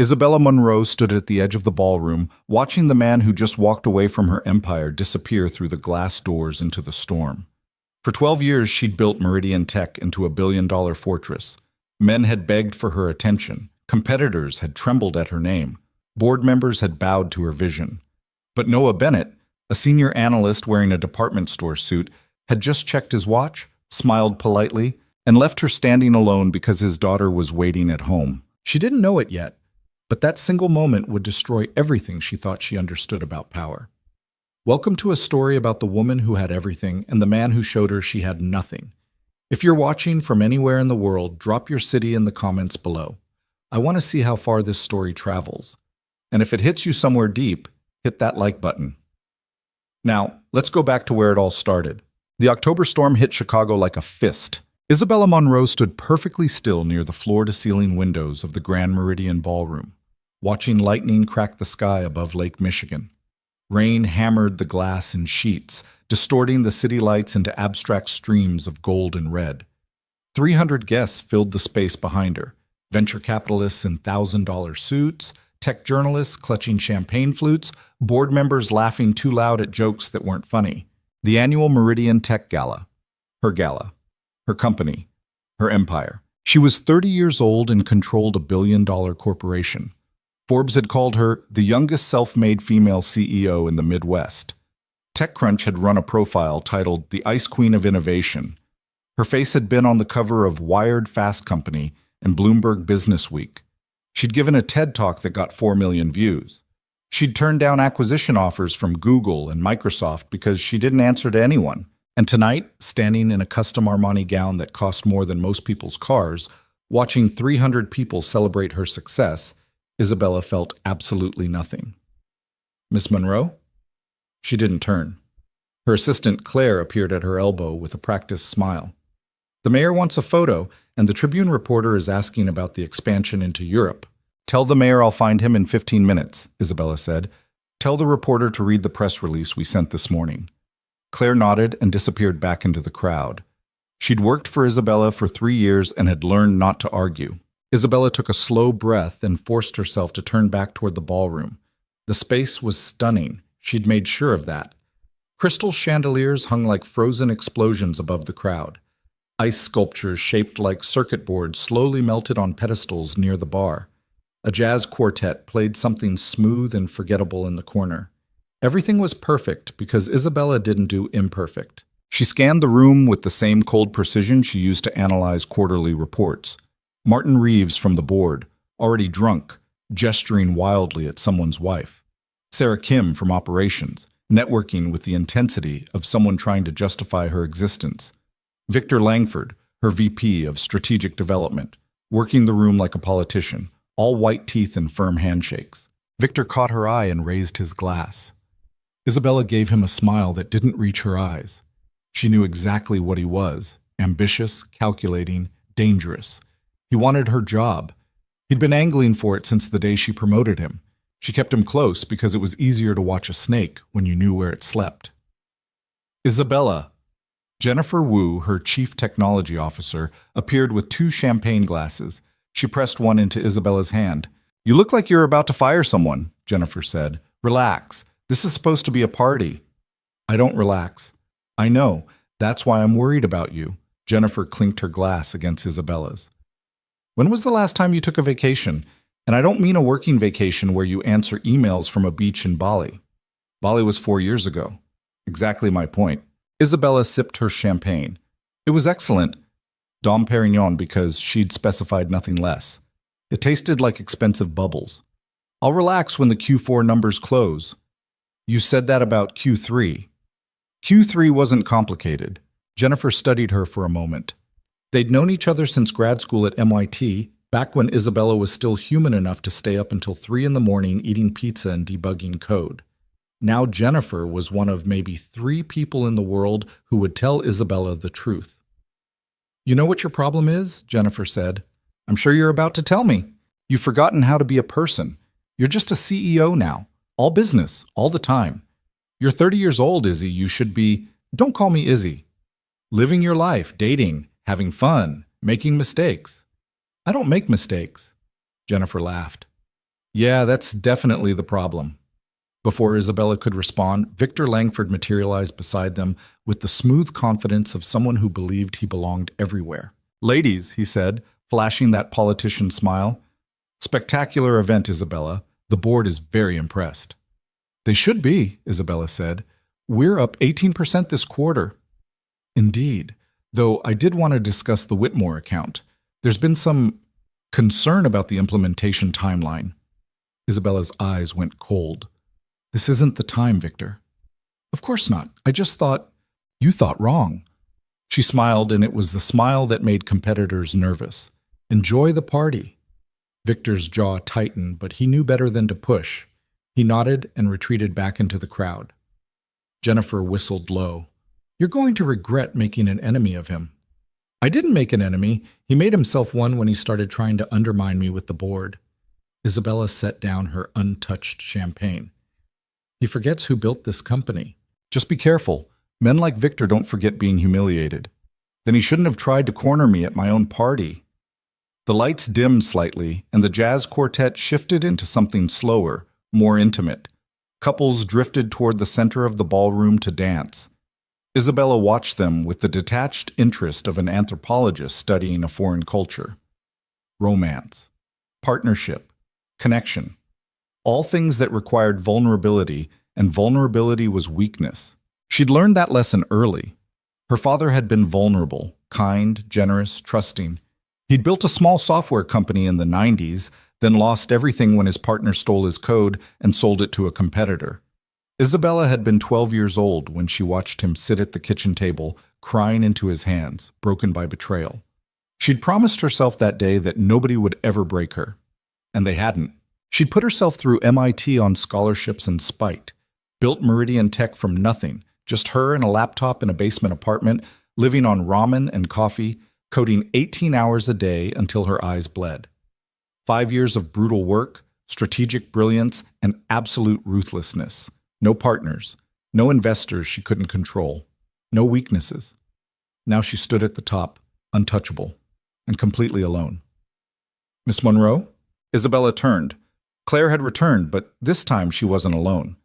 Isabella Munro stood at the edge of the ballroom, watching the man who just walked away from her empire disappear through the glass doors into the storm. For 12 years, she'd built Meridian Tech into a billion-dollar fortress. Men had begged for her attention. Competitors had trembled at her name. Board members had bowed to her vision. But Noah Bennett, a senior analyst wearing a department store suit, had just checked his watch, smiled politely, and left her standing alone because his daughter was waiting at home. She didn't know it yet, but that single moment would destroy everything she thought she understood about power. Welcome to a story about the woman who had everything and the man who showed her she had nothing. If you're watching from anywhere in the world, drop your city in the comments below. I want to see how far this story travels. And if it hits you somewhere deep, hit that like button. Now, let's go back to where it all started. The October storm hit Chicago like a fist. Isabella Munro stood perfectly still near the floor-to-ceiling windows of the Grand Meridian Ballroom, watching lightning crack the sky above Lake Michigan. Rain hammered the glass in sheets, distorting the city lights into abstract streams of gold and red. 300 guests filled the space behind her, venture capitalists in $1,000 suits, tech journalists clutching champagne flutes, board members laughing too loud at jokes that weren't funny. The annual Meridian Tech Gala. Her company, her empire. She was 30 years old and controlled a billion-dollar corporation. Forbes had called her the youngest self-made female CEO in the Midwest. TechCrunch had run a profile titled The Ice Queen of Innovation. Her face had been on the cover of Wired Fast Company and Bloomberg Businessweek. She'd given a TED Talk that got 4 million views. She'd turned down acquisition offers from Google and Microsoft because she didn't answer to anyone. And tonight, standing in a custom Armani gown that cost more than most people's cars, watching 300 people celebrate her success, Isabella felt absolutely nothing. Miss Munro? She didn't turn. Her assistant Claire appeared at her elbow with a practiced smile. The mayor wants a photo, and the Tribune reporter is asking about the expansion into Europe. Tell the mayor I'll find him in 15 minutes, Isabella said. Tell the reporter to read the press release we sent this morning. Claire nodded and disappeared back into the crowd. She'd worked for Isabella for 3 years and had learned not to argue. Isabella took a slow breath and forced herself to turn back toward the ballroom. The space was stunning. She'd made sure of that. Crystal chandeliers hung like frozen explosions above the crowd. Ice sculptures shaped like circuit boards slowly melted on pedestals near the bar. A jazz quartet played something smooth and forgettable in the corner. Everything was perfect because Isabella didn't do imperfect. She scanned the room with the same cold precision she used to analyze quarterly reports. Martin Reeves from the board, already drunk, gesturing wildly at someone's wife. Sarah Kim from operations, networking with the intensity of someone trying to justify her existence. Victor Langford, her VP of strategic development, working the room like a politician, all white teeth and firm handshakes. Victor caught her eye and raised his glass. Isabella gave him a smile that didn't reach her eyes. She knew exactly what he was: ambitious, calculating, dangerous. He wanted her job. He'd been angling for it since the day she promoted him. She kept him close because it was easier to watch a snake when you knew where it slept. Isabella. Jennifer Wu, her chief technology officer, appeared with 2 champagne glasses. She pressed one into Isabella's hand. You look like you're about to fire someone, Jennifer said. Relax. This is supposed to be a party. I don't relax. I know. That's why I'm worried about you. Jennifer clinked her glass against Isabella's. When was the last time you took a vacation? And I don't mean a working vacation where you answer emails from a beach in Bali. Bali was 4 years ago. Exactly my point. Isabella sipped her champagne. It was excellent. Dom Perignon because she'd specified nothing less. It tasted like expensive bubbles. I'll relax when the Q4 numbers close. You said that about Q3. Q3 wasn't complicated. Jennifer studied her for a moment. They'd known each other since grad school at MIT, back when Isabella was still human enough to stay up until 3 in the morning eating pizza and debugging code. Now Jennifer was one of maybe 3 people in the world who would tell Isabella the truth. You know what your problem is? Jennifer said. I'm sure you're about to tell me. You've forgotten how to be a person. You're just a CEO now. All business, all the time. You're 30 years old, Izzy. You should be, don't call me Izzy. Living your life, dating, having fun, making mistakes. I don't make mistakes. Jennifer laughed. Yeah, that's definitely the problem. Before Isabella could respond, Victor Langford materialized beside them with the smooth confidence of someone who believed he belonged everywhere. Ladies, he said, flashing that politician smile. Spectacular event, Isabella. The board is very impressed. They should be, Isabella said. We're up 18% this quarter. Indeed, though I did want to discuss the Whitmore account. There's been some concern about the implementation timeline. Isabella's eyes went cold. This isn't the time, Victor. Of course not. I just thought, you thought wrong. She smiled, and it was the smile that made competitors nervous. Enjoy the party. Victor's jaw tightened, but he knew better than to push. He nodded and retreated back into the crowd. Jennifer whistled low. You're going to regret making an enemy of him. I didn't make an enemy. He made himself one when he started trying to undermine me with the board. Isabella set down her untouched champagne. He forgets who built this company. Just be careful. Men like Victor don't forget being humiliated. Then he shouldn't have tried to corner me at my own party. The lights dimmed slightly, and the jazz quartet shifted into something slower, more intimate. Couples drifted toward the center of the ballroom to dance. Isabella watched them with the detached interest of an anthropologist studying a foreign culture. Romance, partnership, connection. All things that required vulnerability, and vulnerability was weakness. She'd learned that lesson early. Her father had been vulnerable, kind, generous, trusting. He'd built a small software company in the 90s, then lost everything when his partner stole his code and sold it to a competitor. Isabella had been 12 years old when she watched him sit at the kitchen table, crying into his hands, broken by betrayal. She'd promised herself that day that nobody would ever break her. And they hadn't. She'd put herself through MIT on scholarships and spite, built Meridian Tech from nothing, just her and a laptop in a basement apartment, living on ramen and coffee, coding 18 hours a day until her eyes bled. 5 years of brutal work, strategic brilliance, and absolute ruthlessness. No partners, no investors she couldn't control, no weaknesses. Now she stood at the top, untouchable, and completely alone. Miss Monroe? Isabella turned. Claire had returned, but this time she wasn't alone.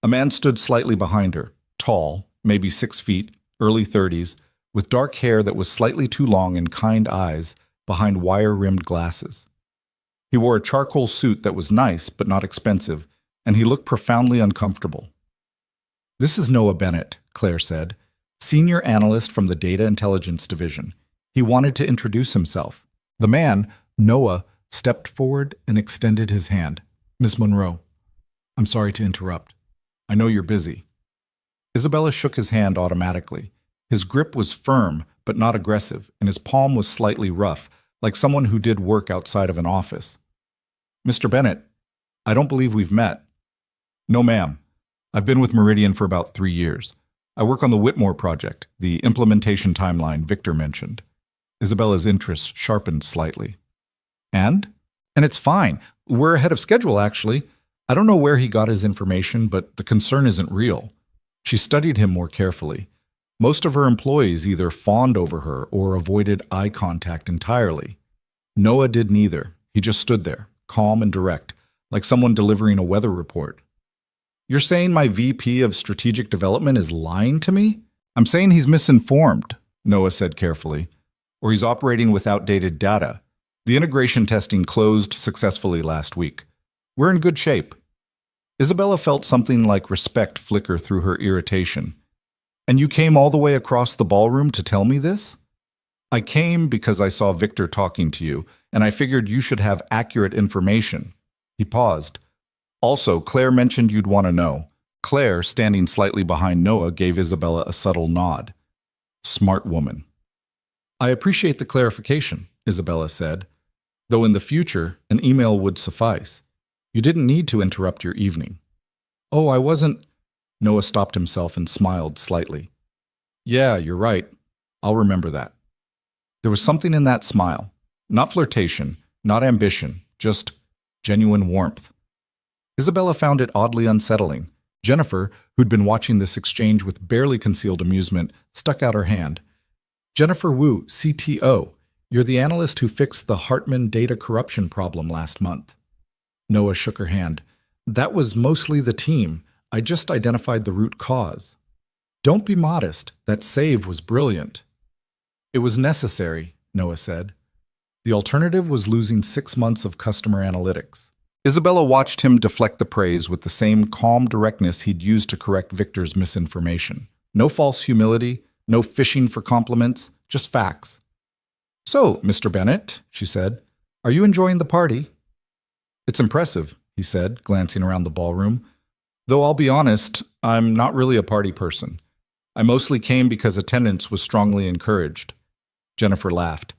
A man stood slightly behind her, tall, maybe 6 feet, early 30s, with dark hair that was slightly too long and kind eyes behind wire-rimmed glasses. He wore a charcoal suit that was nice but not expensive, and he looked profoundly uncomfortable. This is Noah Bennett, Claire said, senior analyst from the Data Intelligence Division. He wanted to introduce himself. The man, Noah, stepped forward and extended his hand. Miss Monroe, I'm sorry to interrupt. I know you're busy. Isabella shook his hand automatically. His grip was firm but not aggressive, and his palm was slightly rough, like someone who did work outside of an office. Mr. Bennett, I don't believe we've met. No, ma'am. I've been with Meridian for about 3 years. I work on the Whitmore project, the implementation timeline Victor mentioned. Isabella's interest sharpened slightly. And it's fine. We're ahead of schedule, actually. I don't know where he got his information, but the concern isn't real. She studied him more carefully. Most of her employees either fawned over her or avoided eye contact entirely. Noah did neither. He just stood there, calm and direct, like someone delivering a weather report. You're saying my VP of Strategic Development is lying to me? I'm saying he's misinformed, Noah said carefully, or he's operating with outdated data. The integration testing closed successfully last week. We're in good shape. Isabella felt something like respect flicker through her irritation. And you came all the way across the ballroom to tell me this? I came because I saw Victor talking to you, and I figured you should have accurate information. He paused. Also, Claire mentioned you'd want to know. Claire, standing slightly behind Noah, gave Isabella a subtle nod. Smart woman. I appreciate the clarification, Isabella said, though in the future, an email would suffice. You didn't need to interrupt your evening. Oh, I wasn't... Noah stopped himself and smiled slightly. Yeah, you're right. I'll remember that. There was something in that smile. Not flirtation, not ambition, just genuine warmth. Isabella found it oddly unsettling. Jennifer, who'd been watching this exchange with barely concealed amusement, stuck out her hand. Jennifer Wu, CTO. You're the analyst who fixed the Hartman data corruption problem last month. Noah shook her hand. That was mostly the team. I just identified the root cause. Don't be modest. That save was brilliant. It was necessary, Noah said. The alternative was losing 6 months of customer analytics. Isabella watched him deflect the praise with the same calm directness he'd used to correct Victor's misinformation. No false humility, no fishing for compliments, just facts. So, Mr. Bennett, she said, are you enjoying the party? It's impressive, he said, glancing around the ballroom. Though I'll be honest, I'm not really a party person. I mostly came because attendance was strongly encouraged. Jennifer laughed.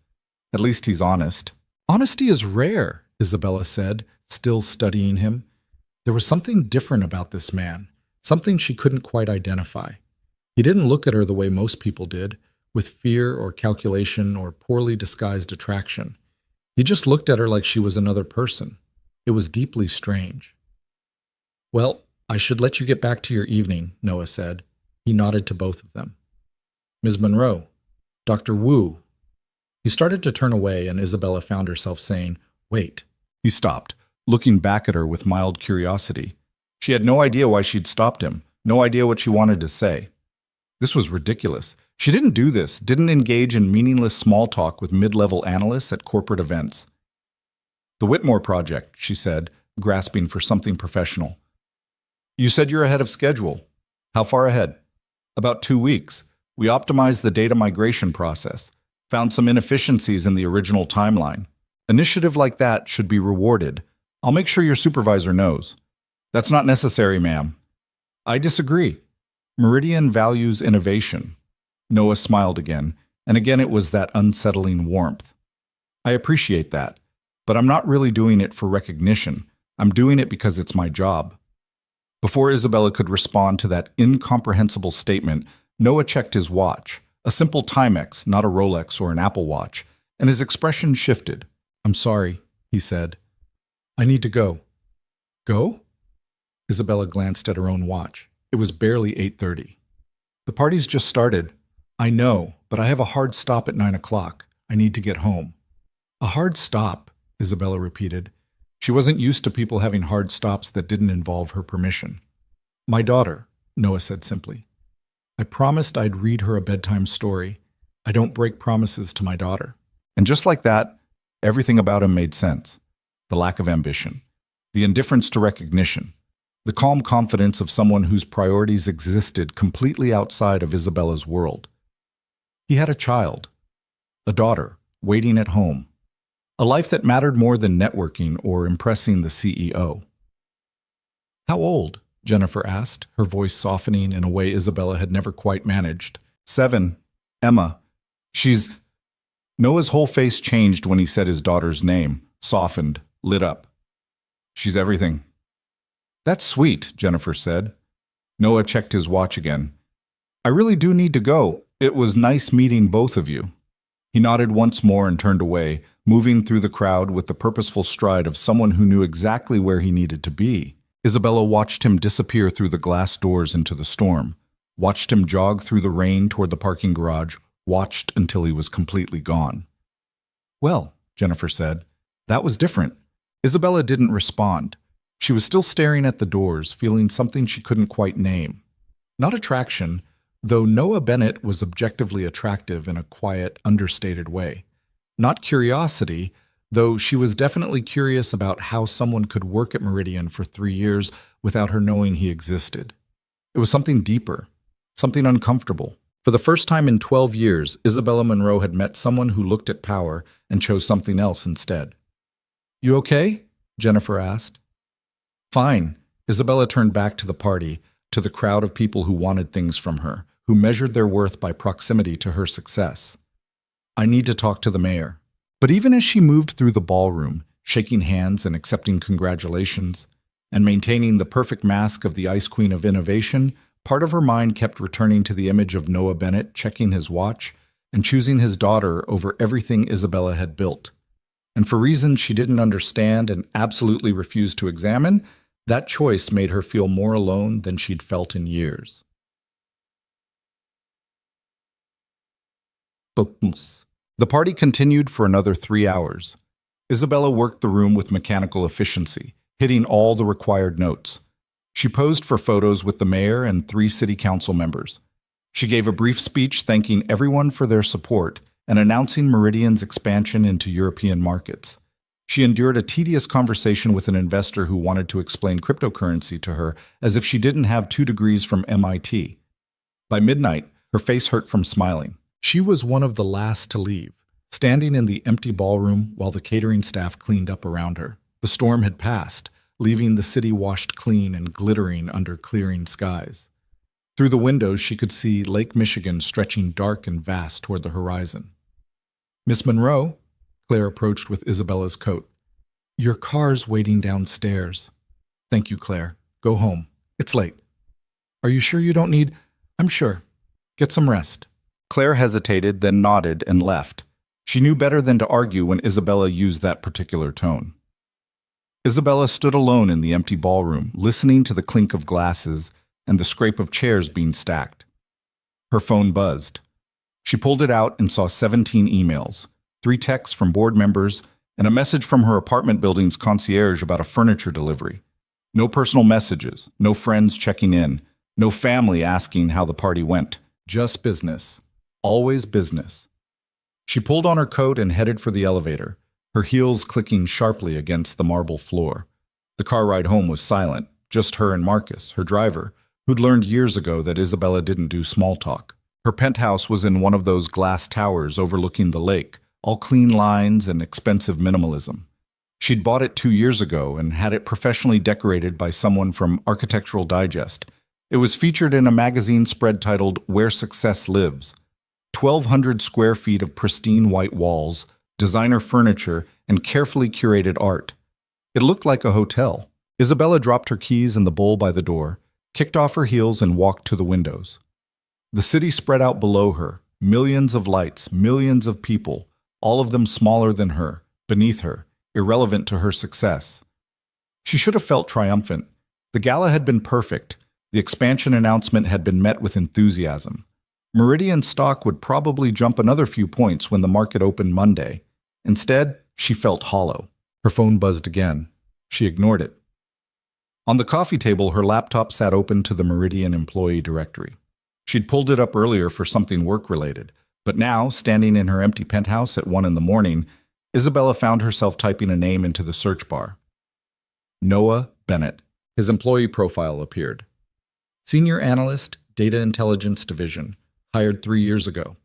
At least he's honest. Honesty is rare, Isabella said, still studying him. There was something different about this man, something she couldn't quite identify. He didn't look at her the way most people did, with fear or calculation or poorly disguised attraction. He just looked at her like she was another person. It was deeply strange. Well, I should let you get back to your evening, Noah said. He nodded to both of them. Ms. Monroe, Dr. Wu. He started to turn away, and Isabella found herself saying, Wait. He stopped, looking back at her with mild curiosity. She had no idea why she'd stopped him, no idea what she wanted to say. This was ridiculous. She didn't do this, didn't engage in meaningless small talk with mid-level analysts at corporate events. The Whitmore Project, she said, grasping for something professional. You said you're ahead of schedule. How far ahead? About 2 weeks. We optimized the data migration process, found some inefficiencies in the original timeline. Initiative like that should be rewarded. I'll make sure your supervisor knows. That's not necessary, ma'am. I disagree. Meridian values innovation. Noah smiled again, and again it was that unsettling warmth. I appreciate that, but I'm not really doing it for recognition. I'm doing it because it's my job. Before Isabella could respond to that incomprehensible statement, Noah checked his watch, a simple Timex, not a Rolex or an Apple Watch, and his expression shifted. I'm sorry, he said. I need to go. Go? Isabella glanced at her own watch. It was barely 8:30. The party's just started. I know, but I have a hard stop at 9 o'clock. I need to get home. A hard stop, Isabella repeated. She wasn't used to people having hard stops that didn't involve her permission. My daughter, Noah said simply. I promised I'd read her a bedtime story. I don't break promises to my daughter. And just like that, everything about him made sense. The lack of ambition, the indifference to recognition, the calm confidence of someone whose priorities existed completely outside of Isabella's world. He had a child, a daughter, waiting at home, a life that mattered more than networking or impressing the CEO. How old? Jennifer asked, her voice softening in a way Isabella had never quite managed. 7. Emma. She's... Noah's whole face changed when he said his daughter's name, softened, lit up. She's everything. That's sweet, Jennifer said. Noah checked his watch again. I really do need to go. It was nice meeting both of you. He nodded once more and turned away, moving through the crowd with the purposeful stride of someone who knew exactly where he needed to be. Isabella watched him disappear through the glass doors into the storm, watched him jog through the rain toward the parking garage, watched until he was completely gone. Well, Jennifer said, that was different. Isabella didn't respond. She was still staring at the doors, feeling something she couldn't quite name. Not attraction, though Noah Bennett was objectively attractive in a quiet, understated way. Not curiosity, though she was definitely curious about how someone could work at Meridian for 3 years without her knowing he existed. It was something deeper, something uncomfortable. For the first time in 12 years, Isabella Monroe had met someone who looked at power and chose something else instead. You okay? Jennifer asked. Fine. Isabella turned back to the party, to the crowd of people who wanted things from her, who measured their worth by proximity to her success. I need to talk to the mayor. But even as she moved through the ballroom, shaking hands and accepting congratulations, and maintaining the perfect mask of the Ice Queen of Innovation, part of her mind kept returning to the image of Noah Bennett checking his watch and choosing his daughter over everything Isabella had built. And for reasons she didn't understand and absolutely refused to examine, that choice made her feel more alone than she'd felt in years. The party continued for another 3 hours. Isabella worked the room with mechanical efficiency, hitting all the required notes. She posed for photos with the mayor and 3 city council members. She gave a brief speech thanking everyone for their support and announcing Meridian's expansion into European markets. She endured a tedious conversation with an investor who wanted to explain cryptocurrency to her as if she didn't have 2 degrees from MIT. By midnight, her face hurt from smiling. She was one of the last to leave, standing in the empty ballroom while the catering staff cleaned up around her. The storm had passed, leaving the city washed clean and glittering under clearing skies. Through the windows, she could see Lake Michigan stretching dark and vast toward the horizon. "Miss Monroe," Claire approached with Isabella's coat. "Your car's waiting downstairs." "Thank you, Claire. Go home. It's late." "Are you sure you don't need—" "I'm sure. Get some rest." Claire hesitated, then nodded and left. She knew better than to argue when Isabella used that particular tone. Isabella stood alone in the empty ballroom, listening to the clink of glasses and the scrape of chairs being stacked. Her phone buzzed. She pulled it out and saw 17 emails, 3 texts from board members, and a message from her apartment building's concierge about a furniture delivery. No personal messages, no friends checking in, no family asking how the party went. Just business. Always business. She pulled on her coat and headed for the elevator, her heels clicking sharply against the marble floor. The car ride home was silent, just her and Marcus, her driver, who'd learned years ago that Isabella didn't do small talk. Her penthouse was in one of those glass towers overlooking the lake, all clean lines and expensive minimalism. She'd bought it 2 years ago and had it professionally decorated by someone from Architectural Digest. It was featured in a magazine spread titled Where Success Lives. 1,200 square feet of pristine white walls, designer furniture, and carefully curated art. It looked like a hotel. Isabella dropped her keys in the bowl by the door, kicked off her heels, and walked to the windows. The city spread out below her, millions of lights, millions of people, all of them smaller than her, beneath her, irrelevant to her success. She should have felt triumphant. The gala had been perfect. The expansion announcement had been met with enthusiasm. Meridian stock would probably jump another few points when the market opened Monday. Instead, she felt hollow. Her phone buzzed again. She ignored it. On the coffee table, her laptop sat open to the Meridian employee directory. She'd pulled it up earlier for something work-related, but now, standing in her empty penthouse at 1 in the morning, Isabella found herself typing a name into the search bar. Noah Bennett. His employee profile appeared. Senior Analyst, Data Intelligence Division. Hired 3 years ago.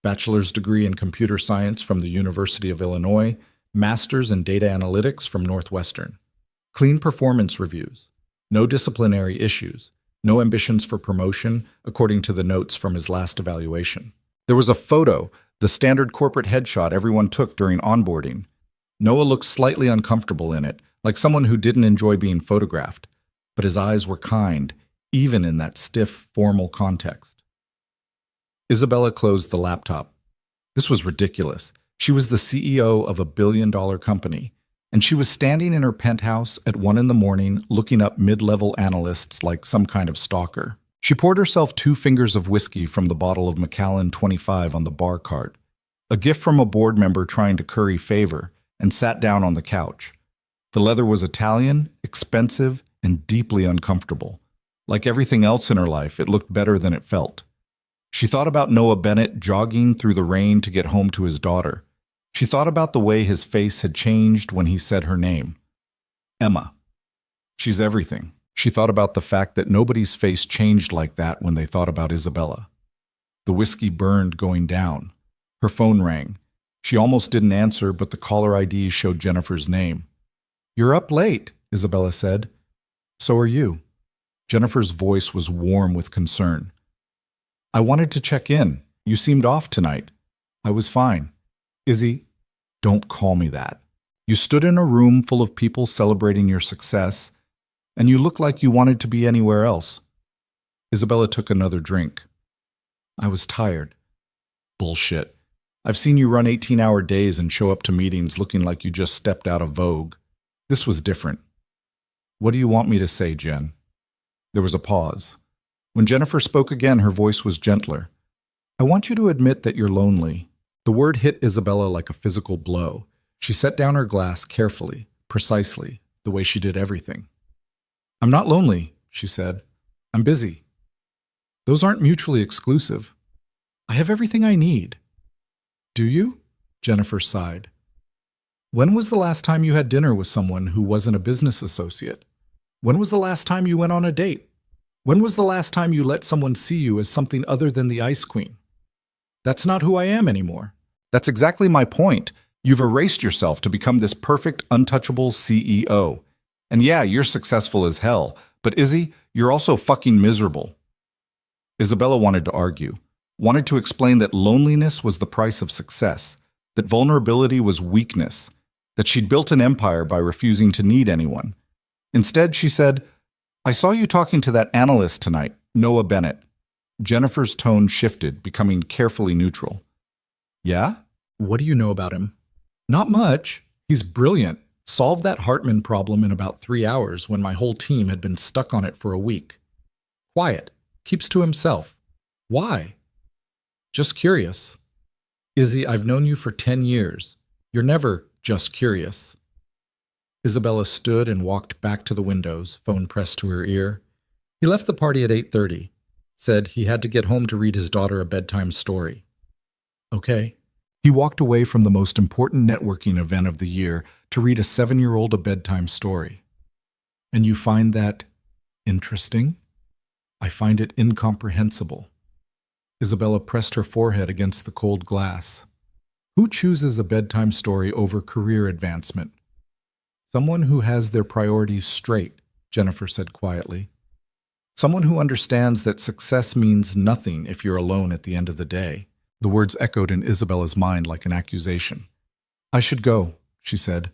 Bachelor's degree in Computer Science from the University of Illinois, Master's in Data Analytics from Northwestern. Clean performance reviews. No disciplinary issues. No ambitions for promotion, according to the notes from his last evaluation. There was a photo, the standard corporate headshot everyone took during onboarding. Noah looked slightly uncomfortable in it, like someone who didn't enjoy being photographed. But his eyes were kind, even in that stiff, formal context. Isabella closed the laptop. This was ridiculous. She was the CEO of a billion-dollar company, and she was standing in her penthouse at 1 in the morning looking up mid-level analysts like some kind of stalker. She poured herself 2 fingers of whiskey from the bottle of Macallan 25 on the bar cart, a gift from a board member trying to curry favor, and sat down on the couch. The leather was Italian, expensive, and deeply uncomfortable. Like everything else in her life, it looked better than it felt. She thought about Noah Bennett jogging through the rain to get home to his daughter. She thought about the way his face had changed when he said her name. Emma. She's everything. She thought about the fact that nobody's face changed like that when they thought about Isabella. The whiskey burned going down. Her phone rang. She almost didn't answer, but the caller ID showed Jennifer's name. "You're up late," Isabella said. "So are you." Jennifer's voice was warm with concern. "I wanted to check in. You seemed off tonight." "I was fine." "Izzy, don't call me that. You stood in a room full of people celebrating your success, and you looked like you wanted to be anywhere else." Isabella took another drink. "I was tired." "Bullshit. I've seen you run 18-hour days and show up to meetings looking like you just stepped out of Vogue. This was different." "What do you want me to say, Jen?" There was a pause. When Jennifer spoke again, her voice was gentler. "I want you to admit that you're lonely." The word hit Isabella like a physical blow. She set down her glass carefully, precisely, the way she did everything. "I'm not lonely," she said. "I'm busy." "Those aren't mutually exclusive. I have everything I need." "Do you?" Jennifer sighed. "When was the last time you had dinner with someone who wasn't a business associate? When was the last time you went on a date? When was the last time you let someone see you as something other than the Ice Queen?" "That's not who I am anymore." "That's exactly my point. You've erased yourself to become this perfect, untouchable CEO. And yeah, you're successful as hell, but Izzy, you're also fucking miserable." Isabella wanted to argue, wanted to explain that loneliness was the price of success, that vulnerability was weakness, that she'd built an empire by refusing to need anyone. Instead, she said, "I saw you talking to that analyst tonight, Noah Bennett." Jennifer's tone shifted, becoming carefully neutral. "Yeah? What do you know about him?" "Not much. He's brilliant. Solved that Hartman problem in about 3 hours when my whole team had been stuck on it for a week. Quiet. Keeps to himself. Why?" "Just curious." "Izzy, I've known you for 10 years. You're never just curious." Isabella stood and walked back to the windows, phone pressed to her ear. He left the party at 8:30. Said he had to get home to read his daughter a bedtime story. "Okay." He walked away from the most important networking event of the year to read a 7-year-old a bedtime story. "And you find that interesting?" "I find it incomprehensible." Isabella pressed her forehead against the cold glass. "Who chooses a bedtime story over career advancement?" "Someone who has their priorities straight," Jennifer said quietly. "Someone who understands that success means nothing if you're alone at the end of the day." The words echoed in Isabella's mind like an accusation. "I should go," she said.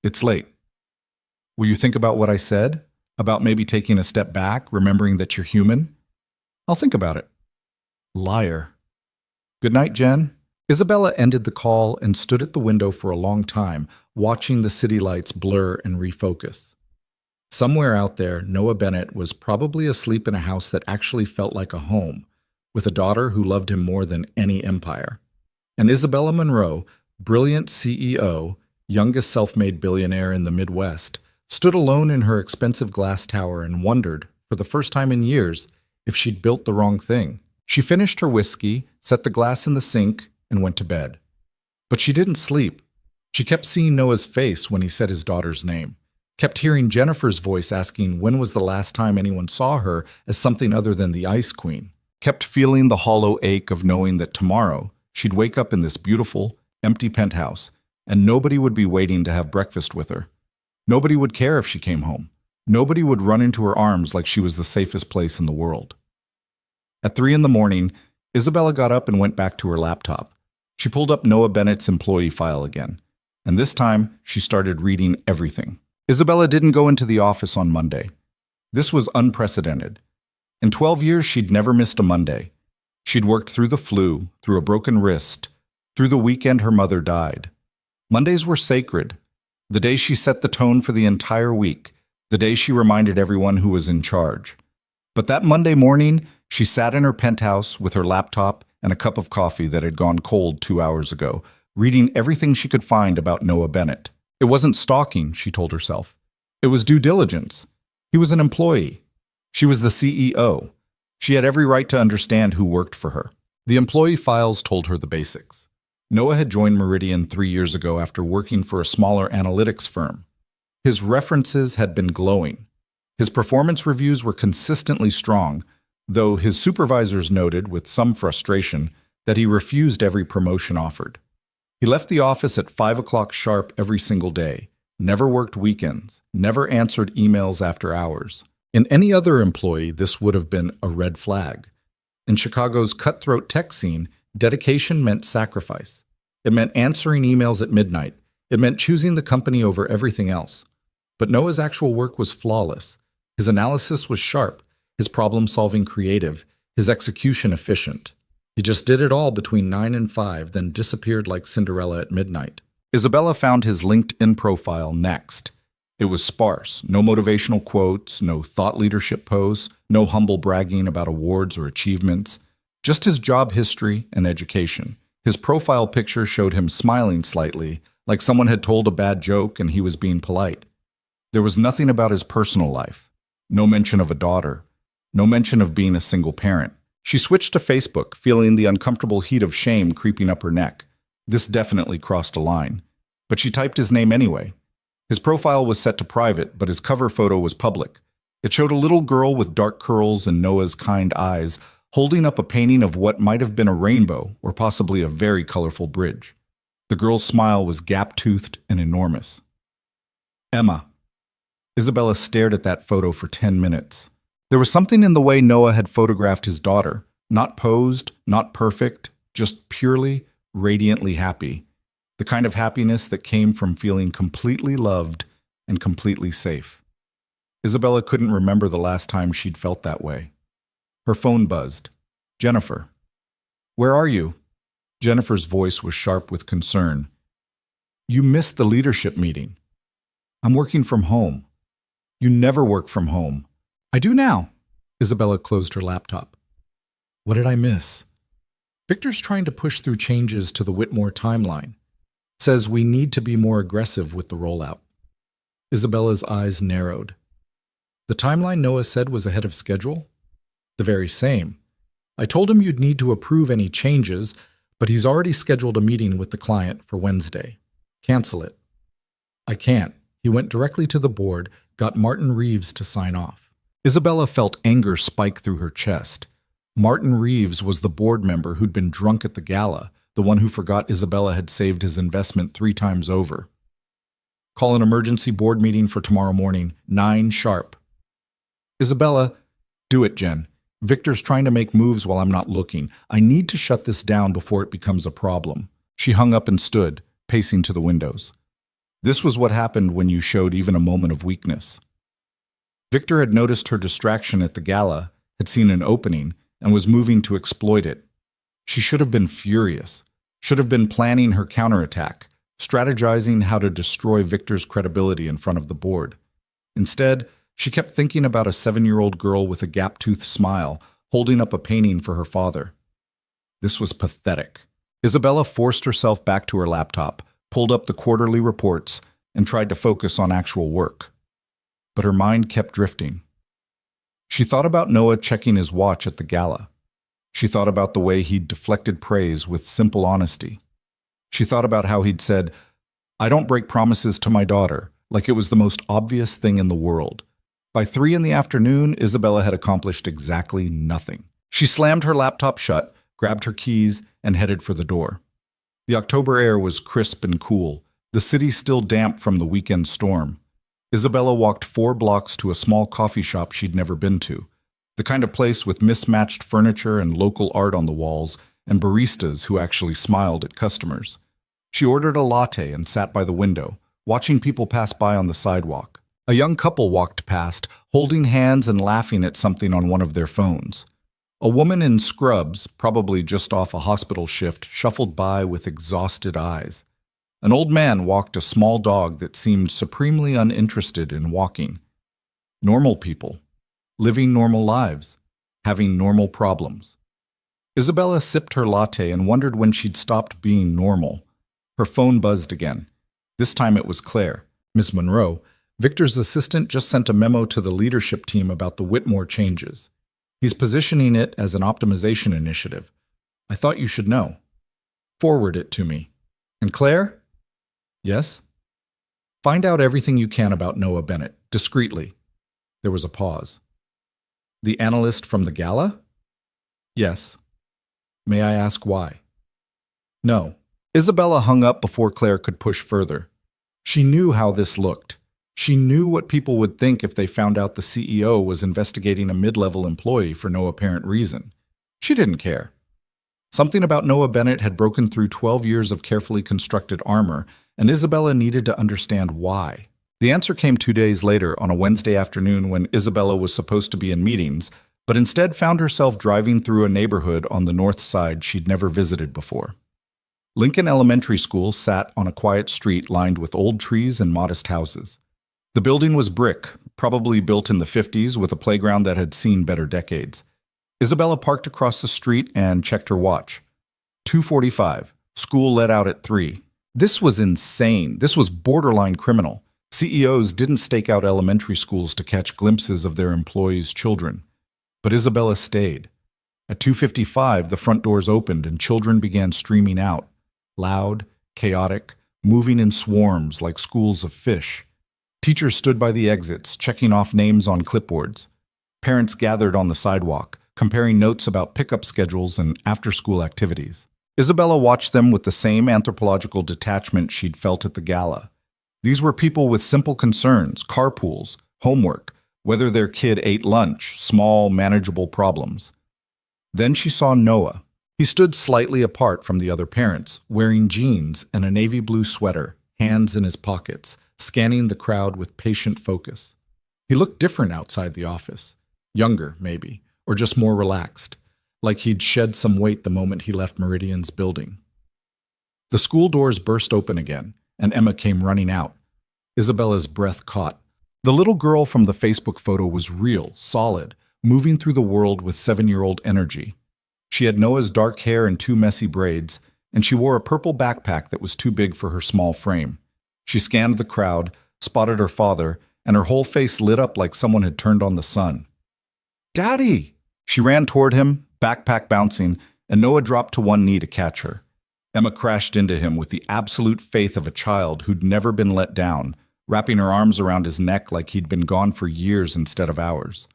"It's late." "Will you think about what I said? About maybe taking a step back, remembering that you're human?" "I'll think about it." Liar. "Good night, Jen." Isabella ended the call and stood at the window for a long time, watching the city lights blur and refocus. Somewhere out there, Noah Bennett was probably asleep in a house that actually felt like a home, with a daughter who loved him more than any empire. And Isabella Monroe, brilliant CEO, youngest self-made billionaire in the Midwest, stood alone in her expensive glass tower and wondered, for the first time in years, if she'd built the wrong thing. She finished her whiskey, set the glass in the sink, and went to bed. But she didn't sleep. She kept seeing Noah's face when he said his daughter's name, kept hearing Jennifer's voice asking when was the last time anyone saw her as something other than the Ice Queen, kept feeling the hollow ache of knowing that tomorrow she'd wake up in this beautiful, empty penthouse, and nobody would be waiting to have breakfast with her. Nobody would care if she came home. Nobody would run into her arms like she was the safest place in the world. At 3 in the morning, Isabella got up and went back to her laptop. She pulled up Noah Bennett's employee file again, and this time she started reading everything. Isabella didn't go into the office on Monday. This was unprecedented. In 12 years, she'd never missed a Monday. She'd worked through the flu, through a broken wrist, through the weekend her mother died. Mondays were sacred. The day she set the tone for the entire week, the day she reminded everyone who was in charge. But that Monday morning, she sat in her penthouse with her laptop and a cup of coffee that had gone cold 2 hours ago, reading everything she could find about Noah Bennett. It wasn't stalking, she told herself. It was due diligence. He was an employee. She was the CEO. She had every right to understand who worked for her. The employee files told her the basics. Noah had joined Meridian 3 years ago after working for a smaller analytics firm. His references had been glowing. His performance reviews were consistently strong, though his supervisors noted, with some frustration, that he refused every promotion offered. He left the office at 5 o'clock sharp every single day, never worked weekends, never answered emails after hours. In any other employee, this would have been a red flag. In Chicago's cutthroat tech scene, dedication meant sacrifice. It meant answering emails at midnight. It meant choosing the company over everything else. But Noah's actual work was flawless. His analysis was sharp, his problem-solving creative, his execution efficient. He just did it all between 9 and 5, then disappeared like Cinderella at midnight. Isabella found his LinkedIn profile next. It was sparse, no motivational quotes, no thought leadership posts, no humble bragging about awards or achievements, just his job history and education. His profile picture showed him smiling slightly, like someone had told a bad joke and he was being polite. There was nothing about his personal life. No mention of a daughter. No mention of being a single parent. She switched to Facebook, feeling the uncomfortable heat of shame creeping up her neck. This definitely crossed a line. But she typed his name anyway. His profile was set to private, but his cover photo was public. It showed a little girl with dark curls and Noah's kind eyes, holding up a painting of what might have been a rainbow or possibly a very colorful bridge. The girl's smile was gap-toothed and enormous. Emma. Isabella stared at that photo for 10 minutes. There was something in the way Noah had photographed his daughter. Not posed, not perfect, just purely, radiantly happy. The kind of happiness that came from feeling completely loved and completely safe. Isabella couldn't remember the last time she'd felt that way. Her phone buzzed. Jennifer. Where are you? Jennifer's voice was sharp with concern. You missed the leadership meeting. I'm working from home. You never work from home. I do now. Isabella closed her laptop. What did I miss? Victor's trying to push through changes to the Whitmore timeline. Says we need to be more aggressive with the rollout. Isabella's eyes narrowed. The timeline Noah said was ahead of schedule? The very same. I told him you'd need to approve any changes, but he's already scheduled a meeting with the client for Wednesday. Cancel it. I can't. He went directly to the board, got Martin Reeves to sign off. Isabella felt anger spike through her chest. Martin Reeves was the board member who'd been drunk at the gala, the one who forgot Isabella had saved his investment 3 times over. Call an emergency board meeting for tomorrow morning, 9 sharp. Isabella, do it, Jen. Victor's trying to make moves while I'm not looking. I need to shut this down before it becomes a problem. She hung up and stood, pacing to the windows. This was what happened when you showed even a moment of weakness. Victor had noticed her distraction at the gala, had seen an opening, and was moving to exploit it. She should have been furious, should have been planning her counterattack, strategizing how to destroy Victor's credibility in front of the board. Instead, she kept thinking about a 7-year-old girl with a gap-toothed smile, holding up a painting for her father. This was pathetic. Isabella forced herself back to her laptop, pulled up the quarterly reports, and tried to focus on actual work. But her mind kept drifting. She thought about Noah checking his watch at the gala. She thought about the way he'd deflected praise with simple honesty. She thought about how he'd said, I don't break promises to my daughter, like it was the most obvious thing in the world. By 3 in the afternoon, Isabella had accomplished exactly nothing. She slammed her laptop shut, grabbed her keys, and headed for the door. The October air was crisp and cool, the city still damp from the weekend storm. Isabella walked 4 blocks to a small coffee shop she'd never been to, the kind of place with mismatched furniture and local art on the walls, and baristas who actually smiled at customers. She ordered a latte and sat by the window, watching people pass by on the sidewalk. A young couple walked past, holding hands and laughing at something on one of their phones. A woman in scrubs, probably just off a hospital shift, shuffled by with exhausted eyes. An old man walked a small dog that seemed supremely uninterested in walking. Normal people, living normal lives, having normal problems. Isabella sipped her latte and wondered when she'd stopped being normal. Her phone buzzed again. This time it was Claire. Miss Monroe, Victor's assistant, just sent a memo to the leadership team about the Whitmore changes. He's positioning it as an optimization initiative. I thought you should know. Forward it to me. And Claire? Yes? Find out everything you can about Noah Bennett, discreetly. There was a pause. The analyst from the gala? Yes. May I ask why? No. Isabella hung up before Claire could push further. She knew how this looked. She knew what people would think if they found out the CEO was investigating a mid-level employee for no apparent reason. She didn't care. Something about Noah Bennett had broken through 12 years of carefully constructed armor, and Isabella needed to understand why. The answer came 2 days later on a Wednesday afternoon when Isabella was supposed to be in meetings, but instead found herself driving through a neighborhood on the north side she'd never visited before. Lincoln Elementary School sat on a quiet street lined with old trees and modest houses. The building was brick, probably built in the 50s with a playground that had seen better decades. Isabella parked across the street and checked her watch. 2:45. School let out at 3. This was insane. This was borderline criminal. CEOs didn't stake out elementary schools to catch glimpses of their employees' children. But Isabella stayed. At 2:55, the front doors opened and children began streaming out, loud, chaotic, moving in swarms like schools of fish. Teachers stood by the exits, checking off names on clipboards. Parents gathered on the sidewalk, comparing notes about pickup schedules and after-school activities. Isabella watched them with the same anthropological detachment she'd felt at the gala. These were people with simple concerns, carpools, homework, whether their kid ate lunch, small, manageable problems. Then she saw Noah. He stood slightly apart from the other parents, wearing jeans and a navy blue sweater, hands in his pockets, scanning the crowd with patient focus. He looked different outside the office. Younger, maybe, or just more relaxed, like he'd shed some weight the moment he left Meridian's building. The school doors burst open again, and Emma came running out. Isabella's breath caught. The little girl from the Facebook photo was real, solid, moving through the world with 7-year-old energy. She had Noah's dark hair and 2 messy braids, and she wore a purple backpack that was too big for her small frame. She scanned the crowd, spotted her father, and her whole face lit up like someone had turned on the sun. "Daddy!" She ran toward him, backpack bouncing, and Noah dropped to one knee to catch her. Emma crashed into him with the absolute faith of a child who'd never been let down, wrapping her arms around his neck like he'd been gone for years instead of hours.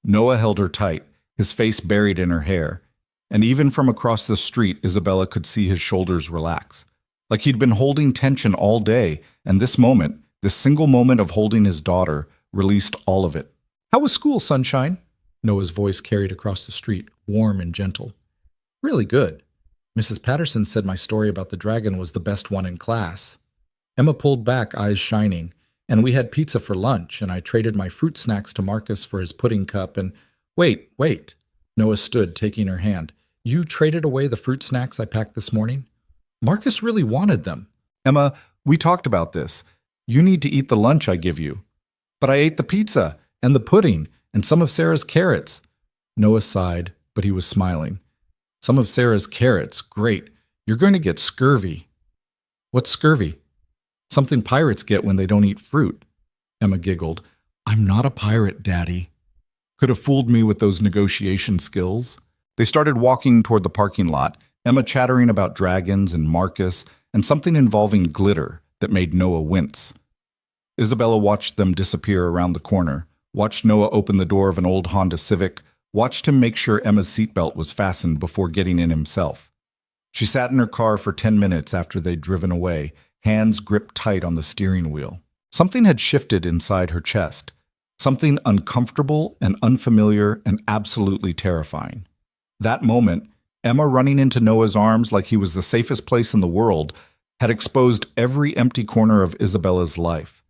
Noah held her tight, his face buried in her hair, and even from across the street, Isabella could see his shoulders relax. Like he'd been holding tension all day, and this moment, this single moment of holding his daughter, released all of it. "How was school, sunshine?" Noah's voice carried across the street, warm and gentle. "Really good. Mrs. Patterson said my story about the dragon was the best one in class." Emma pulled back, eyes shining. "And we had pizza for lunch, and I traded my fruit snacks to Marcus for his pudding cup, and—" Wait. Noah stood, taking her hand. "You traded away the fruit snacks I packed this morning? Marcus really wanted them." "Emma, we talked about this. You need to eat the lunch I give you." "But I ate the pizza, and the pudding, and some of Sarah's carrots." Noah sighed, but he was smiling. "Some of Sarah's carrots, great. You're going to get scurvy." "What's scurvy?" "Something pirates get when they don't eat fruit." Emma giggled. "I'm not a pirate, Daddy." Could have fooled me with those negotiation skills. They started walking toward the parking lot, Emma chattering about dragons and Marcus, and something involving glitter that made Noah wince. Isabella watched them disappear around the corner, watched Noah open the door of an old Honda Civic, watched him make sure Emma's seatbelt was fastened before getting in himself. She sat in her car for 10 minutes after they'd driven away, hands gripped tight on the steering wheel. Something had shifted inside her chest. Something uncomfortable and unfamiliar and absolutely terrifying. That moment, Emma running into Noah's arms like he was the safest place in the world, had exposed every empty corner of Isabella's life.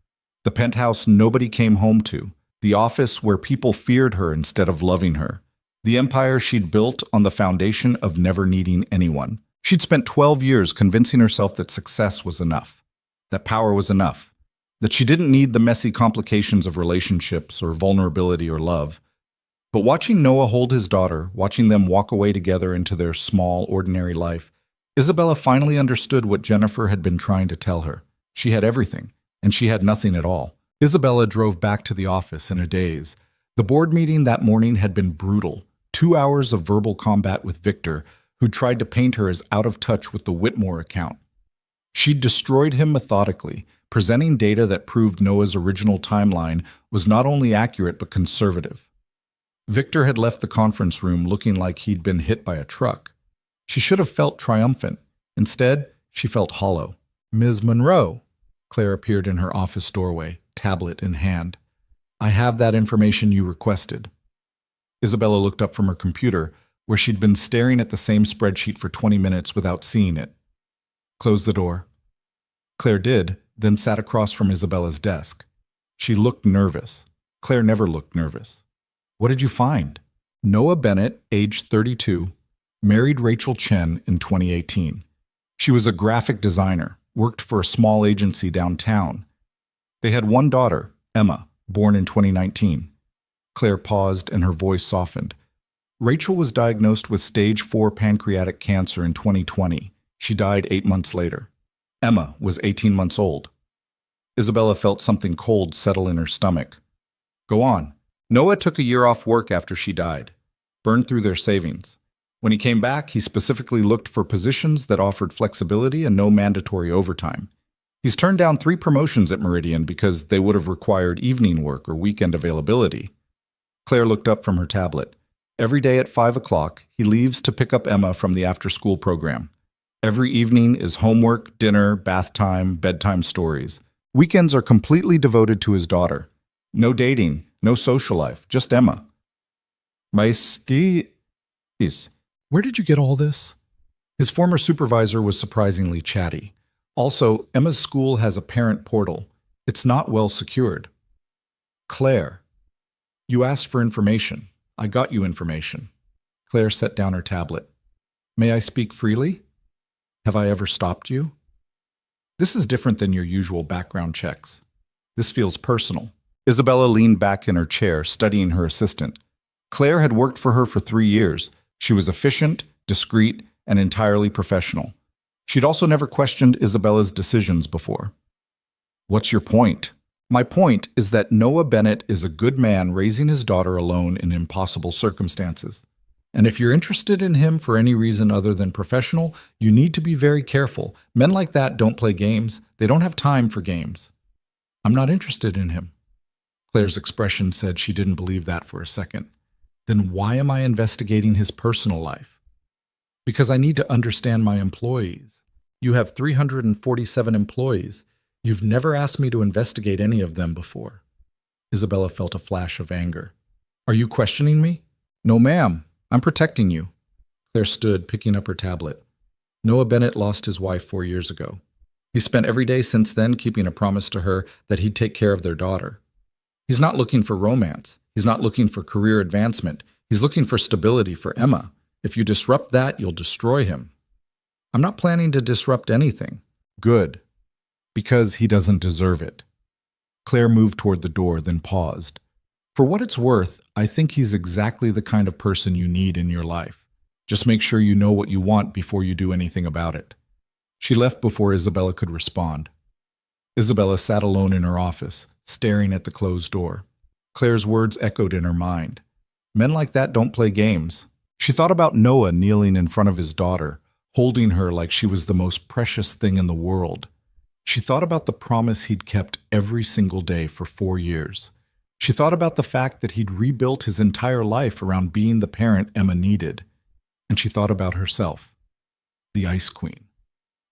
The penthouse nobody came home to, the office where people feared her instead of loving her, the empire she'd built on the foundation of never needing anyone. She'd spent 12 years convincing herself that success was enough, that power was enough, that she didn't need the messy complications of relationships or vulnerability or love. But watching Noah hold his daughter, watching them walk away together into their small, ordinary life, Isabella finally understood what Jennifer had been trying to tell her. She had everything, and she had nothing at all. Isabella drove back to the office in a daze. The board meeting that morning had been brutal. 2 hours of verbal combat with Victor, who tried to paint her as out of touch with the Whitmore account. She'd destroyed him methodically, presenting data that proved Noah's original timeline was not only accurate but conservative. Victor had left the conference room looking like he'd been hit by a truck. She should have felt triumphant. Instead, she felt hollow. "Ms. Monroe," Claire appeared in her office doorway, tablet in hand. "I have that information you requested." Isabella looked up from her computer, where she'd been staring at the same spreadsheet for 20 minutes without seeing it. "Close the door." Claire did, then sat across from Isabella's desk. She looked nervous. Claire never looked nervous. "What did you find?" Noah Bennett, age 32, married Rachel Chen in 2018. She was a graphic designer, worked for a small agency downtown. They had one daughter, Emma, born in 2019. Claire paused and her voice softened. Rachel was diagnosed with stage 4 pancreatic cancer in 2020. She died 8 months later. Emma was 18 months old. Isabella felt something cold settle in her stomach. Go on. Noah took a year off work after she died, burned through their savings. When he came back, he specifically looked for positions that offered flexibility and no mandatory overtime. He's turned down 3 promotions at Meridian because they would have required evening work or weekend availability. Claire looked up from her tablet. Every day at 5 o'clock, he leaves to pick up Emma from the after-school program. Every evening is homework, dinner, bath time, bedtime stories. Weekends are completely devoted to his daughter. No dating, no social life, just Emma. Where did you get all this? His former supervisor was surprisingly chatty. Also, Emma's school has a parent portal. It's not well secured. Claire, you asked for information. I got you information. Claire set down her tablet. May I speak freely? Have I ever stopped you? This is different than your usual background checks. This feels personal. Isabella leaned back in her chair, studying her assistant. Claire had worked for her for 3 years. She was efficient, discreet, and entirely professional. She'd also never questioned Isabella's decisions before. What's your point? My point is that Noah Bennett is a good man raising his daughter alone in impossible circumstances. And if you're interested in him for any reason other than professional, you need to be very careful. Men like that don't play games. They don't have time for games. I'm not interested in him. Claire's expression said she didn't believe that for a second. Then why am I investigating his personal life? Because I need to understand my employees. You have 347 employees. You've never asked me to investigate any of them before. Isabella felt a flash of anger. Are you questioning me? No, ma'am. I'm protecting you. Claire stood, picking up her tablet. Noah Bennett lost his wife 4 years ago. He spent every day since then keeping a promise to her that he'd take care of their daughter. He's not looking for romance. He's not looking for career advancement. He's looking for stability for Emma. If you disrupt that, you'll destroy him. I'm not planning to disrupt anything. Good. Because he doesn't deserve it. Claire moved toward the door, then paused. For what it's worth, I think he's exactly the kind of person you need in your life. Just make sure you know what you want before you do anything about it. She left before Isabella could respond. Isabella sat alone in her office, staring at the closed door. Claire's words echoed in her mind. Men like that don't play games. She thought about Noah kneeling in front of his daughter, holding her like she was the most precious thing in the world. She thought about the promise he'd kept every single day for 4 years. She thought about the fact that he'd rebuilt his entire life around being the parent Emma needed. And she thought about herself, the Ice Queen.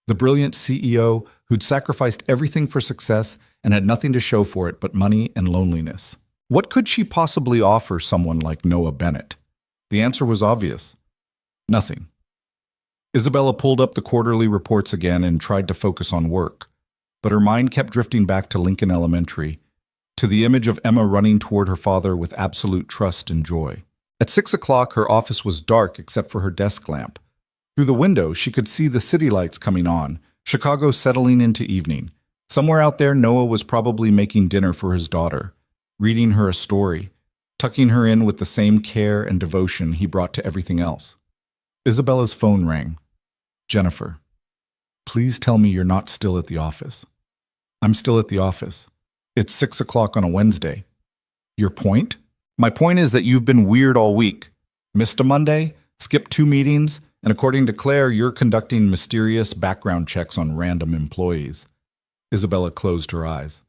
The brilliant CEO who'd sacrificed everything for success and had nothing to show for it but money and loneliness. What could she possibly offer someone like Noah Bennett? The answer was obvious. Nothing. Isabella pulled up the quarterly reports again and tried to focus on work. But her mind kept drifting back to Lincoln Elementary, to the image of Emma running toward her father with absolute trust and joy. At 6 o'clock, her office was dark except for her desk lamp. Through the window, she could see the city lights coming on, Chicago settling into evening. Somewhere out there, Noah was probably making dinner for his daughter, reading her a story, tucking her in with the same care and devotion he brought to everything else. Isabella's phone rang. Jennifer, please tell me you're not still at the office. I'm still at the office. It's 6 o'clock on a Wednesday. Your point? My point is that you've been weird all week. Missed a Monday, skipped 2 meetings, and according to Claire, you're conducting mysterious background checks on random employees. Isabella closed her eyes.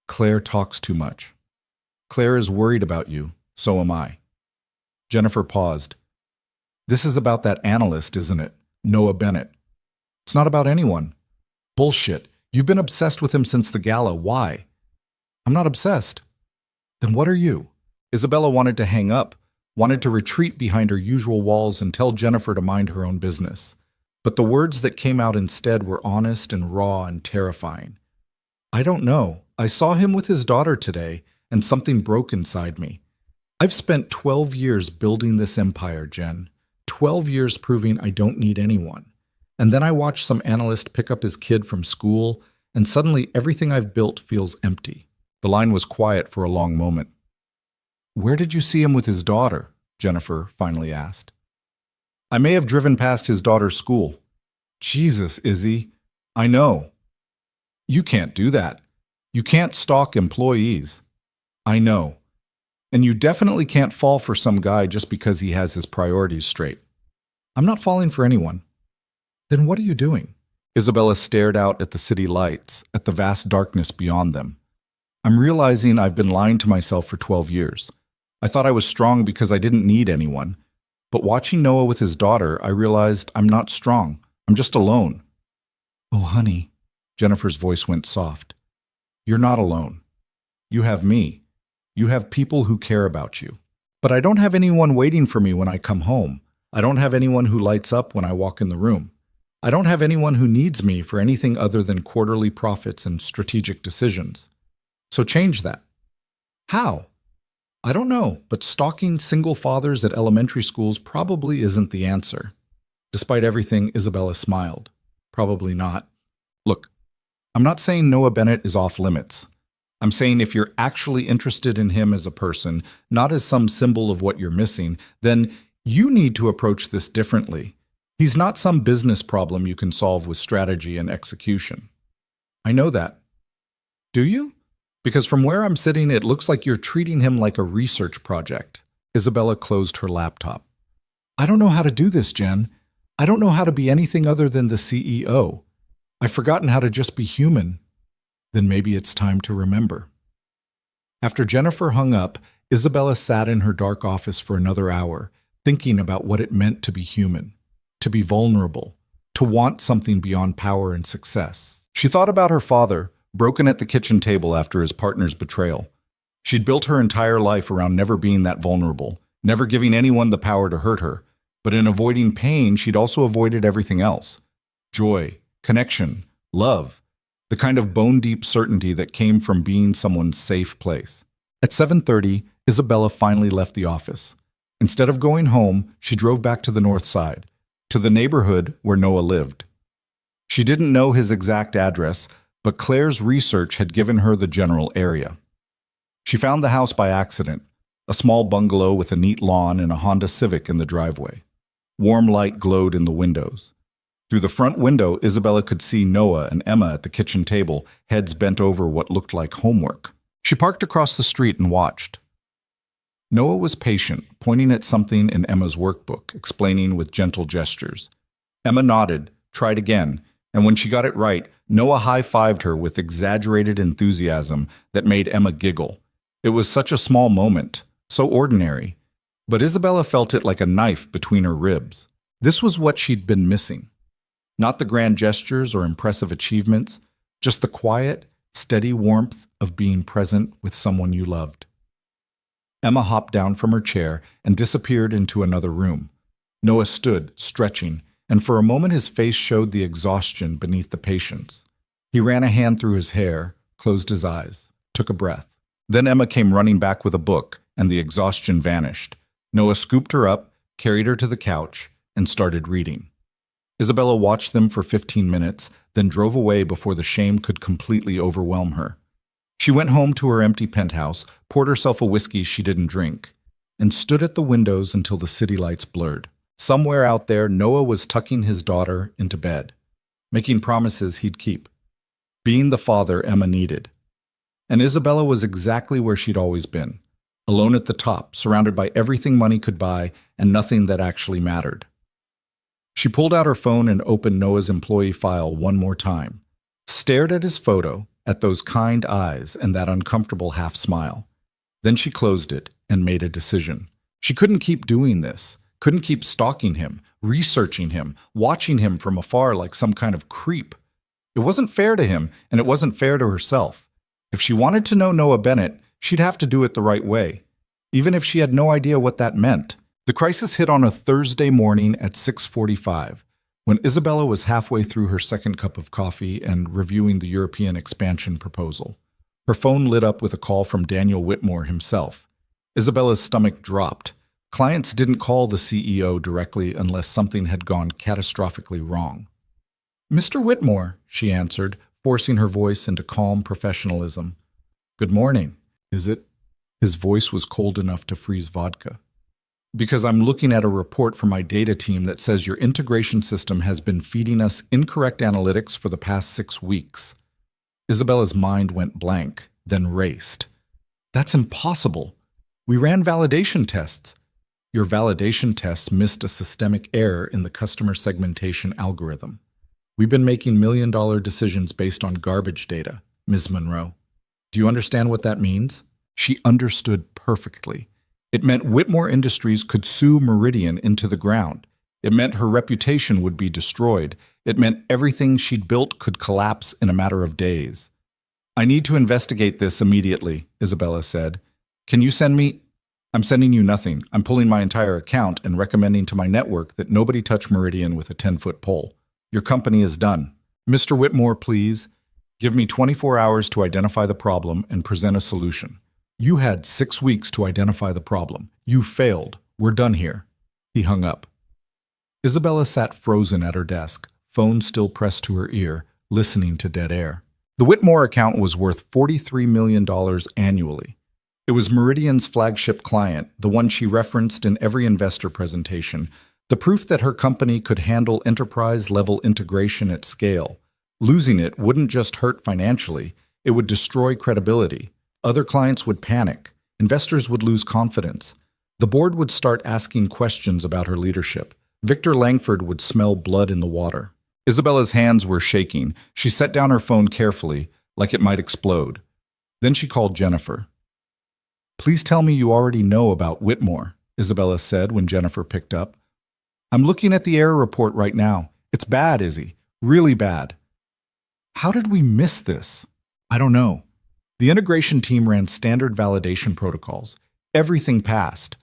Claire talks too much. Claire is worried about you. So am I. Jennifer paused. This is about that analyst, isn't it? Noah Bennett. It's not about anyone. Bullshit. You've been obsessed with him since the gala. Why? I'm not obsessed. Then what are you? Isabella wanted to hang up, wanted to retreat behind her usual walls and tell Jennifer to mind her own business. But the words that came out instead were honest and raw and terrifying. I don't know. I saw him with his daughter today, and something broke inside me. I've spent 12 years building this empire, Jen. 12 years proving I don't need anyone. And then I watch some analyst pick up his kid from school, and suddenly everything I've built feels empty. The line was quiet for a long moment. Where did you see him with his daughter? Jennifer finally asked. I may have driven past his daughter's school. Jesus, Izzy. I know. You can't do that. You can't stalk employees. I know. And you definitely can't fall for some guy just because he has his priorities straight. I'm not falling for anyone. Then what are you doing? Isabella stared out at the city lights, at the vast darkness beyond them. I'm realizing I've been lying to myself for 12 years. I thought I was strong because I didn't need anyone. But watching Noah with his daughter, I realized I'm not strong. I'm just alone. Oh, honey, Jennifer's voice went soft. You're not alone. You have me. You have people who care about you. But I don't have anyone waiting for me when I come home. I don't have anyone who lights up when I walk in the room. I don't have anyone who needs me for anything other than quarterly profits and strategic decisions. So change that. How? I don't know, but stalking single fathers at elementary schools probably isn't the answer. Despite everything, Isabella smiled. Probably not. Look, I'm not saying Noah Bennett is off limits. I'm saying if you're actually interested in him as a person, not as some symbol of what you're missing, then you need to approach this differently. He's not some business problem you can solve with strategy and execution. I know that. Do you? Because from where I'm sitting, it looks like you're treating him like a research project. Isabella closed her laptop. I don't know how to do this, Jen. I don't know how to be anything other than the CEO. I've forgotten how to just be human. Then maybe it's time to remember. After Jennifer hung up, Isabella sat in her dark office for another hour, thinking about what it meant to be human, to be vulnerable, to want something beyond power and success. She thought about her father, broken at the kitchen table after his partner's betrayal. She'd built her entire life around never being that vulnerable, never giving anyone the power to hurt her. But in avoiding pain, she'd also avoided everything else. Joy, connection, love, the kind of bone-deep certainty that came from being someone's safe place. At 7:30, Isabella finally left the office. Instead of going home, she drove back to the north side, to the neighborhood where Noah lived. She didn't know his exact address, but Claire's research had given her the general area. She found the house by accident, a small bungalow with a neat lawn and a Honda Civic in the driveway. Warm light glowed in the windows. Through the front window, Isabella could see Noah and Emma at the kitchen table, heads bent over what looked like homework. She parked across the street and watched. Noah was patient, pointing at something in Emma's workbook, explaining with gentle gestures. Emma nodded, tried again, and when she got it right, Noah high-fived her with exaggerated enthusiasm that made Emma giggle. It was such a small moment, so ordinary, but Isabella felt it like a knife between her ribs. This was what she'd been missing. Not the grand gestures or impressive achievements, just the quiet, steady warmth of being present with someone you loved. Emma hopped down from her chair and disappeared into another room. Noah stood, stretching, and for a moment his face showed the exhaustion beneath the patience. He ran a hand through his hair, closed his eyes, took a breath. Then Emma came running back with a book, and the exhaustion vanished. Noah scooped her up, carried her to the couch, and started reading. Isabella watched them for 15 minutes, then drove away before the shame could completely overwhelm her. She went home to her empty penthouse, poured herself a whiskey she didn't drink, and stood at the windows until the city lights blurred. Somewhere out there, Noah was tucking his daughter into bed, making promises he'd keep, being the father Emma needed. And Isabella was exactly where she'd always been, alone at the top, surrounded by everything money could buy and nothing that actually mattered. She pulled out her phone and opened Noah's employee file one more time, stared at his photo, at those kind eyes and that uncomfortable half-smile. Then she closed it and made a decision. She couldn't keep doing this, couldn't keep stalking him, researching him, watching him from afar like some kind of creep. It wasn't fair to him, and it wasn't fair to herself. If she wanted to know Noah Bennett, she'd have to do it the right way, even if she had no idea what that meant. The crisis hit on a Thursday morning at 6:45, when Isabella was halfway through her second cup of coffee and reviewing the European expansion proposal. Her phone lit up with a call from Daniel Whitmore himself. Isabella's stomach dropped. Clients didn't call the CEO directly unless something had gone catastrophically wrong. "Mr. Whitmore," she answered, forcing her voice into calm professionalism. "Good morning. Is it?" His voice was cold enough to freeze vodka. "Because I'm looking at a report from my data team that says your integration system has been feeding us incorrect analytics for the past 6 weeks. Isabella's mind went blank, then raced. That's impossible. We ran validation tests. Your validation tests missed a systemic error in the customer segmentation algorithm. We've been making million-dollar decisions based on garbage data, Ms. Monroe. Do you understand what that means? She understood perfectly. It meant Whitmore Industries could sue Meridian into the ground. It meant her reputation would be destroyed. It meant everything she'd built could collapse in a matter of days. I need to investigate this immediately, Isabella said. Can you send me? I'm sending you nothing. I'm pulling my entire account and recommending to my network that nobody touch Meridian with a 10-foot pole. Your company is done. Mr. Whitmore, please, give me 24 hours to identify the problem and present a solution. You had 6 weeks to identify the problem. You failed. We're done here. He hung up. Isabella sat frozen at her desk, phone still pressed to her ear, listening to dead air. The Whitmore account was worth $43 million annually. It was Meridian's flagship client, the one she referenced in every investor presentation, the proof that her company could handle enterprise-level integration at scale. Losing it wouldn't just hurt financially, it would destroy credibility. Other clients would panic. Investors would lose confidence. The board would start asking questions about her leadership. Victor Langford would smell blood in the water. Isabella's hands were shaking. She set down her phone carefully, like it might explode. Then she called Jennifer. Please tell me you already know about Whitmore, Isabella said when Jennifer picked up. I'm looking at the error report right now. It's bad, Izzy. Really bad. How did we miss this? I don't know. The integration team ran standard validation protocols. Everything passed.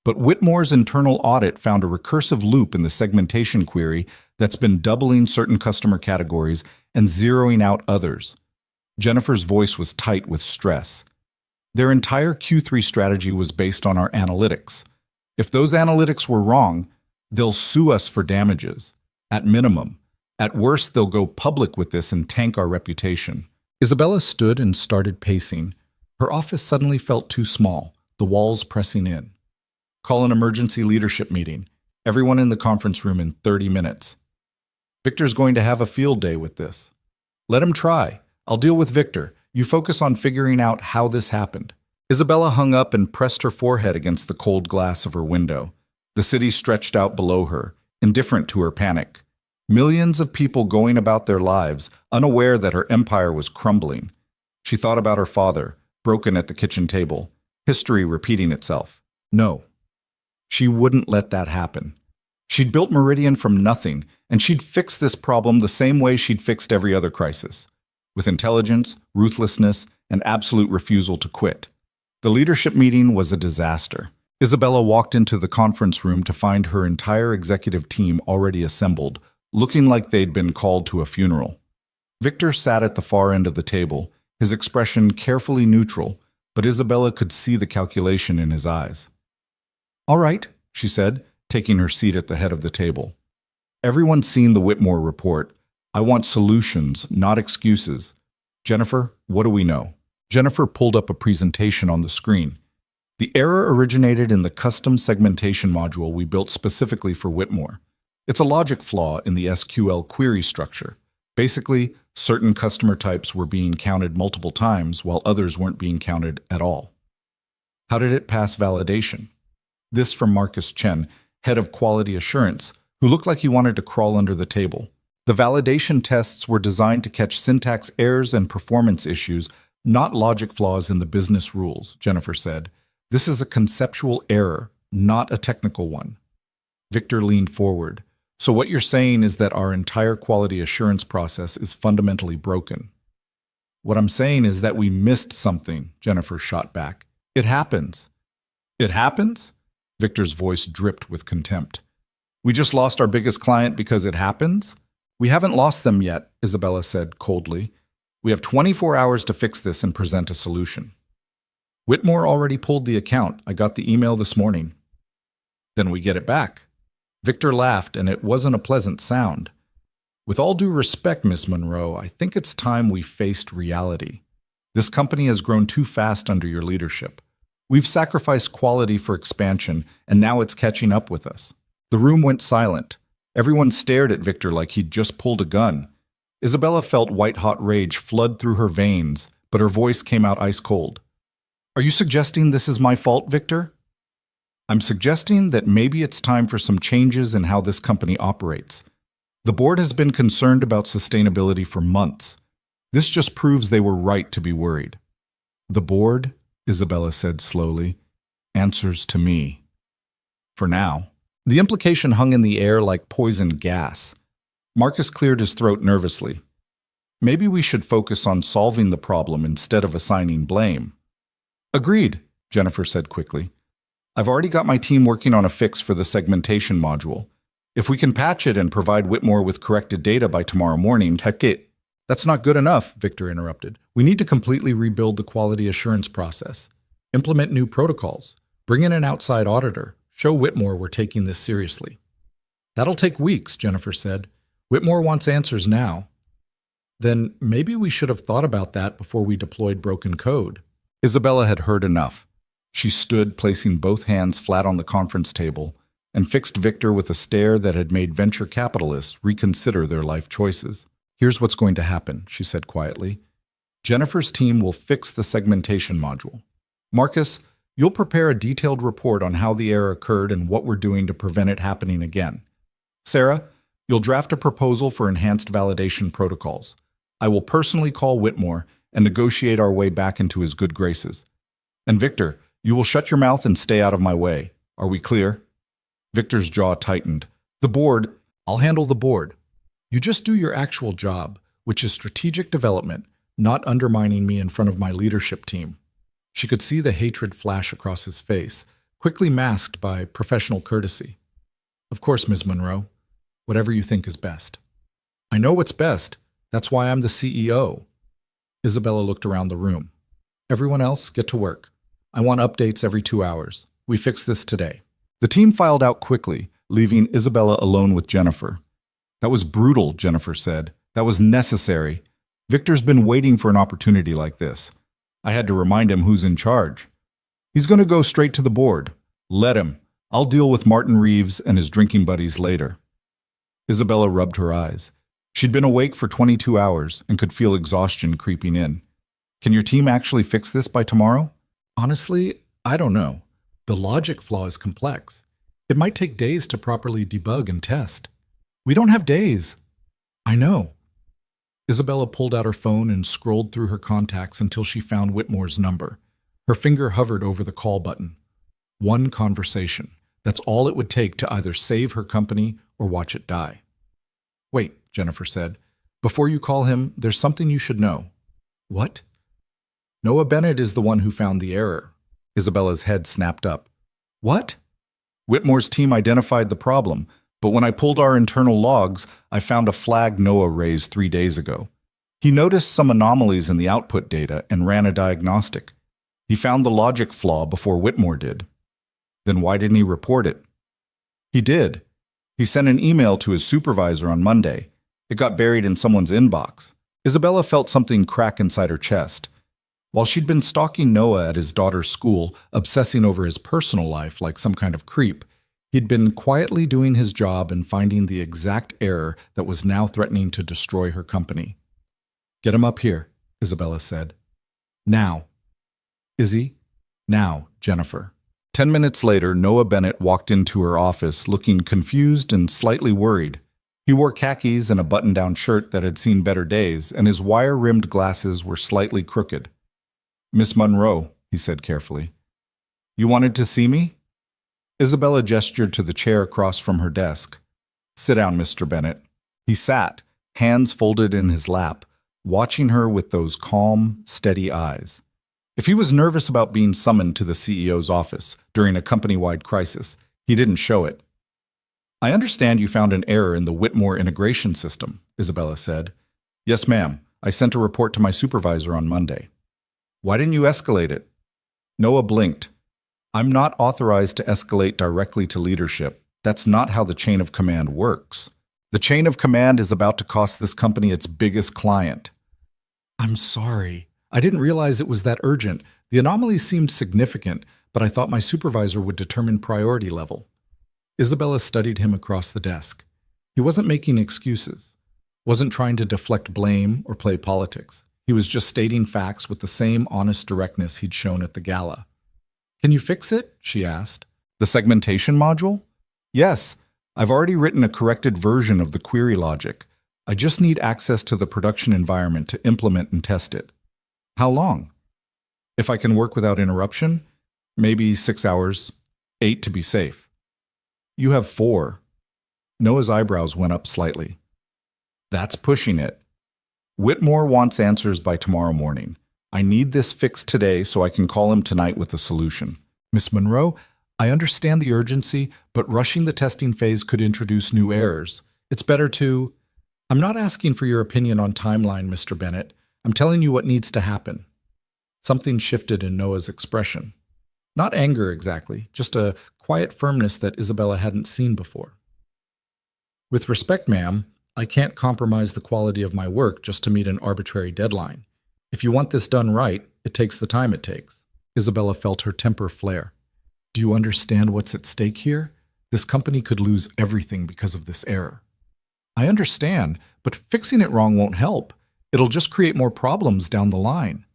But Whitmore's internal audit found a recursive loop in the segmentation query that's been doubling certain customer categories and zeroing out others. Jennifer's voice was tight with stress. Their entire Q3 strategy was based on our analytics. If those analytics were wrong, they'll sue us for damages. At minimum. At worst, they'll go public with this and tank our reputation. Isabella stood and started pacing. Her office suddenly felt too small, the walls pressing in. Call an emergency leadership meeting. Everyone in the conference room in 30 minutes. Victor's going to have a field day with this. Let him try. I'll deal with Victor. You focus on figuring out how this happened. Isabella hung up and pressed her forehead against the cold glass of her window. The city stretched out below her, indifferent to her panic. Millions of people going about their lives, unaware that her empire was crumbling. She thought about her father, broken at the kitchen table, history repeating itself. No. She wouldn't let that happen. She'd built Meridian from nothing, and she'd fix this problem the same way she'd fixed every other crisis. With intelligence, ruthlessness, and absolute refusal to quit. The leadership meeting was a disaster. Isabella walked into the conference room to find her entire executive team already assembled, looking like they'd been called to a funeral. Victor sat at the far end of the table, his expression carefully neutral, but Isabella could see the calculation in his eyes. All right, she said, taking her seat at the head of the table. Everyone's seen the Whitmore report. I want solutions, not excuses. Jennifer, what do we know? Jennifer pulled up a presentation on the screen. The error originated in the custom segmentation module we built specifically for Whitmore. It's a logic flaw in the SQL query structure. Basically, certain customer types were being counted multiple times while others weren't being counted at all. How did it pass validation? This from Marcus Chen, head of quality assurance, who looked like he wanted to crawl under the table. The validation tests were designed to catch syntax errors and performance issues, not logic flaws in the business rules, Jennifer said. This is a conceptual error, not a technical one. Victor leaned forward. So what you're saying is that our entire quality assurance process is fundamentally broken. What I'm saying is that we missed something, Jennifer shot back. It happens. It happens? Victor's voice dripped with contempt. We just lost our biggest client because it happens? We haven't lost them yet, Isabella said coldly. We have 24 hours to fix this and present a solution. Whitmore already pulled the account. I got the email this morning. Then we get it back. Victor laughed, and it wasn't a pleasant sound. With all due respect, Miss Monroe, I think it's time we faced reality. This company has grown too fast under your leadership. We've sacrificed quality for expansion, and now it's catching up with us. The room went silent. Everyone stared at Victor like he'd just pulled a gun. Isabella felt white-hot rage flood through her veins, but her voice came out ice cold. Are you suggesting this is my fault, Victor? I'm suggesting that maybe it's time for some changes in how this company operates. The board has been concerned about sustainability for months. This just proves they were right to be worried. The board, Isabella said slowly, answers to me. For now. The implication hung in the air like poison gas. Marcus cleared his throat nervously. Maybe we should focus on solving the problem instead of assigning blame. Agreed, Jennifer said quickly. I've already got my team working on a fix for the segmentation module. If we can patch it and provide Whitmore with corrected data by tomorrow morning, heck it. That's not good enough, Victor interrupted. We need to completely rebuild the quality assurance process. Implement new protocols. Bring in an outside auditor. Show Whitmore we're taking this seriously. That'll take weeks, Jennifer said. Whitmore wants answers now. Then maybe we should have thought about that before we deployed broken code. Isabella had heard enough. She stood, placing both hands flat on the conference table, and fixed Victor with a stare that had made venture capitalists reconsider their life choices. Here's what's going to happen, she said quietly. Jennifer's team will fix the segmentation module. Marcus, you'll prepare a detailed report on how the error occurred and what we're doing to prevent it happening again. Sarah, you'll draft a proposal for enhanced validation protocols. I will personally call Whitmore and negotiate our way back into his good graces. And Victor, you will shut your mouth and stay out of my way. Are we clear? Victor's jaw tightened. The board, I'll handle the board. You just do your actual job, which is strategic development, not undermining me in front of my leadership team. She could see the hatred flash across his face, quickly masked by professional courtesy. Of course, Ms. Monroe. Whatever you think is best. I know what's best. That's why I'm the CEO. Isabella looked around the room. Everyone else, get to work. I want updates every 2 hours. We fix this today. The team filed out quickly, leaving Isabella alone with Jennifer. That was brutal, Jennifer said. That was necessary. Victor's been waiting for an opportunity like this. I had to remind him who's in charge. He's going to go straight to the board. Let him. I'll deal with Martin Reeves and his drinking buddies later. Isabella rubbed her eyes. She'd been awake for 22 hours and could feel exhaustion creeping in. Can your team actually fix this by tomorrow? Honestly, I don't know. The logic flaw is complex. It might take days to properly debug and test. We don't have days. I know. Isabella pulled out her phone and scrolled through her contacts until she found Whitmore's number. Her finger hovered over the call button. One conversation. That's all it would take to either save her company or watch it die. Wait, Jennifer said. Before you call him, there's something you should know. What? Noah Bennett is the one who found the error. Isabella's head snapped up. What? Whitmore's team identified the problem, but when I pulled our internal logs, I found a flag Noah raised 3 days ago. He noticed some anomalies in the output data and ran a diagnostic. He found the logic flaw before Whitmore did. Then why didn't he report it? He did. He sent an email to his supervisor on Monday. It got buried in someone's inbox. Isabella felt something crack inside her chest. While she'd been stalking Noah at his daughter's school, obsessing over his personal life like some kind of creep, he'd been quietly doing his job and finding the exact error that was now threatening to destroy her company. Get him up here, Isabella said. Now. Izzy? Now, Jennifer. 10 minutes later, Noah Bennett walked into her office looking confused and slightly worried. He wore khakis and a button-down shirt that had seen better days, and his wire-rimmed glasses were slightly crooked. Miss Monroe, he said carefully. You wanted to see me? Isabella gestured to the chair across from her desk. Sit down, Mr. Bennett. He sat, hands folded in his lap, watching her with those calm, steady eyes. If he was nervous about being summoned to the CEO's office during a company-wide crisis, he didn't show it. I understand you found an error in the Whitmore integration system, Isabella said. Yes, ma'am. I sent a report to my supervisor on Monday. Why didn't you escalate it? Noah blinked. I'm not authorized to escalate directly to leadership. That's not how the chain of command works. The chain of command is about to cost this company its biggest client. I'm sorry. I didn't realize it was that urgent. The anomaly seemed significant, but I thought my supervisor would determine priority level. Isabella studied him across the desk. He wasn't making excuses. Wasn't trying to deflect blame or play politics. He was just stating facts with the same honest directness he'd shown at the gala. Can you fix it? She asked. The segmentation module? Yes, I've already written a corrected version of the query logic. I just need access to the production environment to implement and test it. How long? If I can work without interruption, maybe 6 hours, 8 to be safe. You have 4. Noah's eyebrows went up slightly. That's pushing it. Whitmore wants answers by tomorrow morning. I need this fixed today so I can call him tonight with a solution. Miss Monroe, I understand the urgency, but rushing the testing phase could introduce new errors. It's better to... I'm not asking for your opinion on timeline, Mr. Bennett. I'm telling you what needs to happen. Something shifted in Noah's expression. Not anger exactly, just a quiet firmness that Isabella hadn't seen before. With respect, ma'am, I can't compromise the quality of my work just to meet an arbitrary deadline. If you want this done right, it takes the time it takes. Isabella felt her temper flare. Do you understand what's at stake here? This company could lose everything because of this error. I understand, but fixing it wrong won't help. It'll just create more problems down the line.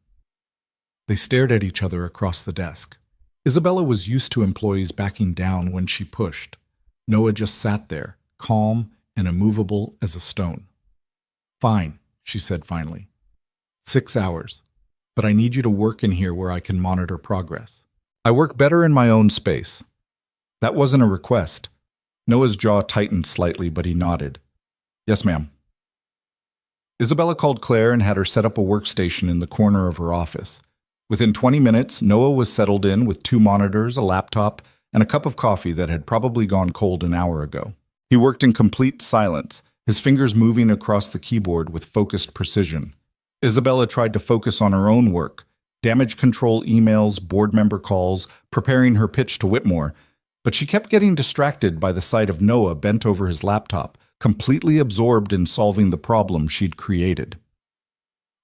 They stared at each other across the desk. Isabella was used to employees backing down when she pushed. Noah just sat there, calm and immovable as a stone. Fine, she said finally. 6 hours. But I need you to work in here where I can monitor progress. I work better in my own space. That wasn't a request. Noah's jaw tightened slightly, but he nodded. Yes, ma'am. Isabella called Claire and had her set up a workstation in the corner of her office. Within 20 minutes, Noah was settled in with 2 monitors, a laptop, and a cup of coffee that had probably gone cold an hour ago. He worked in complete silence, his fingers moving across the keyboard with focused precision. Isabella tried to focus on her own work, damage control emails, board member calls, preparing her pitch to Whitmore, but she kept getting distracted by the sight of Noah bent over his laptop, completely absorbed in solving the problem she'd created.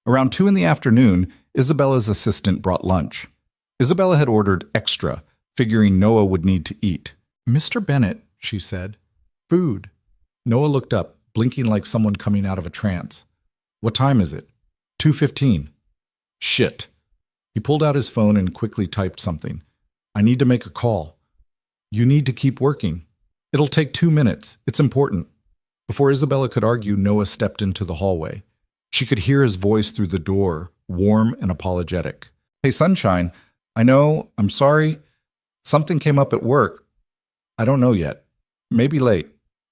Around 2 in the afternoon, Isabella's assistant brought lunch. Isabella had ordered extra, figuring Noah would need to eat. Mr. Bennett, she said. Food. Noah looked up, blinking like someone coming out of a trance. What time is it? 2:15. Shit. He pulled out his phone and quickly typed something. I need to make a call. You need to keep working. It'll take 2 minutes. It's important. Before Isabella could argue, Noah stepped into the hallway. She could hear his voice through the door, warm and apologetic. Hey, Sunshine, I know, I'm sorry. Something came up at work. I don't know yet. Maybe late.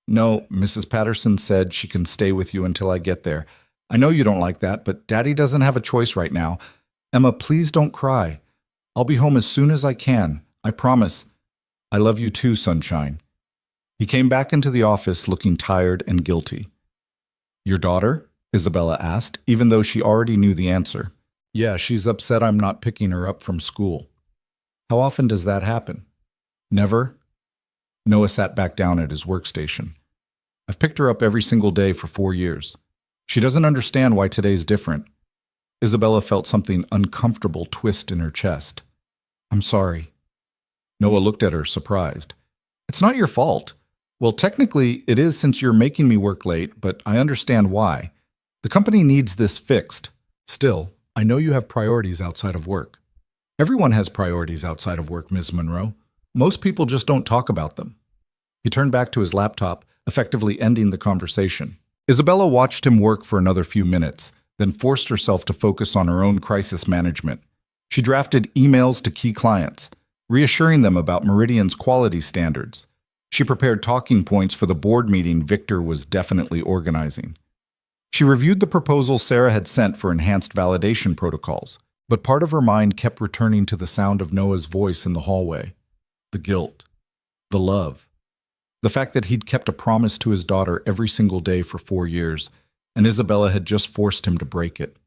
No, Mrs. Patterson said she can stay with you until I get there. I know you don't like that, but Daddy doesn't have a choice right now. Emma, please don't cry. I'll be home as soon as I can. I promise. I love you too, Sunshine. He came back into the office looking tired and guilty. Your daughter? Isabella asked, even though she already knew the answer. Yeah, she's upset I'm not picking her up from school. How often does that happen? Never. Noah sat back down at his workstation. I've picked her up every single day for 4 years. She doesn't understand why today's different. Isabella felt something uncomfortable twist in her chest. I'm sorry. Noah looked at her, surprised. It's not your fault. Well, technically, it is since you're making me work late, but I understand why. The company needs this fixed. Still, I know you have priorities outside of work. Everyone has priorities outside of work, Ms. Monroe. Most people just don't talk about them. He turned back to his laptop, effectively ending the conversation. Isabella watched him work for another few minutes, then forced herself to focus on her own crisis management. She drafted emails to key clients, reassuring them about Meridian's quality standards. She prepared talking points for the board meeting Victor was definitely organizing. She reviewed the proposal Sarah had sent for enhanced validation protocols, but part of her mind kept returning to the sound of Noah's voice in the hallway. The guilt. The love. The fact that he'd kept a promise to his daughter every single day for 4 years, and Isabella had just forced him to break it.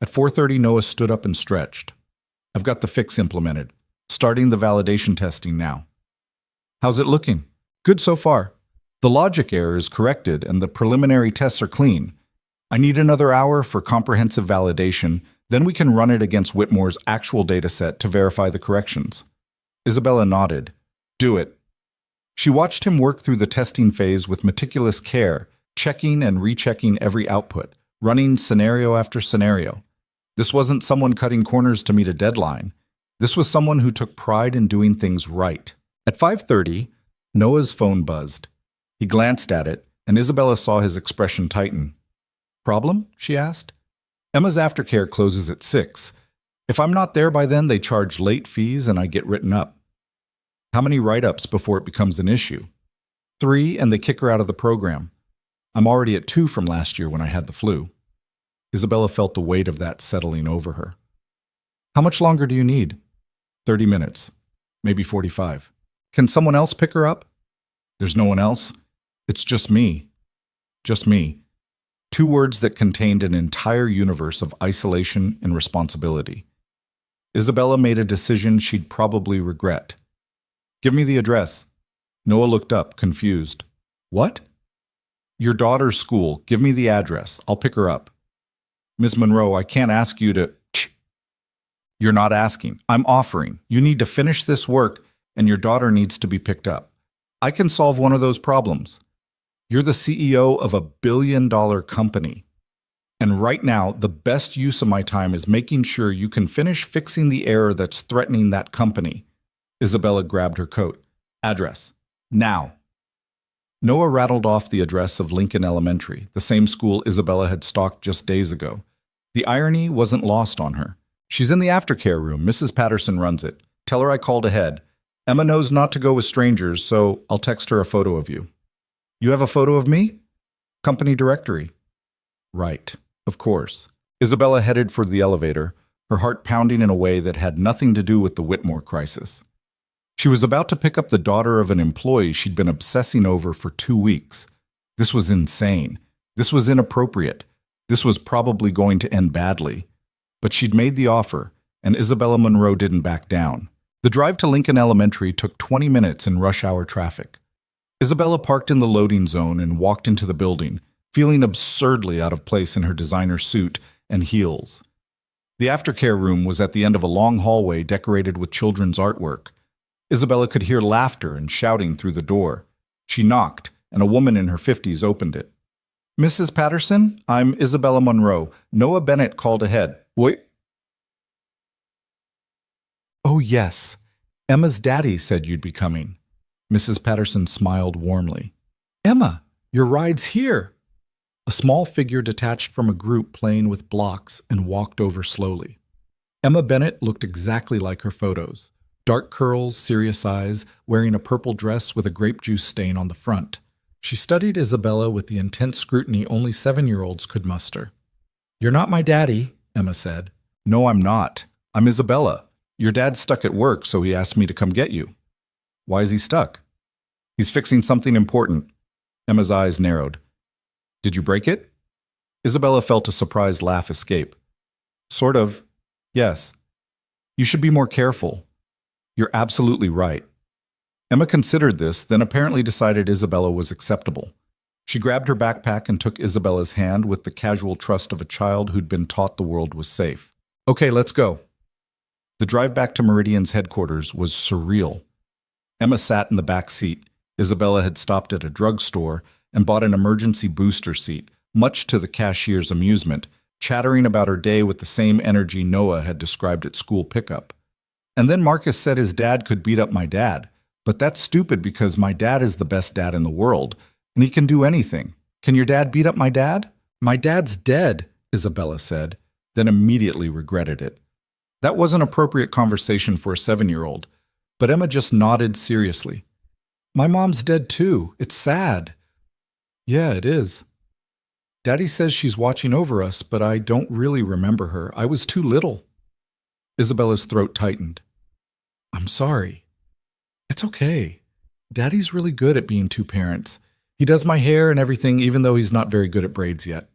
At 4:30, Noah stood up and stretched. I've got the fix implemented. Starting the validation testing now. How's it looking? Good so far. The logic error is corrected and the preliminary tests are clean. I need another hour for comprehensive validation, then we can run it against Whitmore's actual dataset to verify the corrections. Isabella nodded. Do it. She watched him work through the testing phase with meticulous care, checking and rechecking every output, running scenario after scenario. This wasn't someone cutting corners to meet a deadline. This was someone who took pride in doing things right. At 5:30, Noah's phone buzzed. He glanced at it, and Isabella saw his expression tighten. Problem? She asked. Emma's aftercare closes at 6. If I'm not there by then, they charge late fees and I get written up. How many write-ups before it becomes an issue? 3, and they kick her out of the program. I'm already at 2 from last year when I had the flu. Isabella felt the weight of that settling over her. How much longer do you need? 30 minutes, maybe 45. Can someone else pick her up? There's no one else. It's just me. Just me. 2 words that contained an entire universe of isolation and responsibility. Isabella made a decision she'd probably regret. Give me the address. Noah looked up, confused. What? Your daughter's school. Give me the address. I'll pick her up. Ms. Monroe, I can't ask you to... You're not asking. I'm offering. You need to finish this work, and your daughter needs to be picked up. I can solve one of those problems. You're the CEO of a billion-dollar company. And right now, the best use of my time is making sure you can finish fixing the error that's threatening that company. Isabella grabbed her coat. Address. Now. Noah rattled off the address of Lincoln Elementary, the same school Isabella had stalked just days ago. The irony wasn't lost on her. She's in the aftercare room. Mrs. Patterson runs it. Tell her I called ahead. Emma knows not to go with strangers, so I'll text her a photo of you. You have a photo of me? Company directory. Right, of course. Isabella headed for the elevator, her heart pounding in a way that had nothing to do with the Whitmore crisis. She was about to pick up the daughter of an employee she'd been obsessing over for 2 weeks. This was insane. This was inappropriate. This was probably going to end badly. But she'd made the offer, and Isabella Monroe didn't back down. The drive to Lincoln Elementary took 20 minutes in rush hour traffic. Isabella parked in the loading zone and walked into the building, feeling absurdly out of place in her designer suit and heels. The aftercare room was at the end of a long hallway decorated with children's artwork. Isabella could hear laughter and shouting through the door. She knocked, and a woman in her 50s opened it. Mrs. Patterson, I'm Isabella Monroe. Noah Bennett called ahead. Wait. Oh, yes. Emma's daddy said you'd be coming. Mrs. Patterson smiled warmly. Emma, your ride's here. A small figure detached from a group playing with blocks and walked over slowly. Emma Bennett looked exactly like her photos. Dark curls, serious eyes, wearing a purple dress with a grape juice stain on the front. She studied Isabella with the intense scrutiny only 7-year-olds could muster. You're not my daddy, Emma said. No, I'm not. I'm Isabella. Your dad's stuck at work, so he asked me to come get you. Why is he stuck? He's fixing something important. Emma's eyes narrowed. Did you break it? Isabella felt a surprised laugh escape. Sort of. Yes. You should be more careful. You're absolutely right. Emma considered this, then apparently decided Isabella was acceptable. She grabbed her backpack and took Isabella's hand with the casual trust of a child who'd been taught the world was safe. Okay, let's go. The drive back to Meridian's headquarters was surreal. Emma sat in the back seat. Isabella had stopped at a drugstore and bought an emergency booster seat, much to the cashier's amusement, chattering about her day with the same energy Noah had described at school pickup. And then Marcus said his dad could beat up my dad. But that's stupid because my dad is the best dad in the world, and he can do anything. Can your dad beat up my dad? My dad's dead, Isabella said, then immediately regretted it. That wasn't appropriate conversation for a 7-year-old, but Emma just nodded seriously. My mom's dead too. It's sad. Yeah, it is. Daddy says she's watching over us, but I don't really remember her. I was too little. Isabella's throat tightened. I'm sorry. It's okay. Daddy's really good at being 2 parents. He does my hair and everything, even though he's not very good at braids yet.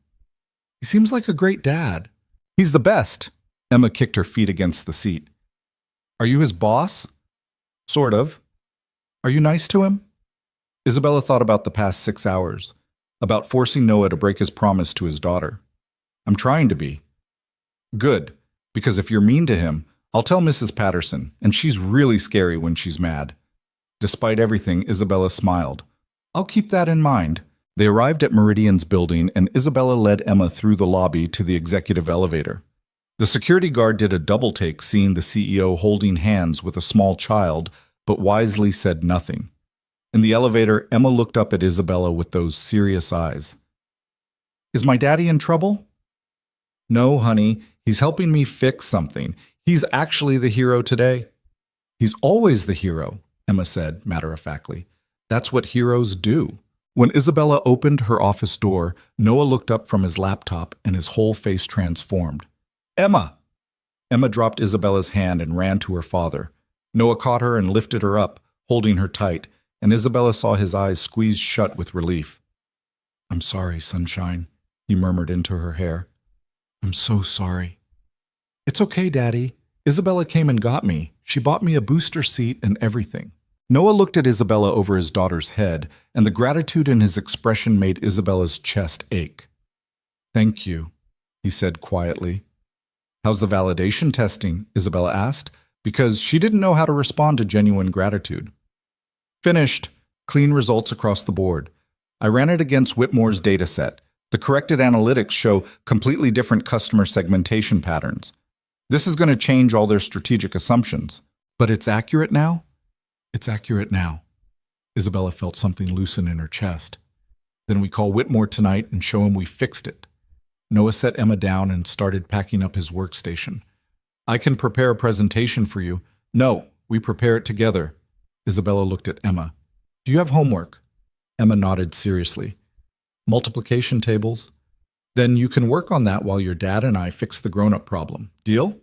He seems like a great dad. He's the best. Emma kicked her feet against the seat. Are you his boss? Sort of. Are you nice to him? Isabella thought about the past 6 hours, about forcing Noah to break his promise to his daughter. I'm trying to be. Good, because if you're mean to him, I'll tell Mrs. Patterson, and she's really scary when she's mad. Despite everything, Isabella smiled. I'll keep that in mind. They arrived at Meridian's building, and Isabella led Emma through the lobby to the executive elevator. The security guard did a double take, seeing the CEO holding hands with a small child, but wisely said nothing. In the elevator, Emma looked up at Isabella with those serious eyes. "Is my daddy in trouble?" "No, honey. He's helping me fix something. He's actually the hero today." "He's always the hero," Emma said, matter-of-factly. "That's what heroes do." When Isabella opened her office door, Noah looked up from his laptop and his whole face transformed. "Emma!" Emma dropped Isabella's hand and ran to her father. Noah caught her and lifted her up, holding her tight, and Isabella saw his eyes squeeze shut with relief. "I'm sorry, sunshine," he murmured into her hair. "I'm so sorry." "It's okay, Daddy. Isabella came and got me. She bought me a booster seat and everything." Noah looked at Isabella over his daughter's head, and the gratitude in his expression made Isabella's chest ache. "Thank you," he said quietly. "How's the validation testing?" Isabella asked, because she didn't know how to respond to genuine gratitude. "Finished. Clean results across the board. I ran it against Whitmore's dataset. The corrected analytics show completely different customer segmentation patterns. This is going to change all their strategic assumptions. But it's accurate now?" "It's accurate now." Isabella felt something loosen in her chest. "Then we call Whitmore tonight and show him we fixed it." Noah set Emma down and started packing up his workstation. "I can prepare a presentation for you." "No, we prepare it together." Isabella looked at Emma. "Do you have homework?" Emma nodded seriously. "Multiplication tables?" "Then you can work on that while your dad and I fix the grown-up problem. Deal?"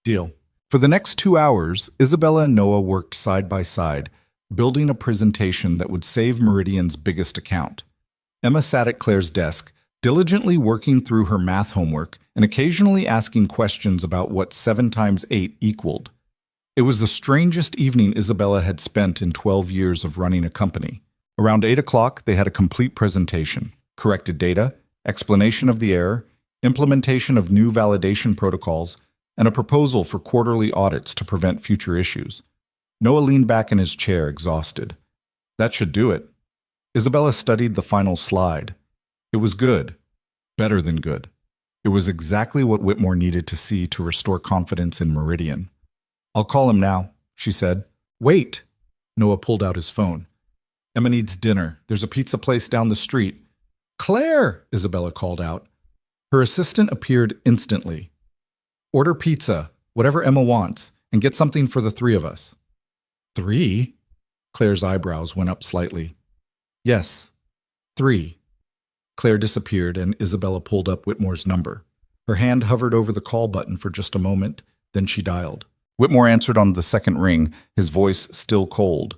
"Deal." For the next 2 hours, Isabella and Noah worked side by side, building a presentation that would save Meridian's biggest account. Emma sat at Claire's desk, diligently working through her math homework and occasionally asking questions about what 7 times 8 equaled. It was the strangest evening Isabella had spent in 12 years of running a company. Around 8 o'clock, they had a complete presentation, corrected data, explanation of the error, implementation of new validation protocols, and a proposal for quarterly audits to prevent future issues. Noah leaned back in his chair, exhausted. That should do it. Isabella studied the final slide. It was good. Better than good. It was exactly what Whitmore needed to see to restore confidence in Meridian. "I'll call him now," she said. "Wait!" Noah pulled out his phone. "Emma needs dinner. There's a pizza place down the street." "Claire!" Isabella called out. Her assistant appeared instantly. "Order pizza, whatever Emma wants, and get something for the 3 of us." 3? Claire's eyebrows went up slightly. "Yes, 3. Claire disappeared, and Isabella pulled up Whitmore's number. Her hand hovered over the call button for just a moment, then she dialed. Whitmore answered on the second ring, his voice still cold.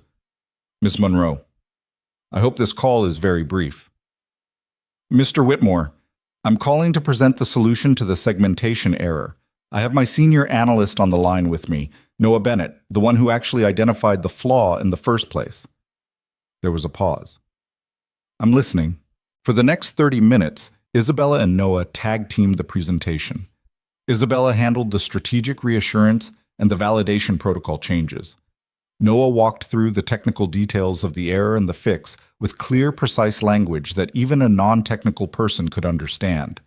"Miss Monroe, I hope this call is very brief." "Mr. Whitmore, I'm calling to present the solution to the segmentation error. I have my senior analyst on the line with me, Noah Bennett, the one who actually identified the flaw in the first place." There was a pause. "I'm listening." For the next 30 minutes, Isabella and Noah tag-teamed the presentation. Isabella handled the strategic reassurance and the validation protocol changes. Noah walked through the technical details of the error and the fix with clear, precise language that even a non-technical person could understand.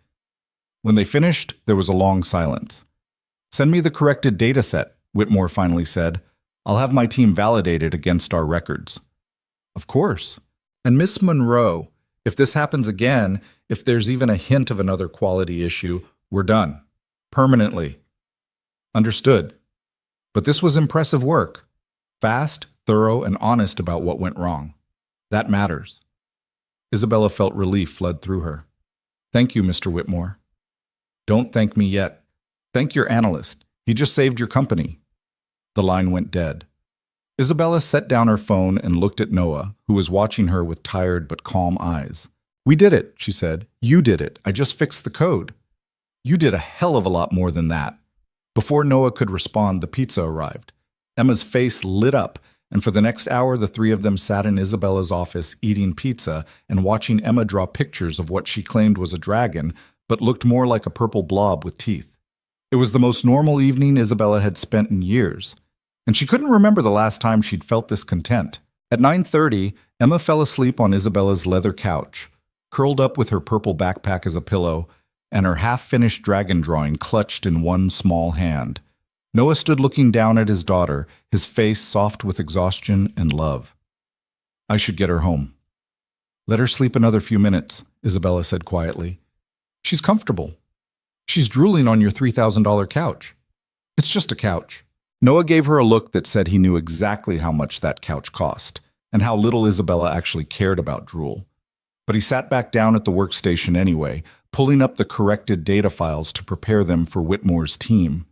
When they finished, there was a long silence. "Send me the corrected data set," Whitmore finally said. "I'll have my team validate it against our records." "Of course. And Miss Monroe, if this happens again, if there's even a hint of another quality issue, we're done. Permanently." "Understood. But this was impressive work. Fast, thorough, and honest about what went wrong. That matters." Isabella felt relief flood through her. "Thank you, Mr. Whitmore." "Don't thank me yet. Thank your analyst. He just saved your company." The line went dead. Isabella set down her phone and looked at Noah, who was watching her with tired but calm eyes. "We did it," she said. "You did it. I just fixed the code." "You did a hell of a lot more than that." Before Noah could respond, the pizza arrived. Emma's face lit up, and for the next hour the 3 of them sat in Isabella's office eating pizza and watching Emma draw pictures of what she claimed was a dragon, but looked more like a purple blob with teeth. It was the most normal evening Isabella had spent in years, and she couldn't remember the last time she'd felt this content. At 9:30, Emma fell asleep on Isabella's leather couch, curled up with her purple backpack as a pillow and her half-finished dragon drawing clutched in one small hand. Noah stood looking down at his daughter, his face soft with exhaustion and love. I should get her home. Let her sleep another few minutes, Isabella said quietly. She's comfortable. She's drooling on your $3,000 couch. It's just a couch. Noah gave her a look that said he knew exactly how much that couch cost, and how little Isabella actually cared about drool. But he sat back down at the workstation anyway, pulling up the corrected data files to prepare them for Whitmore's team.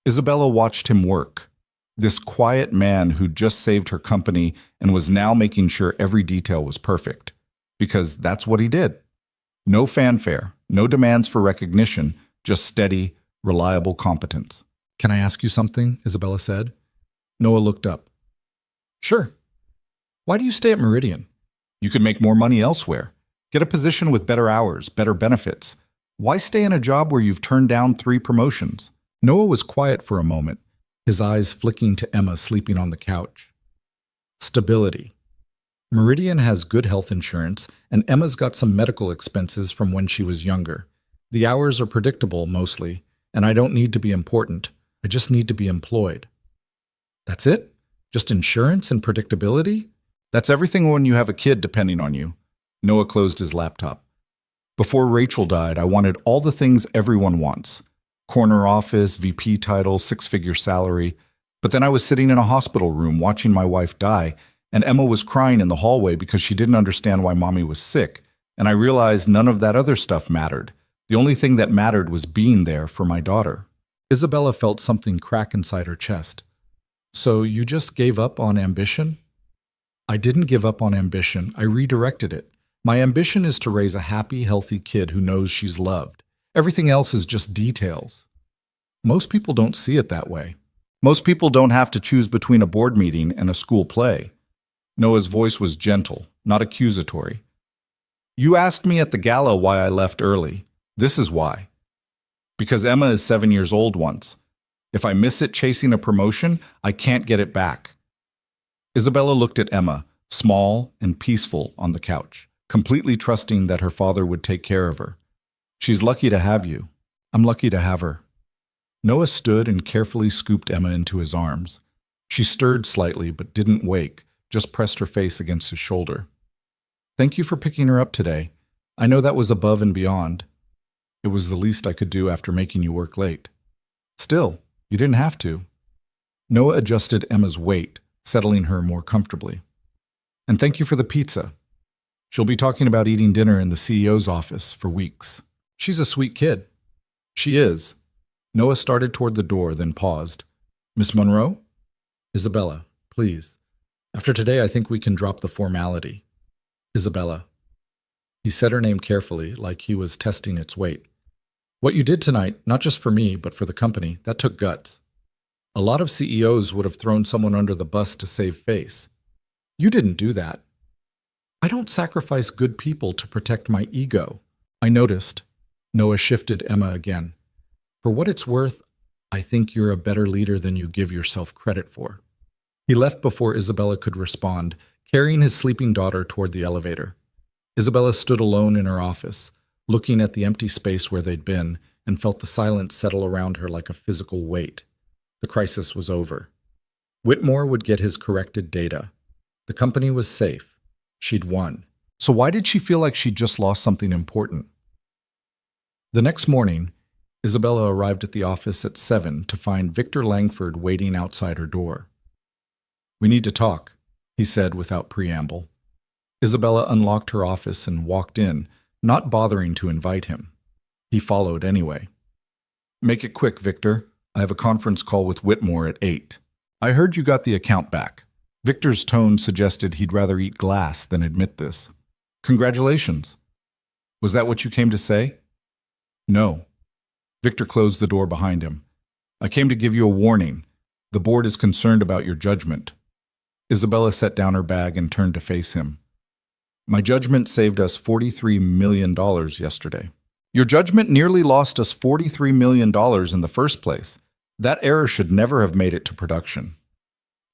Isabella watched him work. This quiet man who'd just saved her company and was now making sure every detail was perfect. Because that's what he did. No fanfare, no demands for recognition, just steady, reliable competence. Can I ask you something? Isabella said. Noah looked up. Sure. Why do you stay at Meridian? You could make more money elsewhere. Get a position with better hours, better benefits. Why stay in a job where you've turned down 3 promotions? Noah was quiet for a moment, his eyes flicking to Emma sleeping on the couch. Stability. Meridian has good health insurance, and Emma's got some medical expenses from when she was younger. The hours are predictable, mostly, and I don't need to be important. I just need to be employed. That's it? Just insurance and predictability? That's everything when you have a kid depending on you. Noah closed his laptop. Before Rachel died, I wanted all the things everyone wants. Corner office, VP title, 6-figure salary. But then I was sitting in a hospital room watching my wife die, and Emma was crying in the hallway because she didn't understand why mommy was sick, and I realized none of that other stuff mattered. The only thing that mattered was being there for my daughter. Isabella felt something crack inside her chest. So you just gave up on ambition? I didn't give up on ambition. I redirected it. My ambition is to raise a happy, healthy kid who knows she's loved. Everything else is just details. Most people don't see it that way. Most people don't have to choose between a board meeting and a school play. Noah's voice was gentle, not accusatory. You asked me at the gala why I left early. This is why. Because Emma is 7 years old once. If I miss it chasing a promotion, I can't get it back. Isabella looked at Emma, small and peaceful on the couch, completely trusting that her father would take care of her. She's lucky to have you. I'm lucky to have her. Noah stood and carefully scooped Emma into his arms. She stirred slightly but didn't wake, just pressed her face against his shoulder. Thank you for picking her up today. I know that was above and beyond. It was the least I could do after making you work late. Still, you didn't have to. Noah adjusted Emma's weight, settling her more comfortably. And thank you for the pizza. She'll be talking about eating dinner in the CEO's office for weeks. She's a sweet kid. She is. Noah started toward the door, then paused. Miss Monroe? Isabella, please. After today, I think we can drop the formality. Isabella. He said her name carefully, like he was testing its weight. What you did tonight, not just for me, but for the company, that took guts. A lot of CEOs would have thrown someone under the bus to save face. You didn't do that. I don't sacrifice good people to protect my ego. I noticed. Noah shifted Emma again. For what it's worth, I think you're a better leader than you give yourself credit for. He left before Isabella could respond, carrying his sleeping daughter toward the elevator. Isabella stood alone in her office, looking at the empty space where they'd been, and felt the silence settle around her like a physical weight. The crisis was over. Whitmore would get his corrected data. The company was safe. She'd won. So why did she feel like she'd just lost something important? The next morning, Isabella arrived at the office at 7 to find Victor Langford waiting outside her door. We need to talk, he said without preamble. Isabella unlocked her office and walked in, not bothering to invite him. He followed anyway. Make it quick, Victor. I have a conference call with Whitmore at 8. I heard you got the account back. Victor's tone suggested he'd rather eat glass than admit this. Congratulations. Was that what you came to say? No. Victor closed the door behind him. I came to give you a warning. The board is concerned about your judgment. Isabella set down her bag and turned to face him. My judgment saved us $43 million yesterday. Your judgment nearly lost us $43 million in the first place. That error should never have made it to production.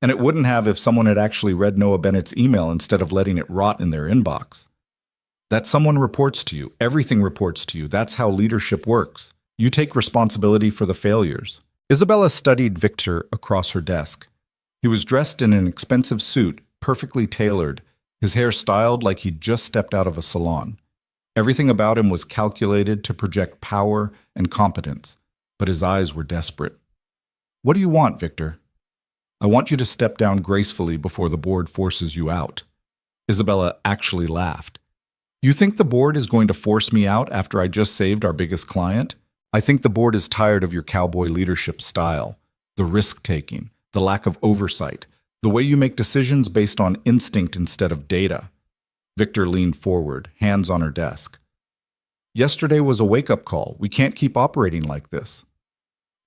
And it wouldn't have if someone had actually read Noah Bennett's email instead of letting it rot in their inbox. That someone reports to you, everything reports to you. That's how leadership works. You take responsibility for the failures. Isabella studied Victor across her desk. He was dressed in an expensive suit, perfectly tailored, his hair styled like he'd just stepped out of a salon. Everything about him was calculated to project power and competence, but his eyes were desperate. "What do you want, Victor?" "I want you to step down gracefully before the board forces you out." Isabella actually laughed. "You think the board is going to force me out after I just saved our biggest client? I think the board is tired of your cowboy leadership style, the risk-taking, the lack of oversight, the way you make decisions based on instinct instead of data." Victor leaned forward, hands on her desk. "Yesterday was a wake-up call. We can't keep operating like this."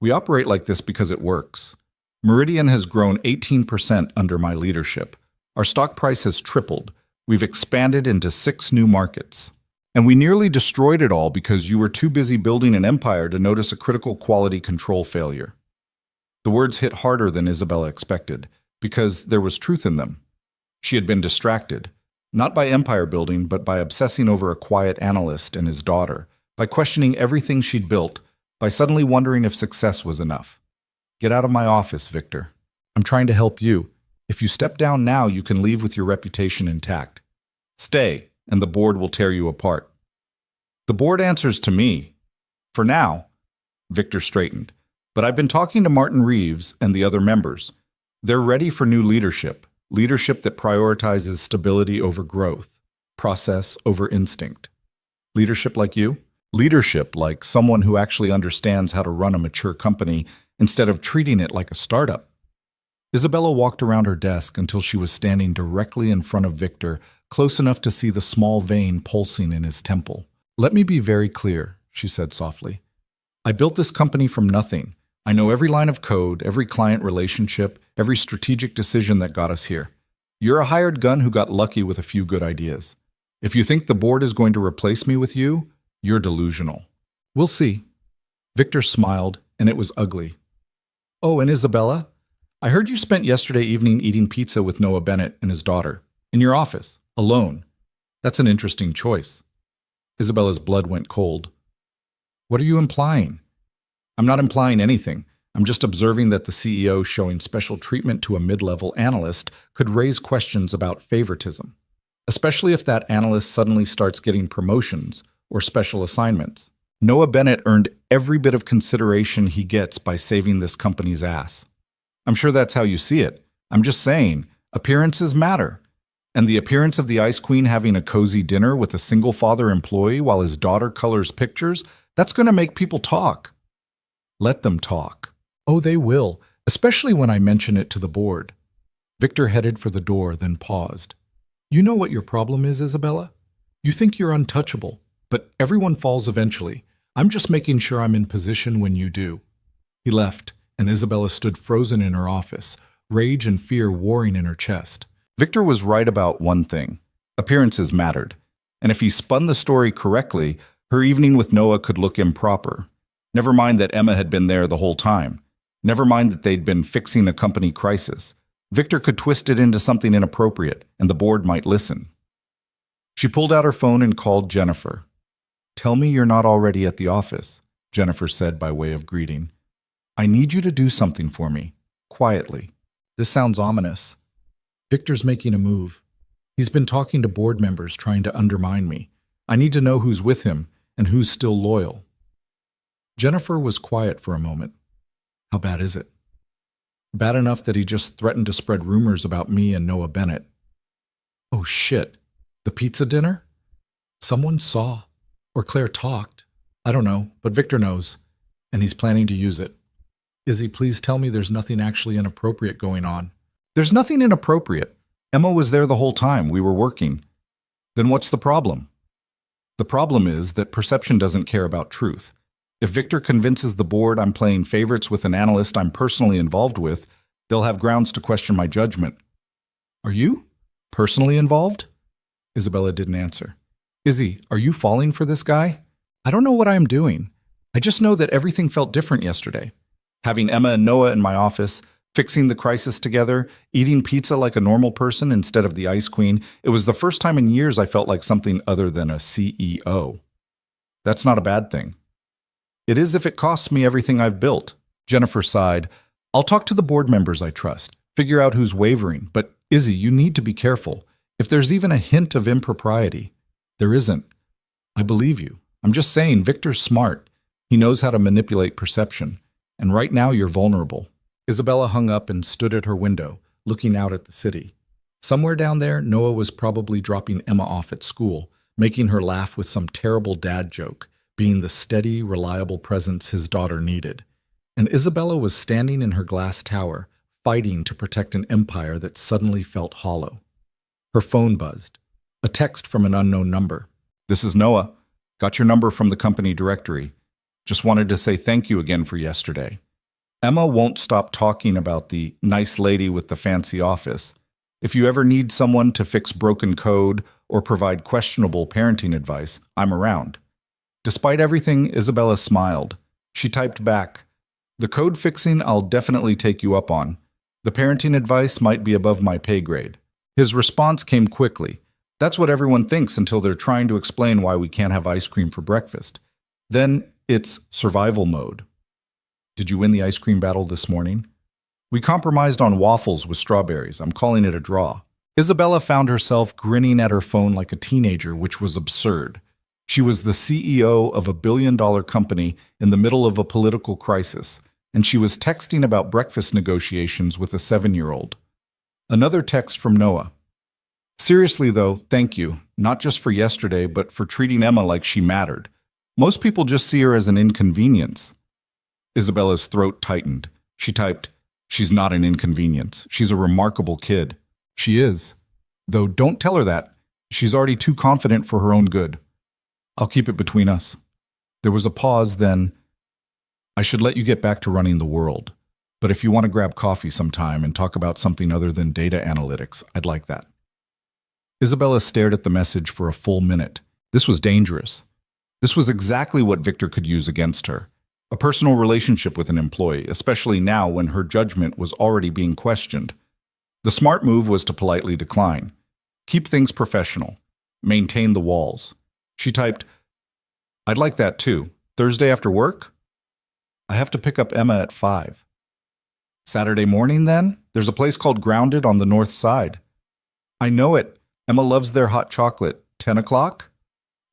"We operate like this because it works. Meridian has grown 18% under my leadership. Our stock price has tripled. We've expanded into 6 new markets. And we nearly destroyed it all because you were too busy building an empire to notice a critical quality control failure." The words hit harder than Isabella expected, because there was truth in them. She had been distracted, not by empire building, but by obsessing over a quiet analyst and his daughter, by questioning everything she'd built, by suddenly wondering if success was enough. "Get out of my office, Victor. I'm trying to help you. If you step down now, you can leave with your reputation intact. Stay, and the board will tear you apart." "The board answers to me. For now." Victor straightened. "But I've been talking to Martin Reeves and the other members. They're ready for new leadership, leadership that prioritizes stability over growth, process over instinct. Leadership like you? Leadership like someone who actually understands how to run a mature company instead of treating it like a startup." Isabella walked around her desk until she was standing directly in front of Victor, close enough to see the small vein pulsing in his temple. "Let me be very clear," she said softly. "I built this company from nothing. I know every line of code, every client relationship, every strategic decision that got us here. You're a hired gun who got lucky with a few good ideas. If you think the board is going to replace me with you, you're delusional." "We'll see." Victor smiled, and it was ugly. "Oh, and Isabella, I heard you spent yesterday evening eating pizza with Noah Bennett and his daughter, in your office, alone. That's an interesting choice." Isabella's blood went cold. "What are you implying?" "I'm not implying anything. I'm just observing that the CEO showing special treatment to a mid-level analyst could raise questions about favoritism, especially if that analyst suddenly starts getting promotions or special assignments. Noah Bennett earned every bit of consideration he gets by saving this company's ass. I'm sure that's how you see it. I'm just saying, appearances matter. And the appearance of the Ice Queen having a cozy dinner with a single-father employee while his daughter colors pictures, that's going to make people talk." "Let them talk." "Oh, they will, especially when I mention it to the board." Victor headed for the door, then paused. "You know what your problem is, Isabella? You think you're untouchable, but everyone falls eventually. I'm just making sure I'm in position when you do." He left, and Isabella stood frozen in her office, rage and fear warring in her chest. Victor was right about one thing. Appearances mattered. And if he spun the story correctly, her evening with Noah could look improper. Never mind that Emma had been there the whole time. Never mind that they'd been fixing a company crisis. Victor could twist it into something inappropriate, and the board might listen. She pulled out her phone and called Jennifer. "Tell me you're not already at the office," Jennifer said by way of greeting. "I need you to do something for me, quietly." This sounds ominous. Victor's making a move. He's been talking to board members trying to undermine me. I need to know who's with him and who's still loyal. Jennifer was quiet for a moment. "How bad is it?" "Bad enough that he just threatened to spread rumors about me and Noah Bennett." "Oh shit. The pizza dinner?" "Someone saw. Or Claire talked. I don't know, but Victor knows. And he's planning to use it. Izzy, please tell me there's nothing actually inappropriate going on." "There's nothing inappropriate. Emma was there the whole time. We were working." "Then what's the problem?" "The problem is that perception doesn't care about truth. If Victor convinces the board I'm playing favorites with an analyst I'm personally involved with, they'll have grounds to question my judgment." "Are you personally involved?" Isabella didn't answer. "Izzy, are you falling for this guy?" "I don't know what I am doing. I just know that everything felt different yesterday. Having Emma and Noah in my office, Fixing the crisis together, eating pizza like a normal person instead of the ice queen. It was the first time in years I felt like something other than a CEO. That's not a bad thing. It is if it costs me everything I've built. Jennifer sighed. I'll talk to the board members I trust, figure out who's wavering. But Izzy, you need to be careful. If there's even a hint of impropriety, there isn't. I believe you. I'm just saying, Victor's smart. He knows how to manipulate perception. And right now you're vulnerable. Isabella hung up and stood at her window, looking out at the city. Somewhere down there, Noah was probably dropping Emma off at school, making her laugh with some terrible dad joke, being the steady, reliable presence his daughter needed. And Isabella was standing in her glass tower, fighting to protect an empire that suddenly felt hollow. Her phone buzzed. A text from an unknown number. This is Noah. Got your number from the company directory. Just wanted to say thank you again for yesterday. Emma won't stop talking about the nice lady with the fancy office. If you ever need someone to fix broken code or provide questionable parenting advice, I'm around. Despite everything, Isabella smiled. She typed back, the code fixing I'll definitely take you up on. The parenting advice might be above my pay grade. His response came quickly. That's what everyone thinks until they're trying to explain why we can't have ice cream for breakfast. Then it's survival mode. Did you win the ice cream battle this morning? We compromised on waffles with strawberries. I'm calling it a draw. Isabella found herself grinning at her phone like a teenager, which was absurd. She was the CEO of a billion-dollar company in the middle of a political crisis, and she was texting about breakfast negotiations with a 7-year-old. Another text from Noah. Seriously, though, thank you, not just for yesterday, but for treating Emma like she mattered. Most people just see her as an inconvenience. Isabella's throat tightened. She typed, she's not an inconvenience. She's a remarkable kid. She is. Though don't tell her that. She's already too confident for her own good. I'll keep it between us. There was a pause, then, I should let you get back to running the world. But if you want to grab coffee sometime and talk about something other than data analytics, I'd like that. Isabella stared at the message for a full minute. This was dangerous. This was exactly what Victor could use against her. A personal relationship with an employee, especially now when her judgment was already being questioned. The smart move was to politely decline. Keep things professional. Maintain the walls. She typed, I'd like that too. Thursday after work? I have to pick up Emma at 5. Saturday morning, then? There's a place called Grounded on the north side. I know it. Emma loves their hot chocolate. 10 o'clock?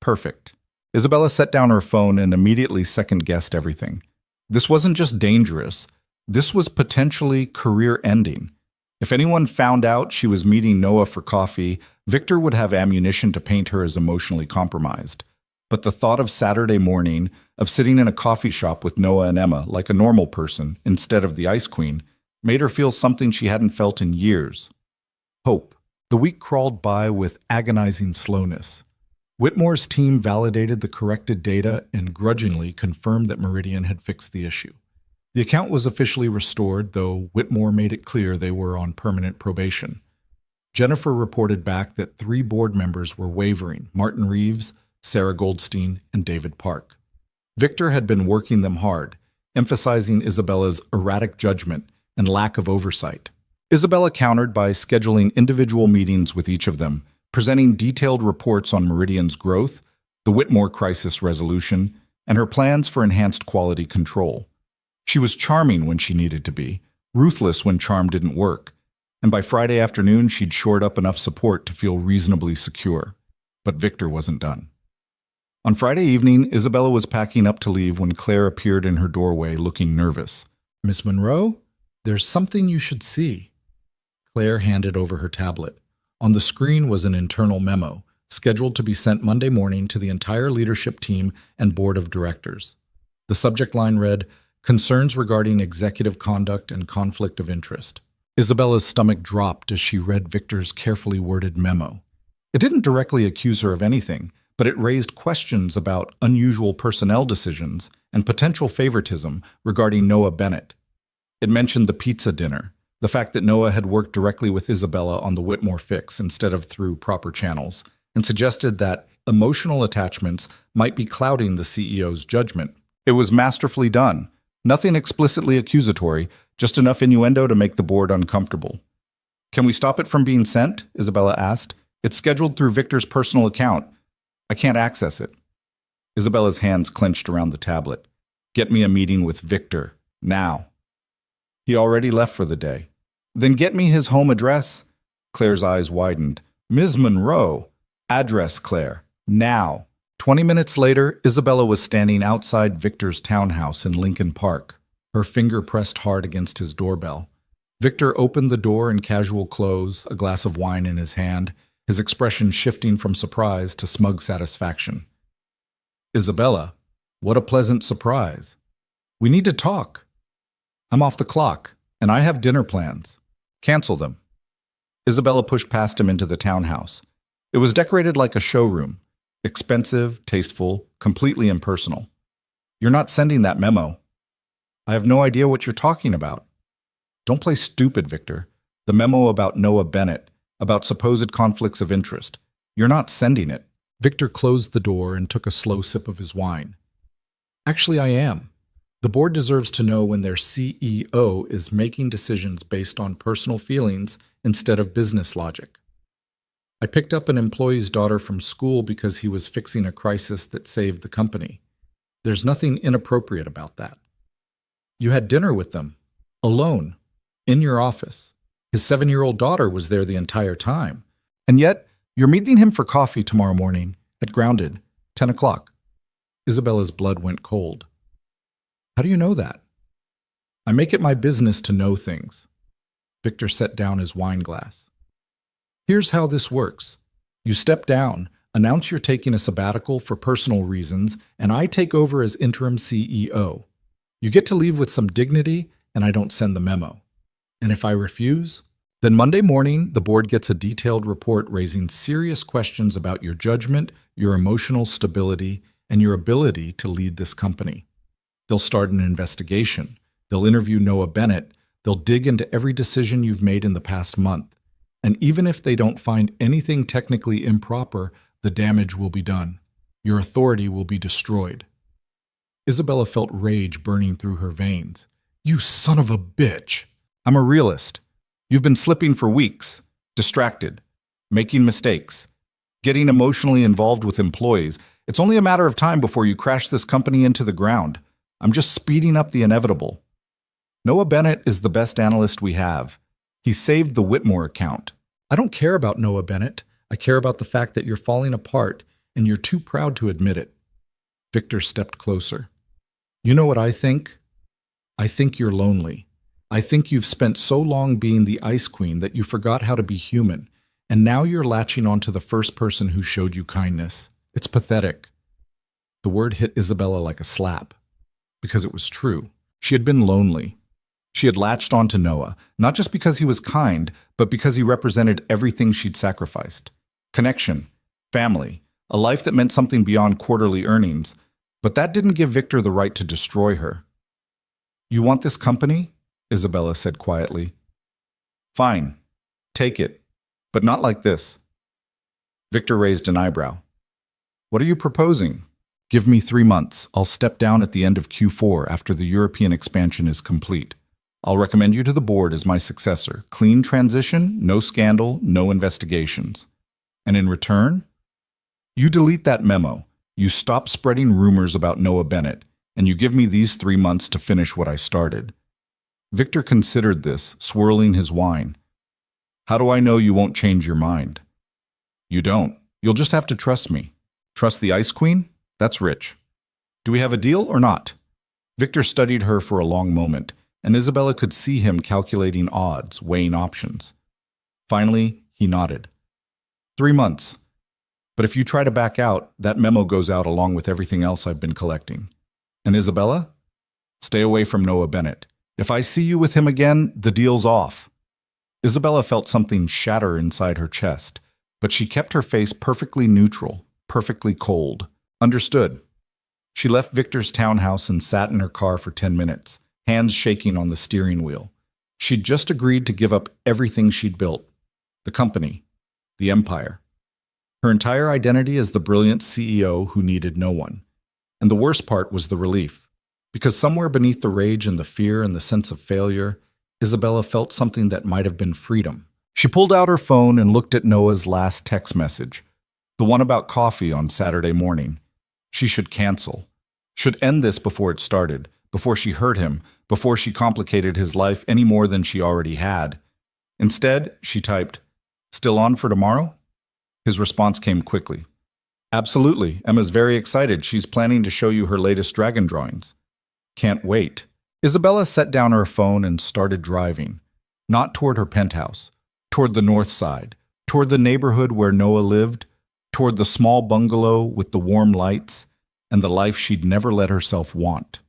Perfect. Isabella set down her phone and immediately second-guessed everything. This wasn't just dangerous. This was potentially career-ending. If anyone found out she was meeting Noah for coffee, Victor would have ammunition to paint her as emotionally compromised. But the thought of Saturday morning, of sitting in a coffee shop with Noah and Emma like a normal person instead of the Ice Queen, made her feel something she hadn't felt in years. Hope. The week crawled by with agonizing slowness. Whitmore's team validated the corrected data and grudgingly confirmed that Meridian had fixed the issue. The account was officially restored, though Whitmore made it clear they were on permanent probation. Jennifer reported back that 3 board members were wavering: Martin Reeves, Sarah Goldstein, and David Park. Victor had been working them hard, emphasizing Isabella's erratic judgment and lack of oversight. Isabella countered by scheduling individual meetings with each of them, presenting detailed reports on Meridian's growth, the Whitmore crisis resolution, and her plans for enhanced quality control. She was charming when she needed to be, ruthless when charm didn't work, and by Friday afternoon she'd shored up enough support to feel reasonably secure. But Victor wasn't done. On Friday evening, Isabella was packing up to leave when Claire appeared in her doorway looking nervous. Miss Monroe, there's something you should see. Claire handed over her tablet. On the screen was an internal memo, scheduled to be sent Monday morning to the entire leadership team and board of directors. The subject line read, Concerns regarding executive conduct and conflict of interest. Isabella's stomach dropped as she read Victor's carefully worded memo. It didn't directly accuse her of anything, but it raised questions about unusual personnel decisions and potential favoritism regarding Noah Bennett. It mentioned the pizza dinner, the fact that Noah had worked directly with Isabella on the Whitmore fix instead of through proper channels, and suggested that emotional attachments might be clouding the CEO's judgment. It was masterfully done. Nothing explicitly accusatory, Just enough innuendo to make the board uncomfortable. Can we stop it from being sent? Isabella asked. It's scheduled through Victor's personal account. I can't access it. Isabella's hands clenched around the tablet. Get me a meeting with Victor, now. He already left for the day. Then get me his home address. Claire's eyes widened. Ms. Monroe. Address, Claire. Now. 20 minutes later, Isabella was standing outside Victor's townhouse in Lincoln Park, her finger pressed hard against his doorbell. Victor opened the door in casual clothes, a glass of wine in his hand, his expression shifting from surprise to smug satisfaction. Isabella, what a pleasant surprise. We need to talk. I'm off the clock, and I have dinner plans. Cancel them. Isabella pushed past him into the townhouse. It was decorated like a showroom. Expensive, tasteful, completely impersonal. You're not sending that memo. I have no idea what you're talking about. Don't play stupid, Victor. The memo about Noah Bennett, about supposed conflicts of interest. You're not sending it. Victor closed the door and took a slow sip of his wine. Actually, I am. The board deserves to know when their CEO is making decisions based on personal feelings instead of business logic. I picked up an employee's daughter from school because he was fixing a crisis that saved the company. There's nothing inappropriate about that. You had dinner with them, alone, in your office. His 7-year-old daughter was there the entire time. And yet, you're meeting him for coffee tomorrow morning at Grounded, 10 o'clock. Isabella's blood went cold. How do you know that? I make it my business to know things. Victor set down his wine glass. Here's how this works. You step down, announce you're taking a sabbatical for personal reasons, and I take over as interim CEO. You get to leave with some dignity, and I don't send the memo. And if I refuse, then Monday morning, the board gets a detailed report raising serious questions about your judgment, your emotional stability, and your ability to lead this company. They'll start an investigation. They'll interview Noah Bennett. They'll dig into every decision you've made in the past month. And even if they don't find anything technically improper, the damage will be done. Your authority will be destroyed. Isabella felt rage burning through her veins. You son of a bitch! I'm a realist. You've been slipping for weeks, distracted, making mistakes, getting emotionally involved with employees. It's only a matter of time before you crash this company into the ground. I'm just speeding up the inevitable. Noah Bennett is the best analyst we have. He saved the Whitmore account. I don't care about Noah Bennett. I care about the fact that you're falling apart, and you're too proud to admit it. Victor stepped closer. You know what I think? I think you're lonely. I think you've spent so long being the Ice Queen that you forgot how to be human, and now you're latching onto the first person who showed you kindness. It's pathetic. The word hit Isabella like a slap, because it was true. She had been lonely. She had latched onto Noah, not just because he was kind, but because he represented everything she'd sacrificed. Connection, family, a life that meant something beyond quarterly earnings. But that didn't give Victor the right to destroy her. You want this company? Isabella said quietly. Fine, take it, but not like this. Victor raised an eyebrow. What are you proposing? Give me 3 months. I'll step down at the end of Q4 after the European expansion is complete. I'll recommend you to the board as my successor. Clean transition, no scandal, no investigations. And in return, you delete that memo. You stop spreading rumors about Noah Bennett, and you give me these 3 months to finish what I started. Victor considered this, swirling his wine. How do I know you won't change your mind? You don't. You'll just have to trust me. Trust the Ice Queen? That's rich. Do we have a deal or not? Victor studied her for a long moment, and Isabella could see him calculating odds, weighing options. Finally, he nodded. 3 months. But if you try to back out, that memo goes out along with everything else I've been collecting. And Isabella? Stay away from Noah Bennett. If I see you with him again, the deal's off. Isabella felt something shatter inside her chest, but she kept her face perfectly neutral, perfectly cold. Understood. She left Victor's townhouse and sat in her car for 10 minutes, hands shaking on the steering wheel. She'd just agreed to give up everything she'd built. The company. The empire. Her entire identity as the brilliant CEO who needed no one. And the worst part was the relief. Because somewhere beneath the rage and the fear and the sense of failure, Isabella felt something that might have been freedom. She pulled out her phone and looked at Noah's last text message, the one about coffee on Saturday morning. She should cancel, should end this before it started, before she hurt him, before she complicated his life any more than she already had. Instead, she typed, "Still on for tomorrow?" His response came quickly. "Absolutely. Emma's very excited. She's planning to show you her latest dragon drawings." "Can't wait." Isabella set down her phone and started driving, not toward her penthouse, toward the north side, toward the neighborhood where Noah lived, toward the small bungalow with the warm lights and the life she'd never let herself want.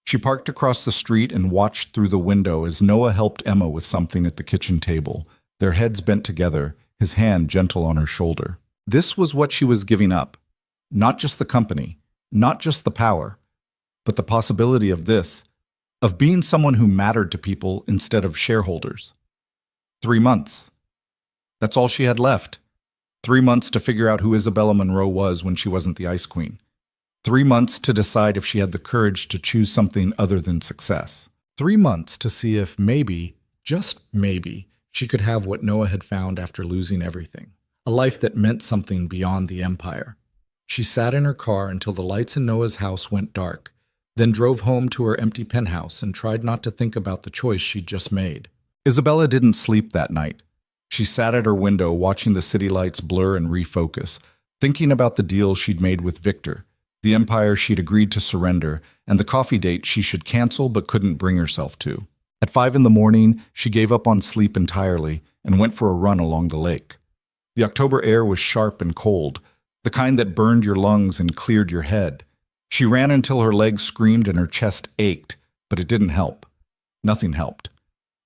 She parked across the street and watched through the window as Noah helped Emma with something at the kitchen table, their heads bent together, his hand gentle on her shoulder. This was what she was giving up. Not just the company, not just the power, but the possibility of this, of being someone who mattered to people instead of shareholders. 3 months. That's all she had left. 3 months to figure out who Isabella Monroe was when she wasn't the Ice Queen. 3 months to decide if she had the courage to choose something other than success. 3 months to see if maybe, just maybe, she could have what Noah had found after losing everything. A life that meant something beyond the empire. She sat in her car until the lights in Noah's house went dark, then drove home to her empty penthouse and tried not to think about the choice she'd just made. Isabella didn't sleep that night. She sat at her window watching the city lights blur and refocus, thinking about the deal she'd made with Victor, the empire she'd agreed to surrender, and the coffee date she should cancel but couldn't bring herself to. At 5 in the morning, she gave up on sleep entirely and went for a run along the lake. The October air was sharp and cold, the kind that burned your lungs and cleared your head. She ran until her legs screamed and her chest ached, but it didn't help. Nothing helped.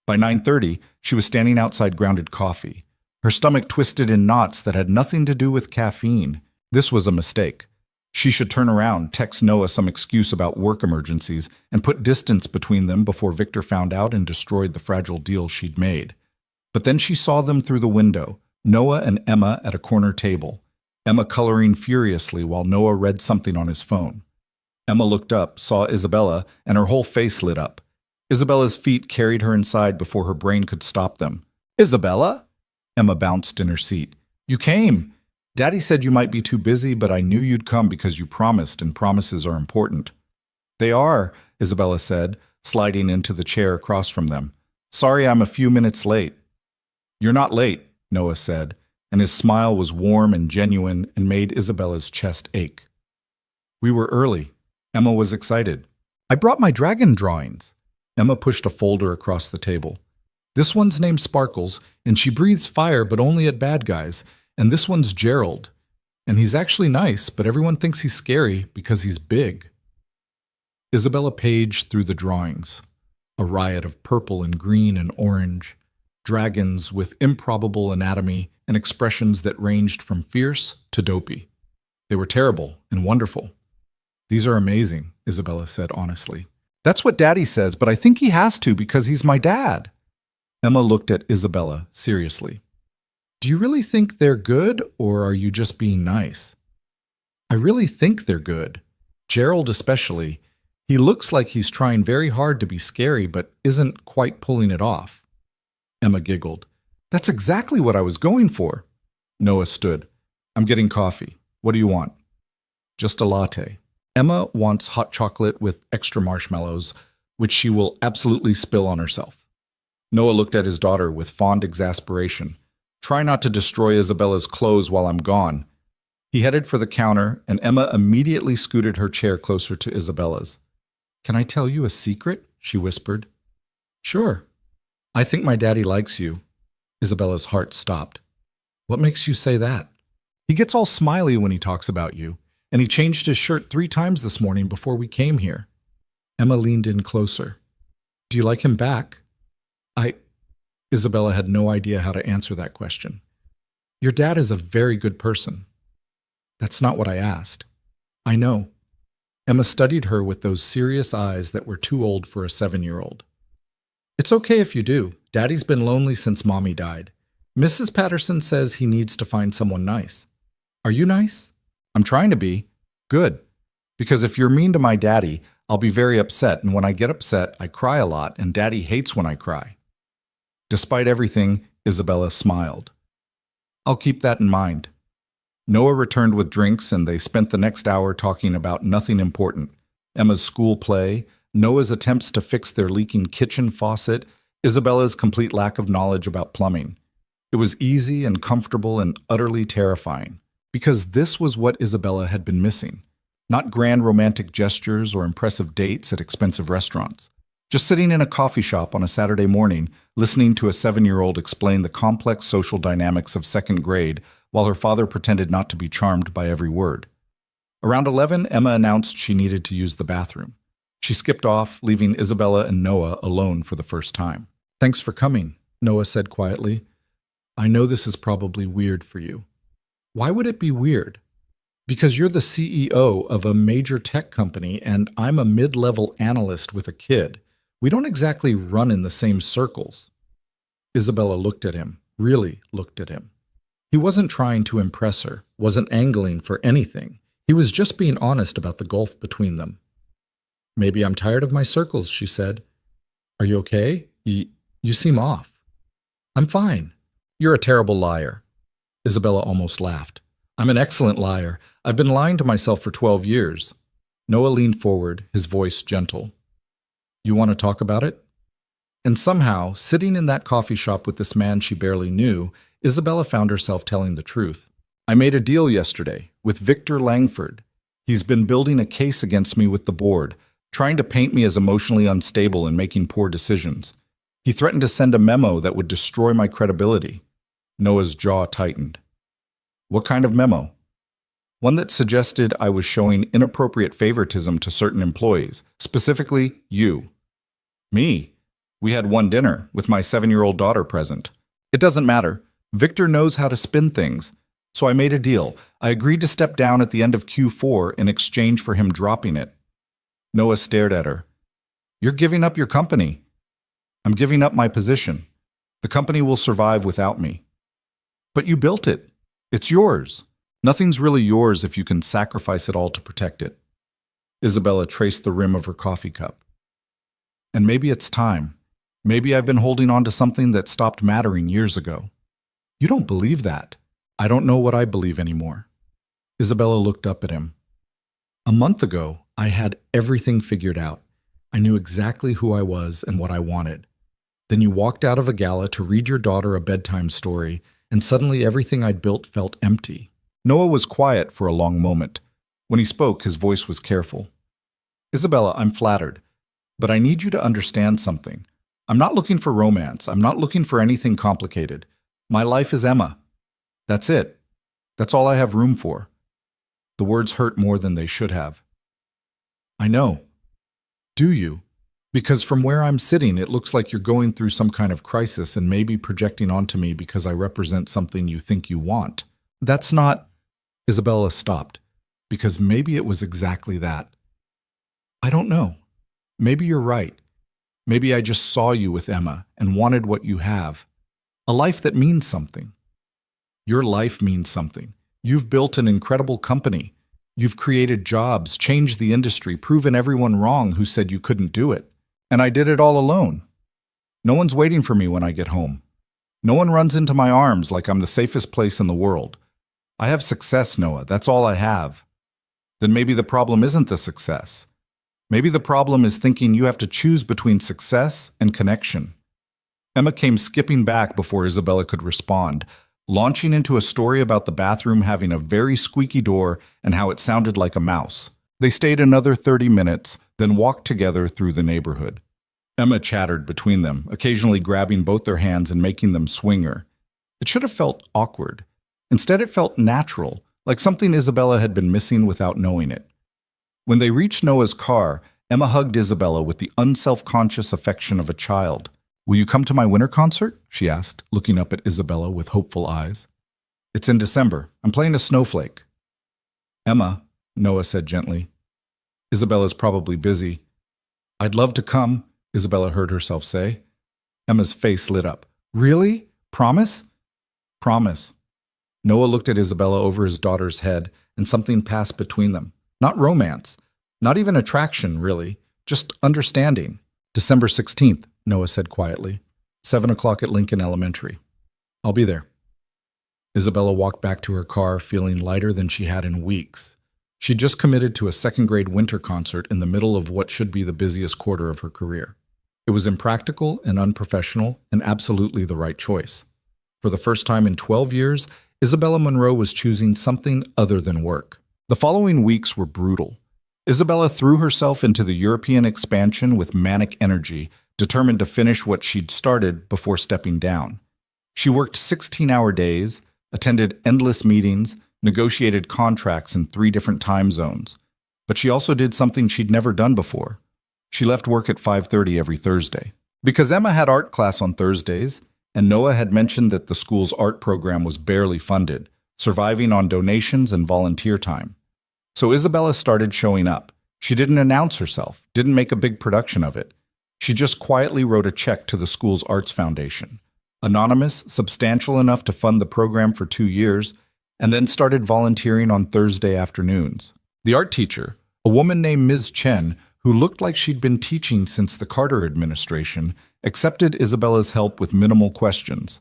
By 9:30, she was standing outside Grounded Coffee, her stomach twisted in knots that had nothing to do with caffeine. This was a mistake. She should turn around, text Noah some excuse about work emergencies, and put distance between them before Victor found out and destroyed the fragile deal she'd made. But then she saw them through the window, Noah and Emma at a corner table, Emma coloring furiously while Noah read something on his phone. Emma looked up, saw Isabella, and her whole face lit up. Isabella's feet carried her inside before her brain could stop them. "Isabella?" Emma bounced in her seat. "You came. Daddy said you might be too busy, but I knew you'd come because you promised, and promises are important." "They are," Isabella said, sliding into the chair across from them. "Sorry I'm a few minutes late." "You're not late," Noah said, and his smile was warm and genuine and made Isabella's chest ache. "We were early." Emma was excited. "I brought my dragon drawings." Emma pushed a folder across the table. "This one's named Sparkles, and she breathes fire but only at bad guys. And this one's Gerald. And he's actually nice, but everyone thinks he's scary because he's big." Isabella paged through the drawings. A riot of purple and green and orange. Dragons with improbable anatomy and expressions that ranged from fierce to dopey. They were terrible and wonderful. "These are amazing," Isabella said honestly. "That's what Daddy says, but I think he has to because he's my dad." Emma looked at Isabella seriously. "Do you really think they're good, or are you just being nice?" "I really think they're good. Gerald especially. He looks like he's trying very hard to be scary, but isn't quite pulling it off." Emma giggled. "That's exactly what I was going for." Noah stood. "I'm getting coffee. What do you want?" "Just a latte." Emma wants hot chocolate with extra marshmallows, which she will absolutely spill on herself. Noah looked at his daughter with fond exasperation. "Try not to destroy Isabella's clothes while I'm gone." He headed for the counter, and Emma immediately scooted her chair closer to Isabella's. "Can I tell you a secret?" she whispered. "Sure." "I think my daddy likes you." Isabella's heart stopped. "What makes you say that?" "He gets all smiley when he talks about you, and he changed his shirt 3 times this morning before we came here." Emma leaned in closer. "Do you like him back?" Isabella had no idea how to answer that question. "Your dad is a very good person." "That's not what I asked." "I know." Emma studied her with those serious eyes that were too old for a 7-year-old. "It's okay if you do. Daddy's been lonely since Mommy died. Mrs. Patterson says he needs to find someone nice. Are you nice?" "I'm trying to be." "Good. Because if you're mean to my daddy, I'll be very upset, and when I get upset, I cry a lot, and Daddy hates when I cry. Despite everything, Isabella smiled. I'll keep that in mind. Noah returned with drinks, and they spent the next hour talking about nothing important. Emma's school play, Noah's attempts to fix their leaking kitchen faucet, Isabella's complete lack of knowledge about plumbing. It was easy and comfortable and utterly terrifying, because this was what Isabella had been missing. Not grand romantic gestures or impressive dates at expensive restaurants. Just sitting in a coffee shop on a Saturday morning, listening to a 7-year-old explain the complex social dynamics of second grade while her father pretended not to be charmed by every word. Around 11, Emma announced she needed to use the bathroom. She skipped off, leaving Isabella and Noah alone for the first time. "Thanks for coming," Noah said quietly. "I know this is probably weird for you." "Why would it be weird?" "Because you're the CEO of a major tech company and I'm a mid-level analyst with a kid. We don't exactly run in the same circles." Isabella looked at him, really looked at him. He wasn't trying to impress her, wasn't angling for anything. He was just being honest about the gulf between them. "Maybe I'm tired of my circles," she said. "Are you okay? You seem off." "I'm fine." "You're a terrible liar." Isabella almost laughed. "I'm an excellent liar. I've been lying to myself for 12 years. Noah leaned forward, his voice gentle. "You want to talk about it?" And somehow, sitting in that coffee shop with this man she barely knew, Isabella found herself telling the truth. "I made a deal yesterday with Victor Langford. He's been building a case against me with the board, trying to paint me as emotionally unstable and making poor decisions. He threatened to send a memo that would destroy my credibility." Noah's jaw tightened. "What kind of memo?" "One that suggested I was showing inappropriate favoritism to certain employees, specifically you." "Me? We had one dinner, with my 7-year-old daughter present." "It doesn't matter. Victor knows how to spin things. So I made a deal. I agreed to step down at the end of Q4 in exchange for him dropping it." Noah stared at her. "You're giving up your company." "I'm giving up my position. The company will survive without me." "But you built it. It's yours. Nothing's really yours if you can sacrifice it all to protect it." Isabella traced the rim of her coffee cup. "And maybe it's time. Maybe I've been holding on to something that stopped mattering years ago." "You don't believe that." "I don't know what I believe anymore." Isabella looked up at him. "A month ago, I had everything figured out. I knew exactly who I was and what I wanted. Then you walked out of a gala to read your daughter a bedtime story, and suddenly everything I'd built felt empty." Noah was quiet for a long moment. When he spoke, his voice was careful. "Isabella, I'm flattered, but I need you to understand something. I'm not looking for romance. I'm not looking for anything complicated. My life is Emma. That's it. That's all I have room for." The words hurt more than they should have. "I know." "Do you? Because from where I'm sitting, it looks like you're going through some kind of crisis and maybe projecting onto me because I represent something you think you want. That's not—" Isabella stopped, "because maybe it was exactly that." "I don't know. Maybe you're right. Maybe I just saw you with Emma and wanted what you have. A life that means something. Your life means something. You've built an incredible company. You've created jobs, changed the industry, proven everyone wrong who said you couldn't do it. And I did it all alone. No one's waiting for me when I get home. No one runs into my arms like I'm the safest place in the world. I have success, Noah. That's all I have." "Then maybe the problem isn't the success. Maybe the problem is thinking you have to choose between success and connection." Emma came skipping back before Isabella could respond, launching into a story about the bathroom having a very squeaky door and how it sounded like a mouse. They stayed another 30 minutes, then walked together through the neighborhood. Emma chattered between them, occasionally grabbing both their hands and making them swing her. It should have felt awkward. Instead, it felt natural, like something Isabella had been missing without knowing it. When they reached Noah's car, Emma hugged Isabella with the unself-conscious affection of a child. "Will you come to my winter concert?" she asked, looking up at Isabella with hopeful eyes. "It's in December. I'm playing a snowflake." "Emma," Noah said gently. "Isabella's probably busy." "I'd love to come," Isabella heard herself say. Emma's face lit up. "Really? Promise?" "Promise." Noah looked at Isabella over his daughter's head, and something passed between them. Not romance, Not even attraction, really. Just understanding. December 16th, Noah said quietly. 7 o'clock at Lincoln Elementary. I'll be there. Isabella walked back to her car feeling lighter than she had in weeks. She'd just committed to a second-grade winter concert in the middle of what should be the busiest quarter of her career. It was impractical and unprofessional and absolutely the right choice. For the first time in 12 years, Isabella Monroe was choosing something other than work. The following weeks were brutal. Isabella threw herself into the European expansion with manic energy, determined to finish what she'd started before stepping down. She worked 16-hour days, attended endless meetings, negotiated contracts in 3 different time zones. But she also did something she'd never done before. She left work at 5:30 every Thursday. Because Emma had art class on Thursdays, and Noah had mentioned that the school's art program was barely funded, surviving on donations and volunteer time. So Isabella started showing up. She didn't announce herself, didn't make a big production of it. She just quietly wrote a check to the school's arts foundation. Anonymous, substantial enough to fund the program for 2 years, and then started volunteering on Thursday afternoons. The art teacher, a woman named Ms. Chen, who looked like she'd been teaching since the Carter administration, accepted Isabella's help with minimal questions,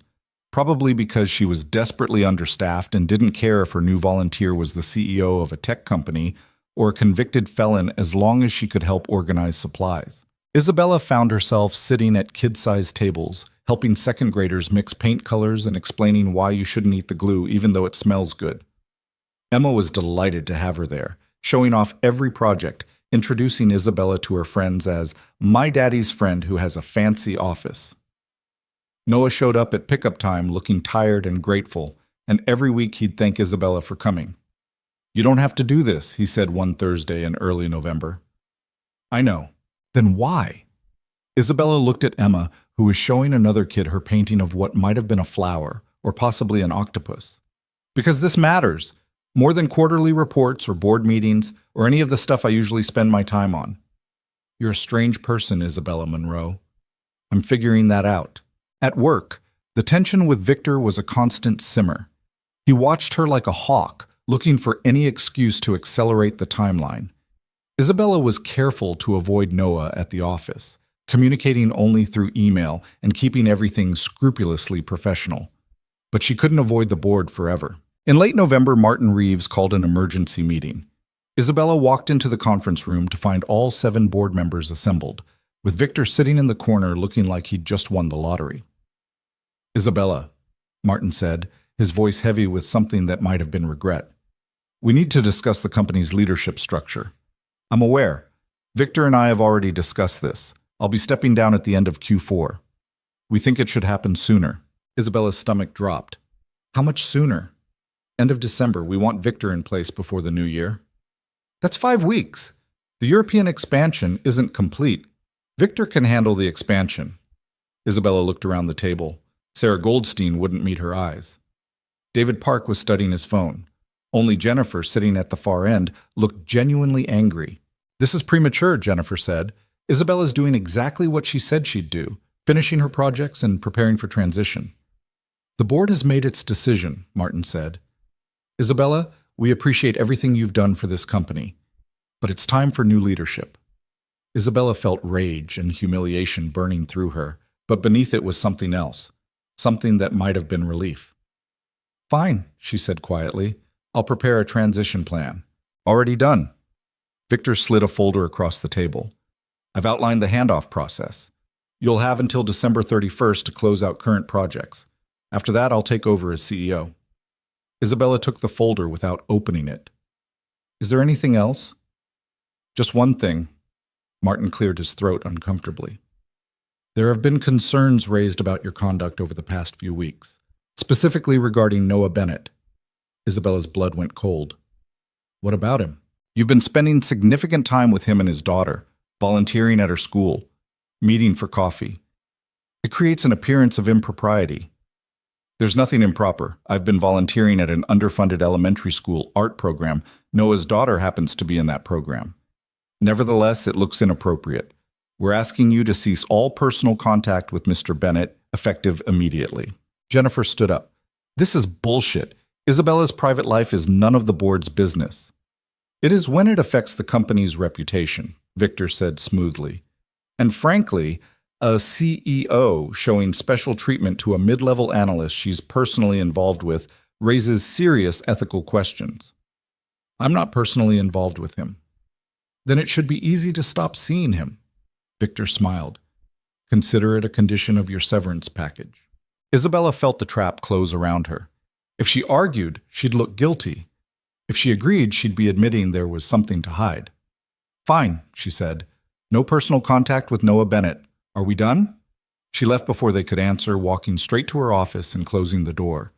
probably because she was desperately understaffed and didn't care if her new volunteer was the CEO of a tech company or a convicted felon as long as she could help organize supplies. Isabella found herself sitting at kid-sized tables, helping second graders mix paint colors and explaining why you shouldn't eat the glue even though it smells good. Emma was delighted to have her there, showing off every project, introducing Isabella to her friends as my daddy's friend who has a fancy office. Noah showed up at pickup time looking tired and grateful, and every week he'd thank Isabella for coming. You don't have to do this, he said one Thursday in early November. I know. Then why? Isabella looked at Emma, who was showing another kid her painting of what might have been a flower, or possibly an octopus. Because this matters, more than quarterly reports or board meetings, or any of the stuff I usually spend my time on. You're a strange person, Isabella Monroe. I'm figuring that out. At work, the tension with Victor was a constant simmer. He watched her like a hawk, looking for any excuse to accelerate the timeline. Isabella was careful to avoid Noah at the office, communicating only through email and keeping everything scrupulously professional. But she couldn't avoid the board forever. In late November, Martin Reeves called an emergency meeting. Isabella walked into the conference room to find all 7 board members assembled, with Victor sitting in the corner looking like he'd just won the lottery. Isabella, Martin said, his voice heavy with something that might have been regret. We need to discuss the company's leadership structure. I'm aware. Victor and I have already discussed this. I'll be stepping down at the end of Q4. We think it should happen sooner. Isabella's stomach dropped. How much sooner? End of December. We want Victor in place before the new year. That's 5 weeks. The European expansion isn't complete. Victor can handle the expansion. Isabella looked around the table. Sarah Goldstein wouldn't meet her eyes. David Park was studying his phone. Only Jennifer, sitting at the far end, looked genuinely angry. This is premature, Jennifer said. Isabella's doing exactly what she said she'd do, finishing her projects and preparing for transition. The board has made its decision, Martin said. Isabella, we appreciate everything you've done for this company, but it's time for new leadership. Isabella felt rage and humiliation burning through her, but beneath it was something else, something that might have been relief. Fine, she said quietly. I'll prepare a transition plan. Already done. Victor slid a folder across the table. I've outlined the handoff process. You'll have until December 31st to close out current projects. After that, I'll take over as CEO. Isabella took the folder without opening it. Is there anything else? Just one thing. Martin cleared his throat uncomfortably. There have been concerns raised about your conduct over the past few weeks, specifically regarding Noah Bennett. Isabella's blood went cold. What about him? You've been spending significant time with him and his daughter, volunteering at her school, meeting for coffee. It creates an appearance of impropriety. There's nothing improper. I've been volunteering at an underfunded elementary school art program. Noah's daughter happens to be in that program. Nevertheless, it looks inappropriate. We're asking you to cease all personal contact with Mr. Bennett, effective immediately. Jennifer stood up. This is bullshit. Isabella's private life is none of the board's business. It is when it affects the company's reputation, Victor said smoothly. And frankly, a CEO showing special treatment to a mid-level analyst she's personally involved with raises serious ethical questions. I'm not personally involved with him. Then it should be easy to stop seeing him. Victor smiled. Consider it a condition of your severance package. Isabella felt the trap close around her. If she argued, she'd look guilty. If she agreed, she'd be admitting there was something to hide. Fine, she said. No personal contact with Noah Bennett. Are we done? She left before they could answer, walking straight to her office and closing the door.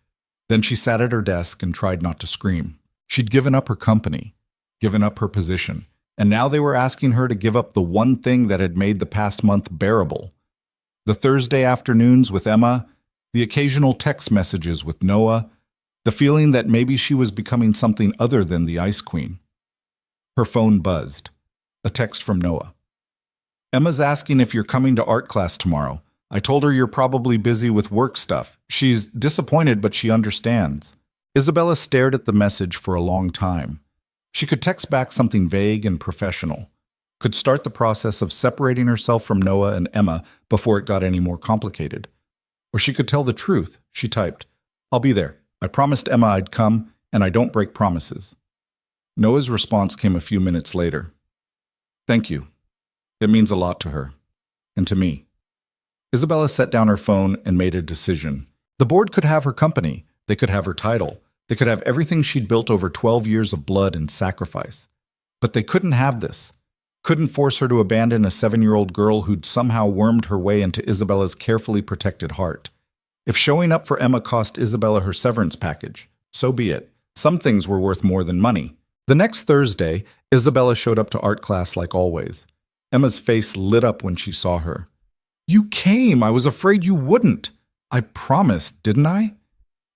Then she sat at her desk and tried not to scream. She'd given up her company, given up her position, and now they were asking her to give up the one thing that had made the past month bearable. The Thursday afternoons with Emma, the occasional text messages with Noah, the feeling that maybe she was becoming something other than the Ice Queen. Her phone buzzed. A text from Noah. Emma's asking if you're coming to art class tomorrow. I told her you're probably busy with work stuff. She's disappointed, but she understands. Isabella stared at the message for a long time. She could text back something vague and professional, could start the process of separating herself from Noah and Emma before it got any more complicated. Or she could tell the truth. She typed, I'll be there. I promised Emma I'd come, and I don't break promises. Noah's response came a few minutes later. Thank you. It means a lot to her. And to me. Isabella set down her phone and made a decision. The board could have her company. They could have her title. They could have everything she'd built over 12 years of blood and sacrifice. But they couldn't have this. Couldn't force her to abandon a 7-year-old girl who'd somehow wormed her way into Isabella's carefully protected heart. If showing up for Emma cost Isabella her severance package, so be it. Some things were worth more than money. The next Thursday, Isabella showed up to art class like always. Emma's face lit up when she saw her. You came! I was afraid you wouldn't! I promised, didn't I?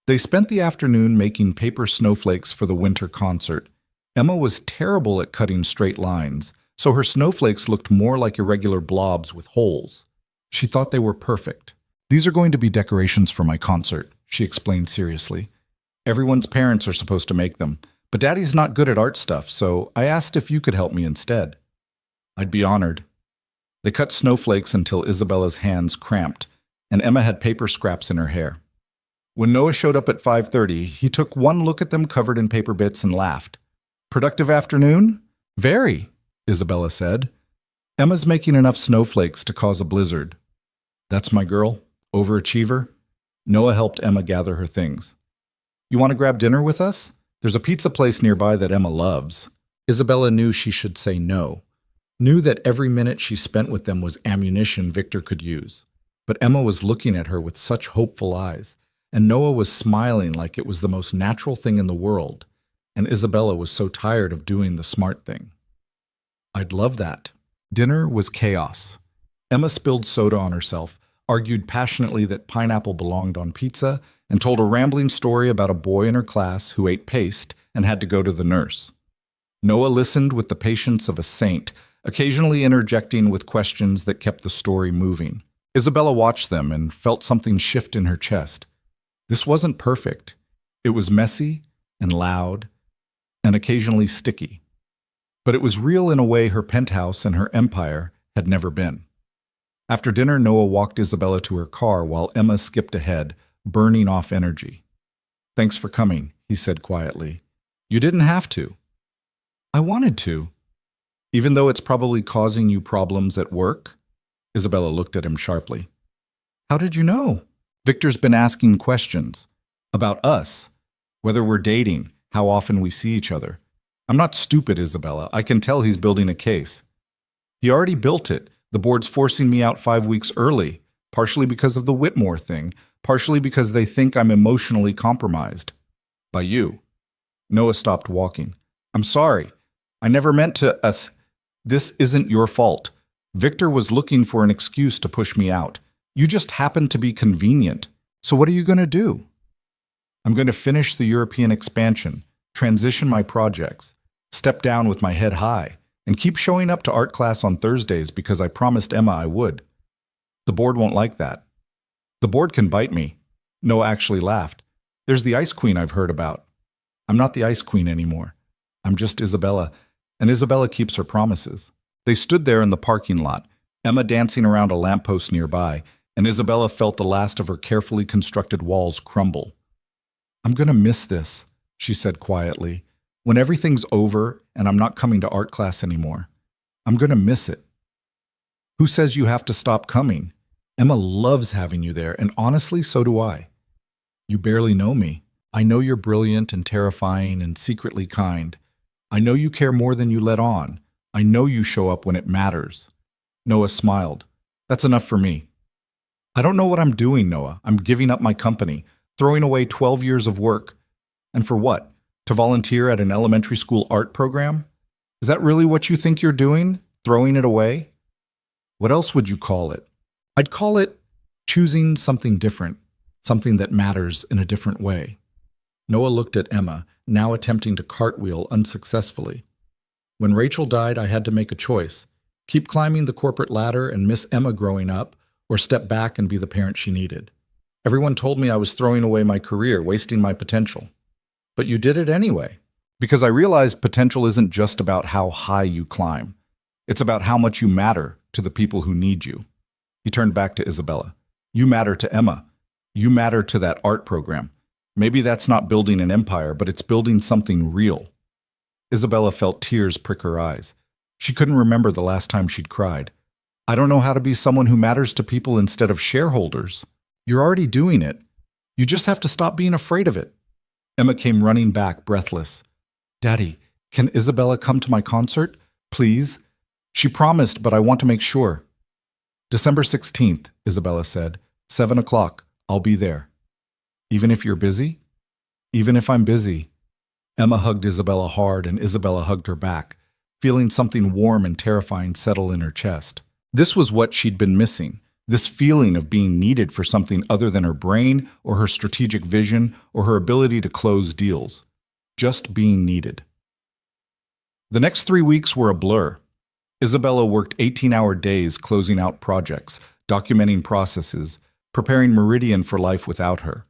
They spent the afternoon making paper snowflakes for the winter concert. Emma was terrible at cutting straight lines, so her snowflakes looked more like irregular blobs with holes. She thought they were perfect. These are going to be decorations for my concert, she explained seriously. Everyone's parents are supposed to make them, but Daddy's not good at art stuff, so I asked if you could help me instead. I'd be honored. They cut snowflakes until Isabella's hands cramped, and Emma had paper scraps in her hair. When Noah showed up at 5:30, he took one look at them covered in paper bits and laughed. Productive afternoon? Very, Isabella said. Emma's making enough snowflakes to cause a blizzard. That's my girl, overachiever. Noah helped Emma gather her things. You want to grab dinner with us? There's a pizza place nearby that Emma loves. Isabella knew she should say no. Knew that every minute she spent with them was ammunition Victor could use. But Emma was looking at her with such hopeful eyes, and Noah was smiling like it was the most natural thing in the world, and Isabella was so tired of doing the smart thing. I'd love that. Dinner was chaos. Emma spilled soda on herself, argued passionately that pineapple belonged on pizza, and told a rambling story about a boy in her class who ate paste and had to go to the nurse. Noah listened with the patience of a saint, occasionally interjecting with questions that kept the story moving. Isabella watched them and felt something shift in her chest. This wasn't perfect. It was messy and loud and occasionally sticky. But it was real in a way her penthouse and her empire had never been. After dinner, Noah walked Isabella to her car while Emma skipped ahead, burning off energy. Thanks for coming, he said quietly. You didn't have to. I wanted to. Even though it's probably causing you problems at work? Isabella looked at him sharply. How did you know? Victor's been asking questions. About us. Whether we're dating, how often we see each other. I'm not stupid, Isabella. I can tell he's building a case. He already built it. The board's forcing me out 5 weeks early, partially because of the Whitmore thing, partially because they think I'm emotionally compromised. By you. Noah stopped walking. I'm sorry. I never meant to us. This isn't your fault. Victor was looking for an excuse to push me out. You just happened to be convenient. So what are you going to do? I'm going to finish the European expansion, transition my projects, step down with my head high, and keep showing up to art class on Thursdays because I promised Emma I would. The board won't like that. The board can bite me. Noah actually laughed. There's the Ice Queen I've heard about. I'm not the Ice Queen anymore. I'm just Isabella, and Isabella keeps her promises. They stood there in the parking lot, Emma dancing around a lamppost nearby, and Isabella felt the last of her carefully constructed walls crumble. I'm going to miss this, she said quietly. When everything's over and I'm not coming to art class anymore, I'm going to miss it. Who says you have to stop coming? Emma loves having you there, and honestly, so do I. You barely know me. I know you're brilliant and terrifying and secretly kind. I know you care more than you let on. I know you show up when it matters. Noah smiled. That's enough for me. I don't know what I'm doing, Noah. I'm giving up my company, throwing away 12 years of work. And for what? To volunteer at an elementary school art program? Is that really what you think you're doing? Throwing it away? What else would you call it? I'd call it choosing something different, something that matters in a different way. Noah looked at Emma, now attempting to cartwheel unsuccessfully. When Rachel died, I had to make a choice. Keep climbing the corporate ladder and miss Emma growing up, or step back and be the parent she needed. Everyone told me I was throwing away my career, wasting my potential. But you did it anyway. Because I realized potential isn't just about how high you climb. It's about how much you matter to the people who need you. He turned back to Isabella. You matter to Emma. You matter to that art program. Maybe that's not building an empire, but it's building something real. Isabella felt tears prick her eyes. She couldn't remember the last time she'd cried. I don't know how to be someone who matters to people instead of shareholders. You're already doing it. You just have to stop being afraid of it. Emma came running back, breathless. Daddy, can Isabella come to my concert? Please? She promised, but I want to make sure. December 16th, Isabella said. 7 o'clock. I'll be there. Even if you're busy? Even if I'm busy. Emma hugged Isabella hard, and Isabella hugged her back, feeling something warm and terrifying settle in her chest. This was what she'd been missing, this feeling of being needed for something other than her brain or her strategic vision or her ability to close deals. Just being needed. The next 3 weeks were a blur. Isabella worked 18-hour days closing out projects, documenting processes, preparing Meridian for life without her.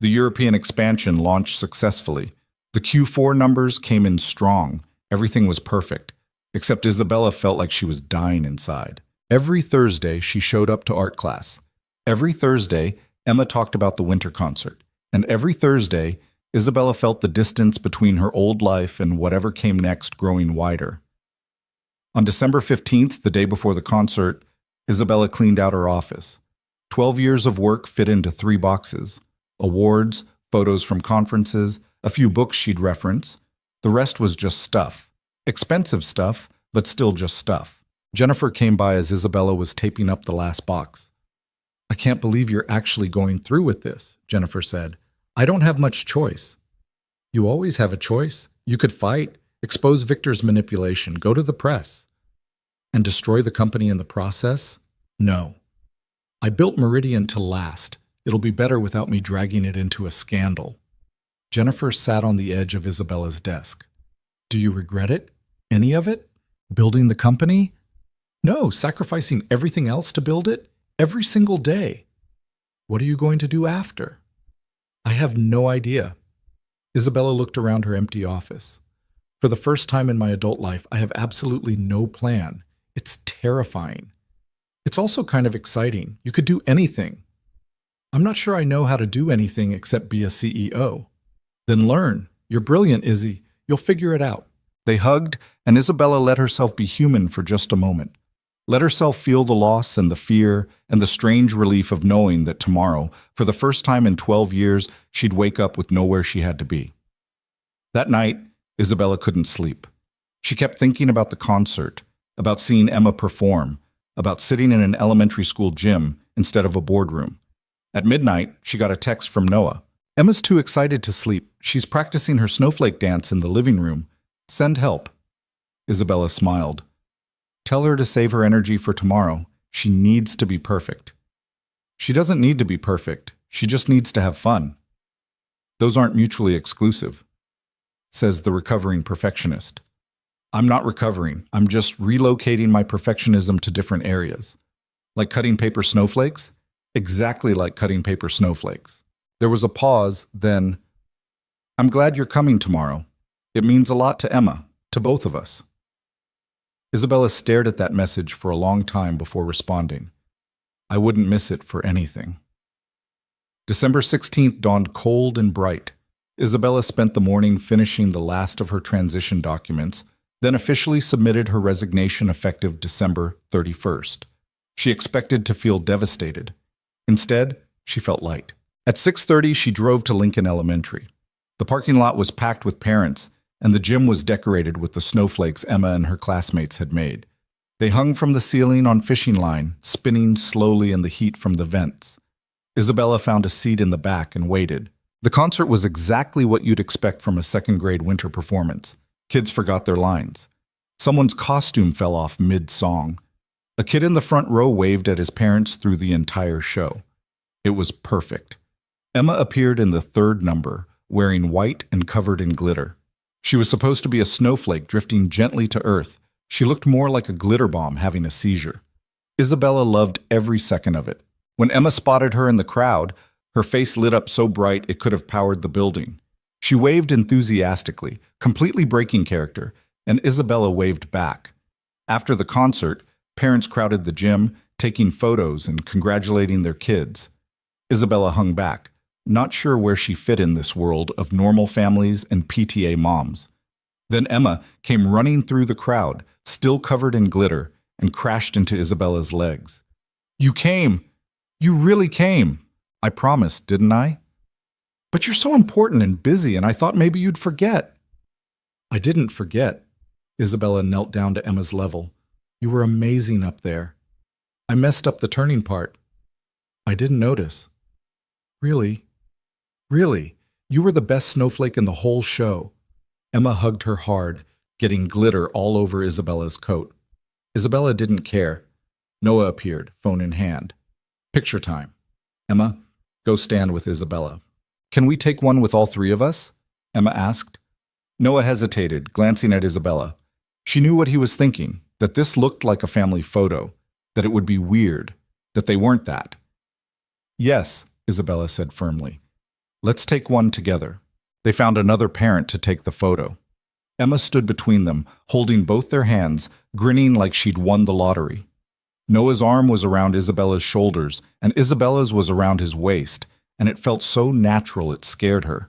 The European expansion launched successfully. The Q4 numbers came in strong. Everything was perfect, except Isabella felt like she was dying inside. Every Thursday, she showed up to art class. Every Thursday, Emma talked about the winter concert. And every Thursday, Isabella felt the distance between her old life and whatever came next growing wider. On December 15th, the day before the concert, Isabella cleaned out her office. 12 years of work fit into 3 boxes. Awards, photos from conferences, a few books she'd reference. The rest was just stuff. Expensive stuff, but still just stuff. Jennifer came by as Isabella was taping up the last box. I can't believe you're actually going through with this, Jennifer said. I don't have much choice. You always have a choice. You could fight, expose Victor's manipulation, go to the press, and destroy the company in the process? No. I built Meridian to last. It'll be better without me dragging it into a scandal. Jennifer sat on the edge of Isabella's desk. Do you regret it? Any of it? Building the company? No, sacrificing everything else to build it? Every single day. What are you going to do after? I have no idea. Isabella looked around her empty office. For the first time in my adult life, I have absolutely no plan. It's terrifying. It's also kind of exciting. You could do anything. I'm not sure I know how to do anything except be a CEO. Then learn. You're brilliant, Izzy. You'll figure it out. They hugged, and Isabella let herself be human for just a moment. Let herself feel the loss and the fear and the strange relief of knowing that tomorrow, for the first time in 12 years, she'd wake up with nowhere she had to be. That night, Isabella couldn't sleep. She kept thinking about the concert, about seeing Emma perform, about sitting in an elementary school gym instead of a boardroom. At midnight, she got a text from Noah. Emma's too excited to sleep. She's practicing her snowflake dance in the living room. Send help. Isabella smiled. Tell her to save her energy for tomorrow. She needs to be perfect. She doesn't need to be perfect. She just needs to have fun. Those aren't mutually exclusive, says the recovering perfectionist. I'm not recovering. I'm just relocating my perfectionism to different areas. Like cutting paper snowflakes? Exactly like cutting paper snowflakes. There was a pause, then, I'm glad you're coming tomorrow. It means a lot to Emma, to both of us. Isabella stared at that message for a long time before responding. I wouldn't miss it for anything. December 16th dawned cold and bright. Isabella spent the morning finishing the last of her transition documents, then officially submitted her resignation effective December 31st. She expected to feel devastated. Instead, she felt light. At 6:30, she drove to Lincoln Elementary. The parking lot was packed with parents, and the gym was decorated with the snowflakes Emma and her classmates had made. They hung from the ceiling on fishing line, spinning slowly in the heat from the vents. Isabella found a seat in the back and waited. The concert was exactly what you'd expect from a second-grade winter performance. Kids forgot their lines. Someone's costume fell off mid-song. A kid in the front row waved at his parents through the entire show. It was perfect. Emma appeared in the third number, wearing white and covered in glitter. She was supposed to be a snowflake drifting gently to earth. She looked more like a glitter bomb having a seizure. Isabella loved every second of it. When Emma spotted her in the crowd, her face lit up so bright it could have powered the building. She waved enthusiastically, completely breaking character, and Isabella waved back. After the concert, parents crowded the gym, taking photos and congratulating their kids. Isabella hung back, not sure where she fit in this world of normal families and PTA moms. Then Emma came running through the crowd, still covered in glitter, and crashed into Isabella's legs. You came! You really came! I promised, didn't I? But you're so important and busy, and I thought maybe you'd forget. I didn't forget. Isabella knelt down to Emma's level. You were amazing up there. I messed up the turning part. I didn't notice. Really? Really? You were the best snowflake in the whole show. Emma hugged her hard, getting glitter all over Isabella's coat. Isabella didn't care. Noah appeared, phone in hand. Picture time. Emma, go stand with Isabella. Can we take one with all three of us? Emma asked. Noah hesitated, glancing at Isabella. She knew what he was thinking, that this looked like a family photo, that it would be weird, that they weren't that. Yes, Isabella said firmly. Let's take one together. They found another parent to take the photo. Emma stood between them, holding both their hands, grinning like she'd won the lottery. Noah's arm was around Isabella's shoulders, and Isabella's was around his waist, and it felt so natural it scared her.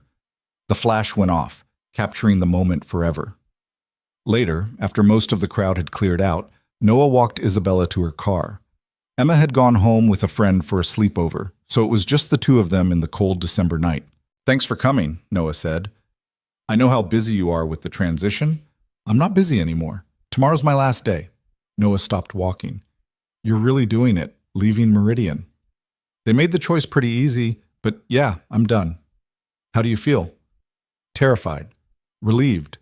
The flash went off, capturing the moment forever. Later, after most of the crowd had cleared out, Noah walked Isabella to her car. Emma had gone home with a friend for a sleepover, so it was just the two of them in the cold December night. Thanks for coming, Noah said. I know how busy you are with the transition. I'm not busy anymore. Tomorrow's my last day. Noah stopped walking. You're really doing it, leaving Meridian. They made the choice pretty easy, but yeah, I'm done. How do you feel? Terrified. Relieved.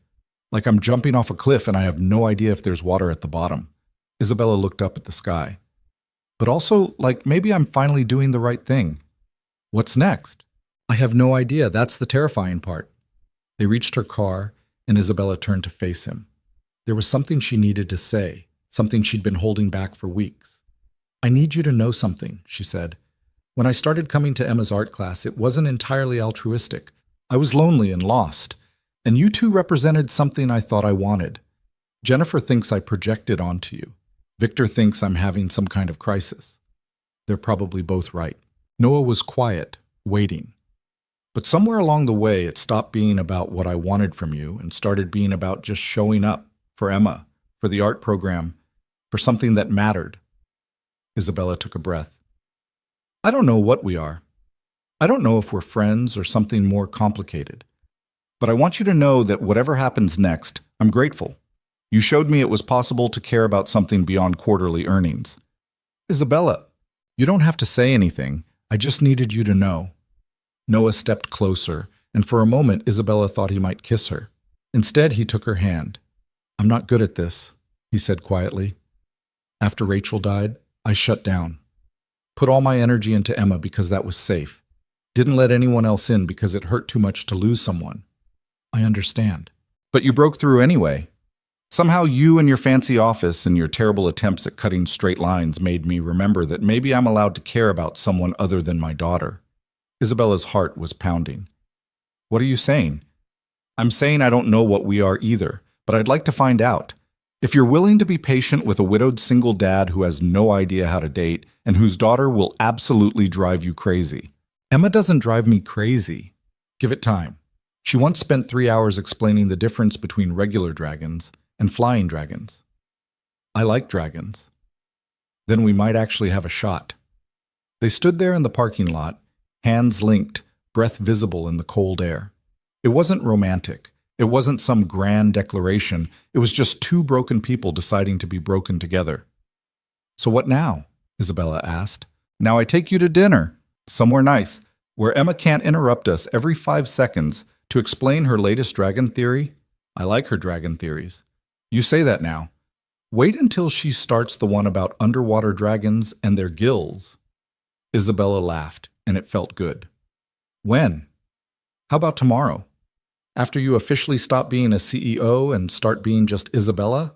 Like I'm jumping off a cliff and I have no idea if there's water at the bottom. Isabella looked up at the sky. But also, like maybe I'm finally doing the right thing. What's next? I have no idea. That's the terrifying part. They reached her car, and Isabella turned to face him. There was something she needed to say, something she'd been holding back for weeks. I need you to know something, she said. When I started coming to Emma's art class, it wasn't entirely altruistic. I was lonely and lost, and you two represented something I thought I wanted. Jennifer thinks I projected onto you. Victor thinks I'm having some kind of crisis. They're probably both right. Noah was quiet, waiting. But somewhere along the way, it stopped being about what I wanted from you and started being about just showing up for Emma, for the art program, for something that mattered. Isabella took a breath. I don't know what we are. I don't know if we're friends or something more complicated. But I want you to know that whatever happens next, I'm grateful. You showed me it was possible to care about something beyond quarterly earnings. Isabella, you don't have to say anything. I just needed you to know. Noah stepped closer, and for a moment Isabella thought he might kiss her. Instead, he took her hand. I'm not good at this, he said quietly. After Rachel died, I shut down. Put all my energy into Emma because that was safe. Didn't let anyone else in because it hurt too much to lose someone. I understand. But you broke through anyway. Somehow you and your fancy office and your terrible attempts at cutting straight lines made me remember that maybe I'm allowed to care about someone other than my daughter. Isabella's heart was pounding. What are you saying? I'm saying I don't know what we are either, but I'd like to find out. If you're willing to be patient with a widowed single dad who has no idea how to date and whose daughter will absolutely drive you crazy. Emma doesn't drive me crazy. Give it time. She once spent 3 hours explaining the difference between regular dragons and flying dragons. I like dragons. Then we might actually have a shot. They stood there in the parking lot, hands linked, breath visible in the cold air. It wasn't romantic. It wasn't some grand declaration. It was just two broken people deciding to be broken together. So what now? Isabella asked. Now I take you to dinner, somewhere nice, where Emma can't interrupt us every 5 seconds to explain her latest dragon theory. I like her dragon theories. You say that now. Wait until she starts the one about underwater dragons and their gills. Isabella laughed, and it felt good. When? How about tomorrow? After you officially stop being a CEO and start being just Isabella?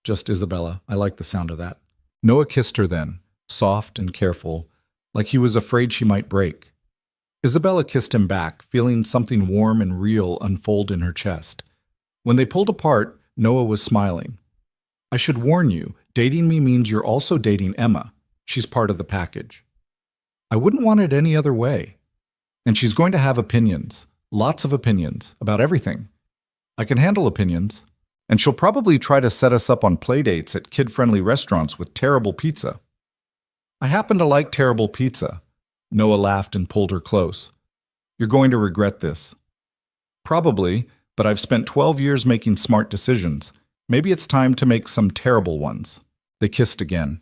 Just Isabella. I like the sound of that. Noah kissed her then, soft and careful, like he was afraid she might break. Isabella kissed him back, feeling something warm and real unfold in her chest. When they pulled apart, Noah was smiling. I should warn you, dating me means you're also dating Emma. She's part of the package. I wouldn't want it any other way. And she's going to have opinions, lots of opinions, about everything. I can handle opinions. And she'll probably try to set us up on playdates at kid-friendly restaurants with terrible pizza. I happen to like terrible pizza. Noah laughed and pulled her close. You're going to regret this. Probably, but I've spent 12 years making smart decisions. Maybe it's time to make some terrible ones. They kissed again,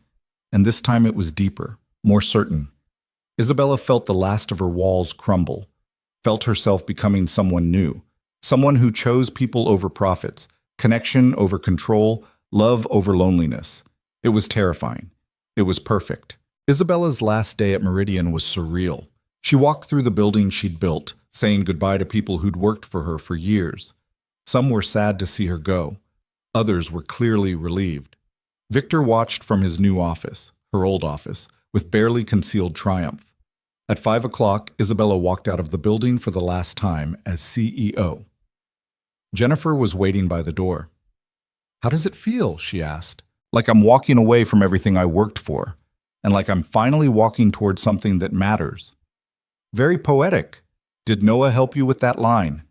and this time it was deeper, more certain. Isabella felt the last of her walls crumble, felt herself becoming someone new, someone who chose people over profits, connection over control, love over loneliness. It was terrifying. It was perfect. Isabella's last day at Meridian was surreal. She walked through the building she'd built, saying goodbye to people who'd worked for her for years. Some were sad to see her go. Others were clearly relieved. Victor watched from his new office, her old office, with barely concealed triumph. At 5 o'clock, Isabella walked out of the building for the last time as CEO. Jennifer was waiting by the door. How does it feel? She asked. Like I'm walking away from everything I worked for, and like I'm finally walking towards something that matters. Very poetic. Did Noah help you with that line?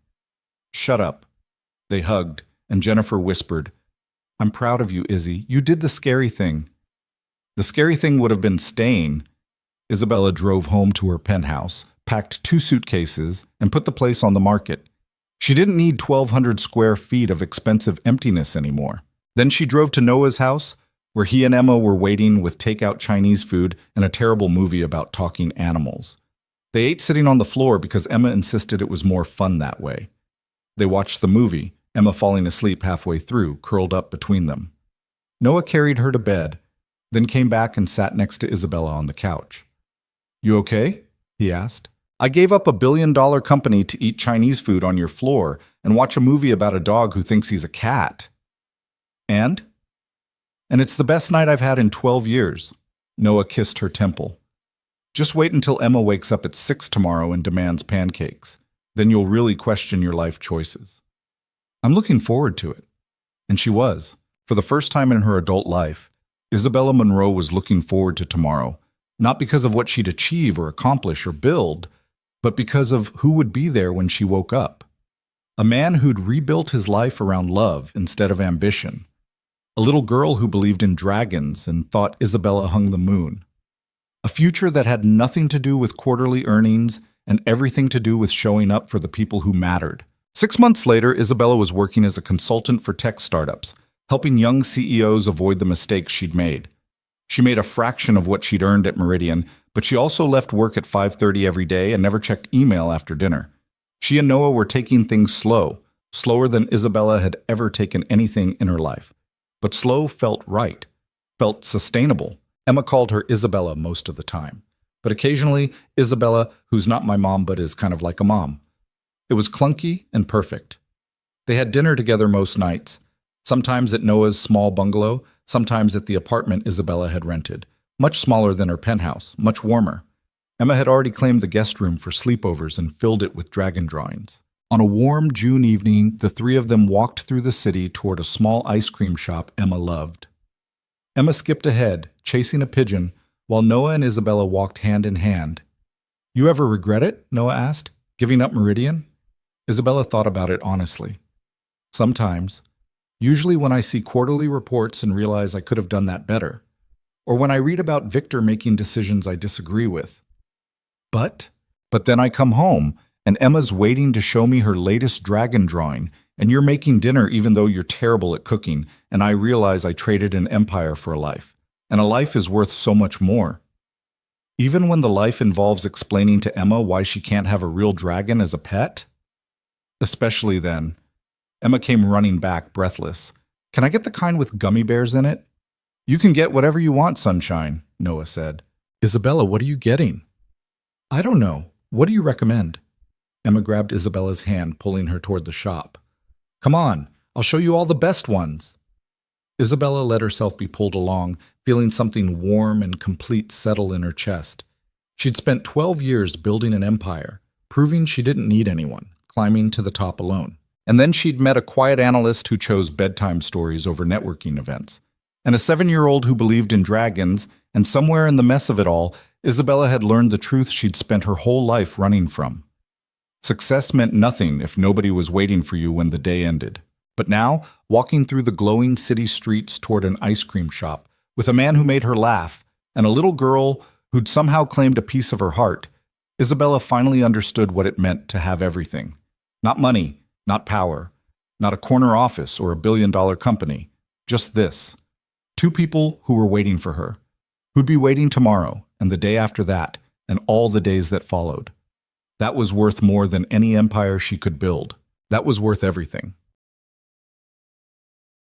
Shut up. They hugged, and Jennifer whispered, I'm proud of you, Izzy. You did the scary thing. The scary thing would have been staying. Isabella drove home to her penthouse, packed 2 suitcases, and put the place on the market. She didn't need 1,200 square feet of expensive emptiness anymore. Then she drove to Noah's house, where he and Emma were waiting with takeout Chinese food and a terrible movie about talking animals. They ate sitting on the floor because Emma insisted it was more fun that way. They watched the movie, Emma falling asleep halfway through, curled up between them. Noah carried her to bed, then came back and sat next to Isabella on the couch. You okay? He asked. I gave up $1 billion company to eat Chinese food on your floor and watch a movie about a dog who thinks he's a cat. And it's the best night I've had in 12 years. Noah kissed her temple. Just wait until Emma wakes up at 6 tomorrow and demands pancakes. Then you'll really question your life choices. I'm looking forward to it. And she was. For the first time in her adult life, Isabella Monroe was looking forward to tomorrow, not because of what she'd achieve or accomplish or build, but because of who would be there when she woke up. A man who'd rebuilt his life around love instead of ambition. A little girl who believed in dragons and thought Isabella hung the moon. A future that had nothing to do with quarterly earnings and everything to do with showing up for the people who mattered. 6 months later, Isabella was working as a consultant for tech startups, helping young CEOs avoid the mistakes she'd made. She made a fraction of what she'd earned at Meridian, but she also left work at 5:30 every day and never checked email after dinner. She and Noah were taking things slow, slower than Isabella had ever taken anything in her life. But slow felt right, felt sustainable. Emma called her Isabella most of the time, but occasionally Isabella, who's not my mom but is kind of like a mom. It was clunky and perfect. They had dinner together most nights, sometimes at Noah's small bungalow, sometimes at the apartment Isabella had rented, much smaller than her penthouse, much warmer. Emma had already claimed the guest room for sleepovers and filled it with dragon drawings. On a warm June evening, the three of them walked through the city toward a small ice cream shop Emma loved. Emma skipped ahead, chasing a pigeon, while Noah and Isabella walked hand in hand. "You ever regret it?" Noah asked. "Giving up Meridian?" Isabella thought about it honestly. "Sometimes. Usually when I see quarterly reports and realize I could have done that better. Or when I read about Victor making decisions I disagree with. But then I come home, and Emma's waiting to show me her latest dragon drawing, and you're making dinner even though you're terrible at cooking, and I realize I traded an empire for a life. And a life is worth so much more. Even when the life involves explaining to Emma why she can't have a real dragon as a pet? Especially then." Emma came running back, breathless. "Can I get the kind with gummy bears in it?" "You can get whatever you want, Sunshine," Noah said. "Isabella, what are you getting?" "I don't know. What do you recommend?" Emma grabbed Isabella's hand, pulling her toward the shop. "Come on, I'll show you all the best ones." Isabella let herself be pulled along, feeling something warm and complete settle in her chest. She'd spent 12 years building an empire, proving she didn't need anyone, climbing to the top alone. And then she'd met a quiet analyst who chose bedtime stories over networking events, and a 7-year-old who believed in dragons, and somewhere in the mess of it all, Isabella had learned the truth she'd spent her whole life running from. Success meant nothing if nobody was waiting for you when the day ended. But now, walking through the glowing city streets toward an ice cream shop, with a man who made her laugh, and a little girl who'd somehow claimed a piece of her heart, Isabella finally understood what it meant to have everything. Not money, not power, not a corner office or a billion-dollar company. Just this. 2 people who were waiting for her, who'd be waiting tomorrow, and the day after that, and all the days that followed. That was worth more than any empire she could build. That was worth everything.